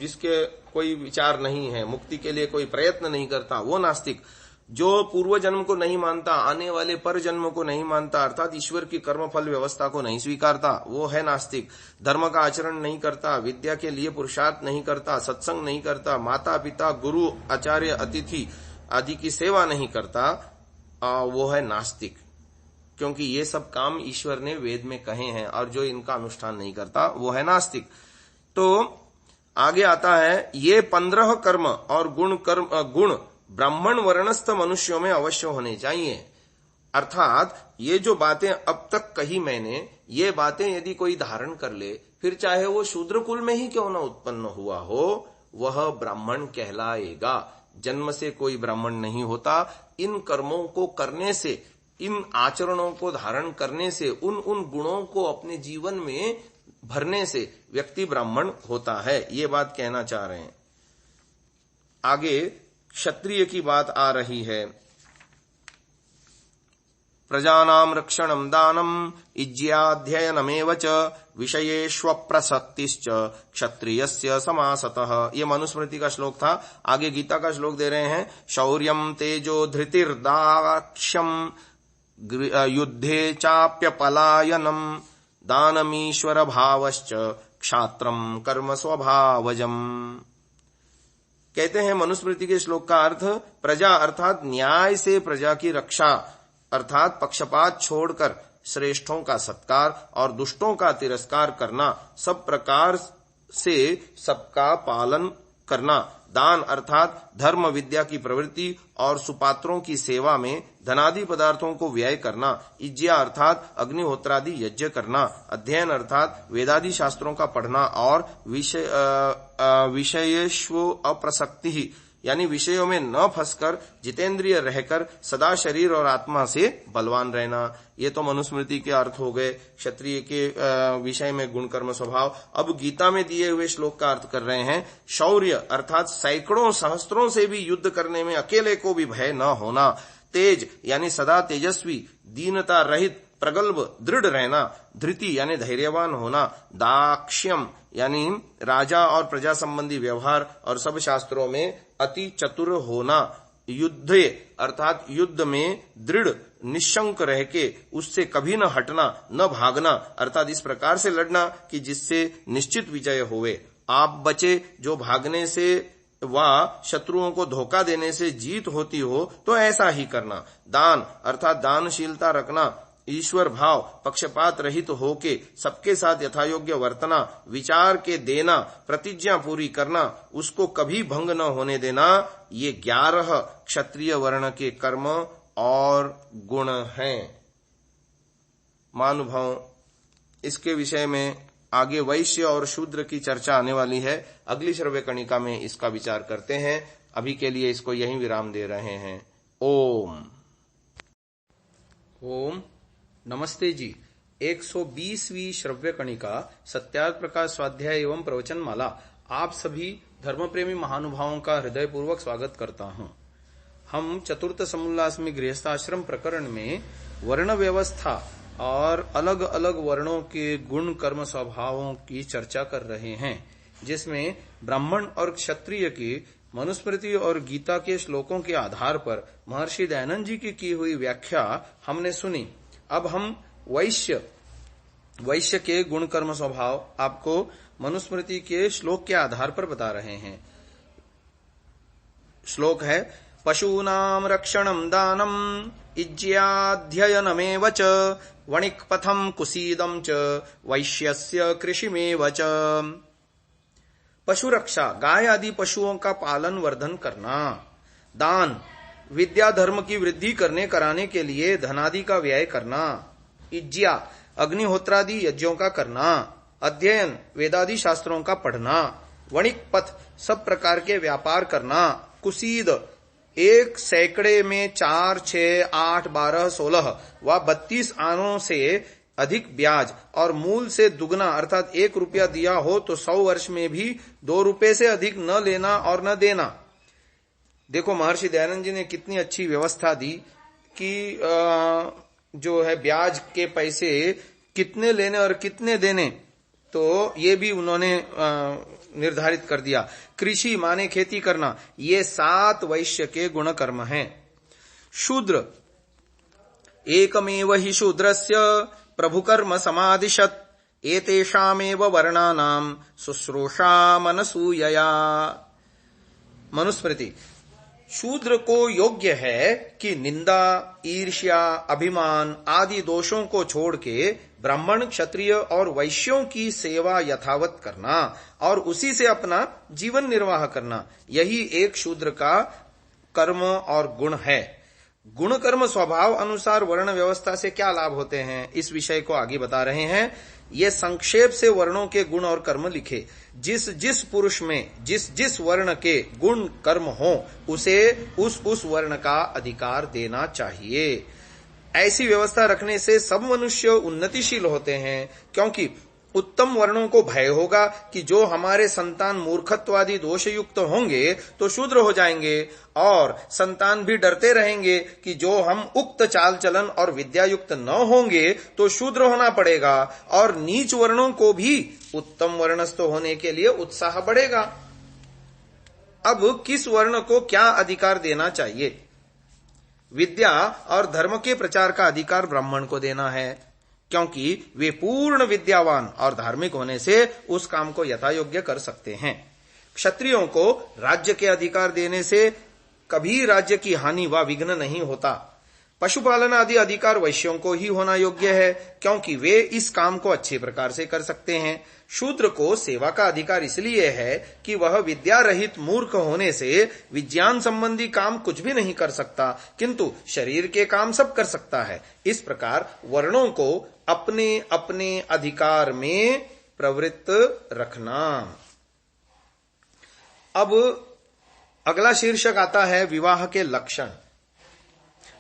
जिसके कोई विचार नहीं है, मुक्ति के लिए कोई प्रयत्न नहीं करता, वो नास्तिक। जो पूर्व जन्म को नहीं मानता, आने वाले पर जन्म को नहीं मानता, अर्थात ईश्वर की कर्म फल व्यवस्था को नहीं स्वीकारता, वो है नास्तिक। धर्म का आचरण नहीं करता, विद्या के लिए पुरुषार्थ नहीं करता, सत्संग नहीं करता, माता पिता, गुरु, आचार्य, अतिथि आदि की सेवा नहीं करता, वो है नास्तिक। क्योंकि ये सब काम ईश्वर ने वेद में कहे हैं, और जो इनका अनुष्ठान नहीं करता वो है नास्तिक। तो आगे आता है, ये 15 कर्म और गुण ब्राह्मण वर्णस्थ मनुष्यों में अवश्य होने चाहिए। अर्थात ये जो बातें अब तक कही मैंने, ये बातें यदि कोई धारण कर ले, फिर चाहे वो शूद्र कुल में ही क्यों न उत्पन्न हुआ हो, वह ब्राह्मण कहलाएगा। जन्म से कोई ब्राह्मण नहीं होता। इन कर्मों को करने से, इन आचरणों को धारण करने से, उन गुणों को अपने जीवन में भरने से व्यक्ति ब्राह्मण होता है। ये बात कहना चाह रहे हैं। आगे क्षत्रिय की बात आ रही है। प्रजानां रक्षणं दानम् इज्याध्ययनमेव च विषयेष्वप्रसक्तिश्च क्षत्रियस्य समासतः। ये मनुस्मृति का श्लोक था। आगे गीता का श्लोक दे रहे हैं। शौर्यं तेजो धृतिर्दाक्ष्यम् युद्धे चाप्यपलायनम् दानमीश्वर भावश्च क्षात्रम कर्म स्वभावजम्। कहते हैं मनुस्मृति के श्लोक का अर्थ, प्रजा अर्थात न्याय से प्रजा की रक्षा, अर्थात पक्षपात छोड़कर श्रेष्ठों का सत्कार और दुष्टों का तिरस्कार करना, सब प्रकार से सबका पालन करना। दान अर्थात धर्म विद्या की प्रवृत्ति और सुपात्रों की सेवा में धनादि पदार्थों को व्यय करना। इज्या अर्थात अग्निहोत्रादि यज्ञ करना। अध्ययन अर्थात वेदादि शास्त्रों का पढ़ना। और विषयेष्व अप्रसक्ति, यानी विषयों में न फंसकर जितेंद्रिय रहकर सदा शरीर और आत्मा से बलवान रहना। ये तो मनुस्मृति के अर्थ हो गए क्षत्रिय के विषय में गुण कर्म स्वभाव। अब गीता में दिए हुए श्लोक का अर्थ कर रहे हैं। शौर्य अर्थात सैकड़ों सहस्त्रों से भी युद्ध करने में अकेले को भी भय न होना। तेज यानी सदा तेजस्वी, दीनता रहित, प्रगल्भ, दृढ़ रहना। धृति यानी धैर्यवान होना। दाक्ष्यम यानी राजा और प्रजा संबंधी व्यवहार और सब शास्त्रों में अति चतुर होना। युद्धे अर्थात युद्ध में दृढ़ निशंक रह के उससे कभी न हटना, न भागना, अर्थात इस प्रकार से लड़ना कि जिससे निश्चित विजय होवे। आप बचे, जो भागने से व शत्रुओं को धोखा देने से जीत होती हो तो ऐसा ही करना। दान अर्थात दानशीलता रखना। ईश्वर भाव, पक्षपात रहित होके सबके साथ यथायोग्य वर्तना, विचार के देना, प्रतिज्ञा पूरी करना, उसको कभी भंग न होने देना। ये 11 क्षत्रिय वर्ण के कर्म और गुण हैं। महानुभाव, इसके विषय में आगे वैश्य और शूद्र की चर्चा आने वाली है। अगली श्रव्य कणिका में इसका विचार करते हैं। अभी के लिए इसको यहीं विराम दे रहे हैं। ओम नमस्ते जी। 120वीं श्रव्य कणिका सत्यार्थ प्रकाश स्वाध्याय एवं प्रवचन माला आप सभी धर्म प्रेमी महानुभावों का हृदय पूर्वक स्वागत करता हूं। हम चतुर्थ समोल्लास में गृहस्थाश्रम प्रकरण में वर्ण व्यवस्था और अलग अलग वर्णों के गुण कर्म स्वभावों की चर्चा कर रहे हैं, जिसमें ब्राह्मण और क्षत्रिय की मनुस्मृति और गीता के श्लोकों के आधार पर महर्षि दयानंद जी की हुई व्याख्या हमने सुनी। अब हम वैश्य के गुण कर्म स्वभाव आपको मनुस्मृति के श्लोक के आधार पर बता रहे हैं। श्लोक है, पशूनां रक्षणं दानम् इज्याध्ययनमेव च वणिक्पथं कुसीदं च वैश्यस्य कृषिमेव च। पशु रक्षा, गाय आदि पशुओं का पालन वर्धन करना। दान, विद्या धर्म की वृद्धि करने कराने के लिए धनादि का व्यय करना। यज्ञा, अग्निहोत्रादि यज्ञों का करना। अध्ययन, वेदादि शास्त्रों का पढ़ना। वणिक पथ, सब प्रकार के व्यापार करना। कुसीद, 1 सैकड़े में 4, 6, 8, 12, 16 व 32 आनों से अधिक ब्याज और मूल से दुगना अर्थात 1 रुपया दिया हो तो 100 वर्ष में भी 2 रुपये से अधिक न लेना और न देना। देखो महर्षि दयानंद जी ने कितनी अच्छी व्यवस्था दी कि जो है ब्याज के पैसे कितने लेने और कितने देने, तो ये भी उन्होंने निर्धारित कर दिया। कृषि माने खेती करना, ये 7 वैश्य के गुण कर्म हैं। शूद्र, एकमेव हि शूद्रस्य प्रभुकर्म समादिशत् एतेषामेव वर्णानां शुश्रूषा मनसूयया। मनुस्मृति, शूद्र को योग्य है कि निंदा, ईर्ष्या, अभिमान आदि दोषों को छोड़ के ब्राह्मण, क्षत्रिय और वैश्यों की सेवा यथावत करना और उसी से अपना जीवन निर्वाह करना, यही एक शूद्र का कर्म और गुण है। गुण कर्म स्वभाव अनुसार वर्ण व्यवस्था से क्या लाभ होते हैं, इस विषय को आगे बता रहे हैं। ये संक्षेप से वर्णों के गुण और कर्म लिखे। जिस जिस पुरुष में जिस जिस वर्ण के गुण कर्म हो उसे उस वर्ण का अधिकार देना चाहिए। ऐसी व्यवस्था रखने से सब मनुष्य उन्नतिशील होते हैं, क्योंकि उत्तम वर्णों को भय होगा कि जो हमारे संतान मूर्खत्वादि दोषयुक्त होंगे तो शूद्र हो जाएंगे, और संतान भी डरते रहेंगे कि जो हम उक्त चाल चलन और विद्यायुक्त न होंगे तो शूद्र होना पड़ेगा, और नीच वर्णों को भी उत्तम वर्णस्थ होने के लिए उत्साह बढ़ेगा। अब किस वर्ण को क्या अधिकार देना चाहिए? विद्या और धर्म के प्रचार का अधिकार ब्राह्मण को देना है, क्योंकि वे पूर्ण विद्यावान और धार्मिक होने से उस काम को यथायोग्य कर सकते हैं। क्षत्रियों को राज्य के अधिकार देने से कभी राज्य की हानि व विघ्न नहीं होता। पशुपालन आदि अधिकार वैश्यों को ही होना योग्य है, क्योंकि वे इस काम को अच्छे प्रकार से कर सकते हैं। शूद्र को सेवा का अधिकार इसलिए है कि वह विद्या रहित मूर्ख होने से विज्ञान संबंधी काम कुछ भी नहीं कर सकता, किंतु शरीर के काम सब कर सकता है। इस प्रकार वर्णों को अपने अपने अधिकार में प्रवृत्त रखना। अब अगला शीर्षक आता है विवाह के लक्षण।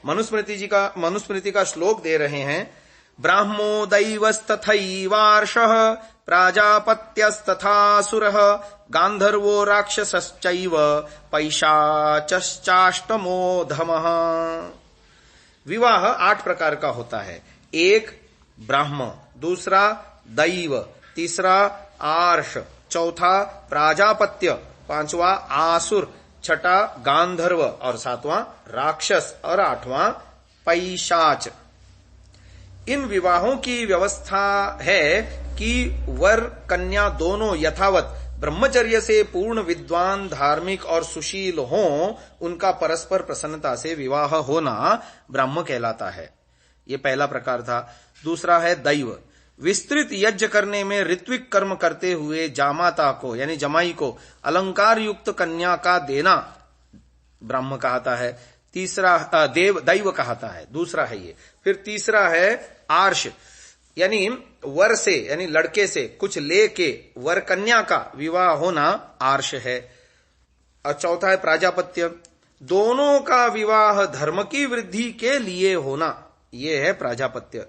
मनुस्मृति का श्लोक दे रहे हैं। ब्राह्मो दैवस्तथैवार्षः प्राजापत्यस्तथासुरः गान्धर्वो राक्षसश्चैव पैशाचश्चाष्टमो धमः। विवाह 8 प्रकार का होता है। 1 ब्राह्म, दूसरा दैव, तीसरा आर्ष, चौथा प्राजापत्य, 5वां आसुर, 6ठा गांधर्व और 7वां राक्षस और 8वां पैशाच। इन विवाहों की व्यवस्था है कि वर कन्या दोनों यथावत ब्रह्मचर्य से पूर्ण विद्वान, धार्मिक और सुशील हों, उनका परस्पर प्रसन्नता से विवाह होना ब्राह्म कहलाता है। ये पहला प्रकार था। दूसरा है दैव। विस्तृत यज्ञ करने में ऋत्विक कर्म करते हुए जामाता को यानी जमाई को अलंकार युक्त कन्या का देना ब्राह्म कहता है। तीसरा दैव कहता है, दूसरा है ये। फिर तीसरा है आर्ष, यानी वर से यानी लड़के से कुछ लेके वर कन्या का विवाह होना आर्ष है। और चौथा है प्राजापत्य, दोनों का विवाह धर्म की वृद्धि के लिए होना, ये है प्राजापत्य।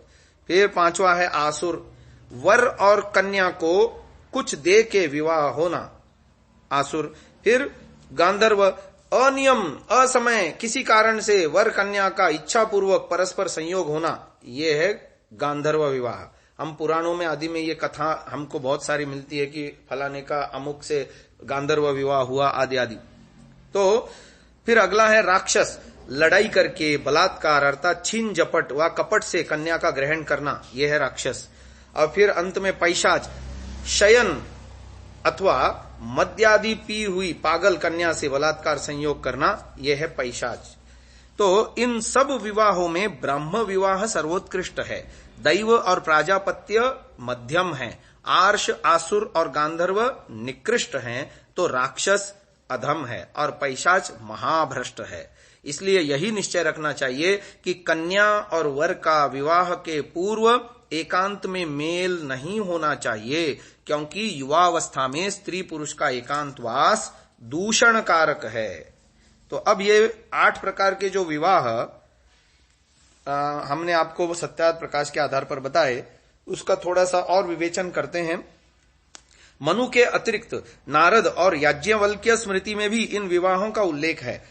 फिर 5वां है आसुर, वर और कन्या को कुछ दे के विवाह होना, आसुर। फिर गांधर्व, अनियम असमय किसी कारण से वर कन्या का इच्छा पूर्वक परस्पर संयोग होना, ये है गांधर्व विवाह। हम पुराणों में आदि में ये कथा हमको बहुत सारी मिलती है कि फलाने का अमुक से गांधर्व विवाह हुआ आदि आदि। तो फिर अगला है राक्षस, लड़ाई करके बलात्कार अर्थात छीन झपट व कपट से कन्या का ग्रहण करना, यह है राक्षस। और फिर अंत में पैशाच, शयन अथवा मद्यादि पी हुई पागल कन्या से बलात्कार संयोग करना, यह है पैशाच। तो इन सब विवाहों में ब्राह्म विवाह सर्वोत्कृष्ट है, दैव और प्राजापत्य मध्यम है, आर्ष, आसुर और गांधर्व निकृष्ट हैं, तो राक्षस अधम है और पैशाच महाभ्रष्ट है। इसलिए यही निश्चय रखना चाहिए कि कन्या और वर का विवाह के पूर्व एकांत में मेल नहीं होना चाहिए, क्योंकि युवावस्था में स्त्री पुरुष का एकांतवास दूषण कारक है। तो अब ये 8 प्रकार के जो विवाह हमने आपको सत्यार्थ प्रकाश के आधार पर बताए, उसका थोड़ा सा और विवेचन करते हैं। मनु के अतिरिक्त नारद और याज्ञवल्क्य स्मृति में भी इन विवाहों का उल्लेख है।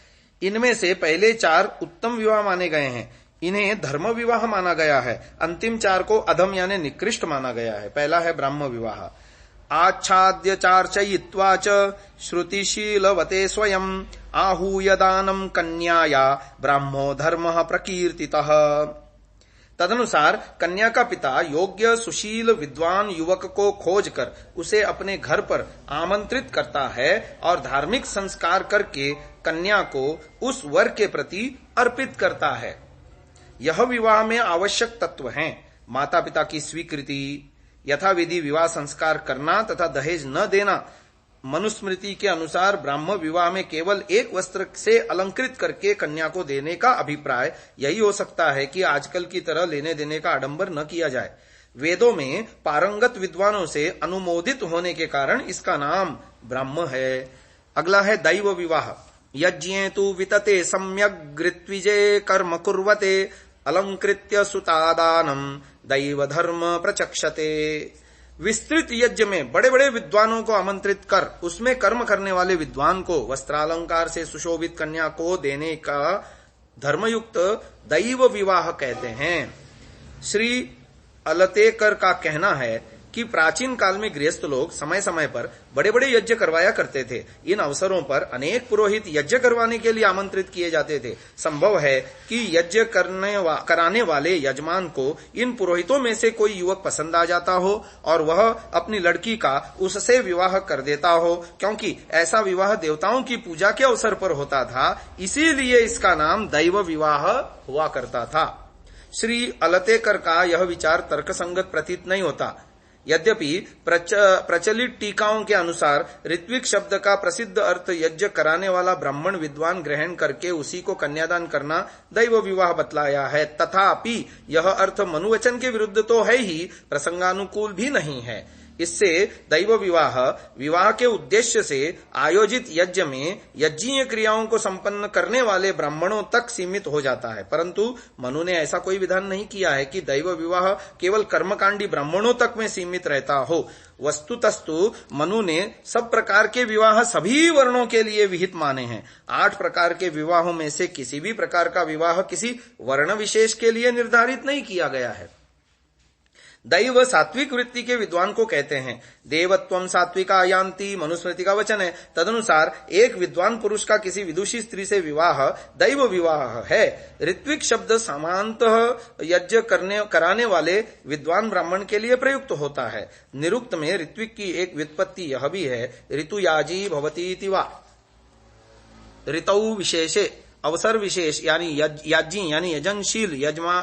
इनमें से पहले 4 उत्तम विवाह माने गए हैं, इन्हें धर्म विवाह माना गया है। अंतिम 4 को अधम यानी निकृष्ट माना गया है। पहला है ब्राह्म विवाह। आच्छाद्य चार्चयित्वा च श्रुतिशीलवते स्वयं आहूय दानम कन्याया ब्राह्मो धर्मः प्रकीर्तितः। तदनुसार कन्या का पिता योग्य सुशील विद्वान युवक को खोजकर उसे अपने घर पर आमंत्रित करता है और धार्मिक संस्कार करके कन्या को उस वर के प्रति अर्पित करता है। यह विवाह में आवश्यक तत्व हैं। माता पिता की स्वीकृति, यथाविधि विवाह संस्कार करना तथा दहेज न देना। मनुस्मृति के अनुसार ब्राह्म विवाह में केवल एक वस्त्र से अलंकृत करके कन्या को देने का अभिप्राय यही हो सकता है कि आजकल की तरह लेने देने का आडंबर न किया जाए। वेदों में पारंगत विद्वानों से अनुमोदित होने के कारण इसका नाम ब्राह्म है। अगला है दैव विवाह। यज्ञे तु वितते सम्यग् ऋत्विजे कर्म कुर्वते अलंकृत्य सुतादानम दैव धर्म प्रचक्षते। विस्तृत यज्ञ में बड़े बड़े विद्वानों को आमंत्रित कर उसमें कर्म करने वाले विद्वान को वस्त्रालंकार से सुशोभित कन्या को देने का धर्मयुक्त दैव विवाह कहते हैं। श्री अलतेकर का कहना है कि प्राचीन काल में गृहस्थ लोग समय समय पर बड़े बड़े यज्ञ करवाया करते थे। इन अवसरों पर अनेक पुरोहित यज्ञ करवाने के लिए आमंत्रित किए जाते थे। संभव है कि यज्ञ कराने वाले यजमान को इन पुरोहितों में से कोई युवक पसंद आ जाता हो और वह अपनी लड़की का उससे विवाह कर देता हो, क्योंकि ऐसा विवाह देवताओं की पूजा के अवसर पर होता था, इसीलिए इसका नाम दैव विवाह हुआ करता था। श्री अलतेकर का यह विचार तर्कसंगत प्रतीत नहीं होता। यद्यपि प्रचलित टीकाओं के अनुसार ऋत्विक शब्द का प्रसिद्ध अर्थ यज्ञ कराने वाला ब्राह्मण विद्वान ग्रहण करके उसी को कन्यादान करना दैव विवाह बतलाया है, तथापि यह अर्थ मनुवचन के विरुद्ध तो है ही, प्रसंगानुकूल भी नहीं है। इससे दैव विवाह के उद्देश्य से आयोजित यज्ञ में यज्ञीय क्रियाओं को संपन्न करने वाले ब्राह्मणों तक सीमित हो जाता है, परंतु मनु ने ऐसा कोई विधान नहीं किया है कि दैव विवाह केवल कर्मकांडी ब्राह्मणों तक में सीमित रहता हो। वस्तुतस्तु मनु ने सब प्रकार के विवाह सभी वर्णों के लिए विहित माने हैं। 8 प्रकार के विवाहों में से किसी भी प्रकार का विवाह किसी वर्ण विशेष के लिए निर्धारित नहीं किया गया है। दैव सात्विक वृत्ति के विद्वान को कहते हैं। देवत्वम सात्विका यान्ति मनुस्मृति का वचन है। तदनुसार एक विद्वान पुरुष का किसी विदुषी स्त्री से विवाह दैव विवाह है। ऋत्विक शब्द सामान्यतः यज्ञ कराने वाले विद्वान ब्राह्मण के लिए प्रयुक्त होता है। निरुक्त में ऋत्विक की एक व्युत्पत्ति यह भी है, ऋतुयाजी भवती इति वा। ऋतौ विशेषे अवसर विशेष यानी याजी यानी यजनशील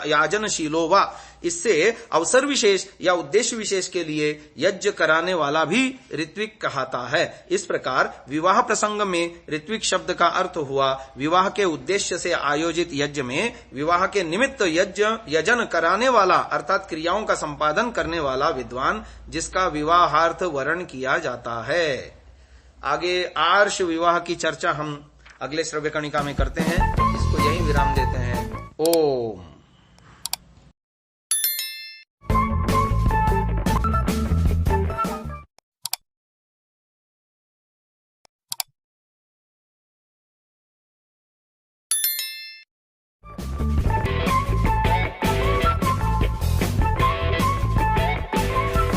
याजनशीलो वा। इससे अवसर विशेष या उद्देश्य विशेष के लिए यज्ञ कराने वाला भी ऋत्विक कहता है। इस प्रकार विवाह प्रसंग में ऋत्विक शब्द का अर्थ हुआ विवाह के उद्देश्य से आयोजित यज्ञ में विवाह के निमित्त यजन कराने वाला अर्थात क्रियाओं का संपादन करने वाला विद्वान, जिसका विवाहार्थ वर्ण किया जाता है। आगे आर्ष विवाह की चर्चा हम अगले श्रव्य कणिका में करते हैं। इसको यहीं विराम देते हैं। ओम।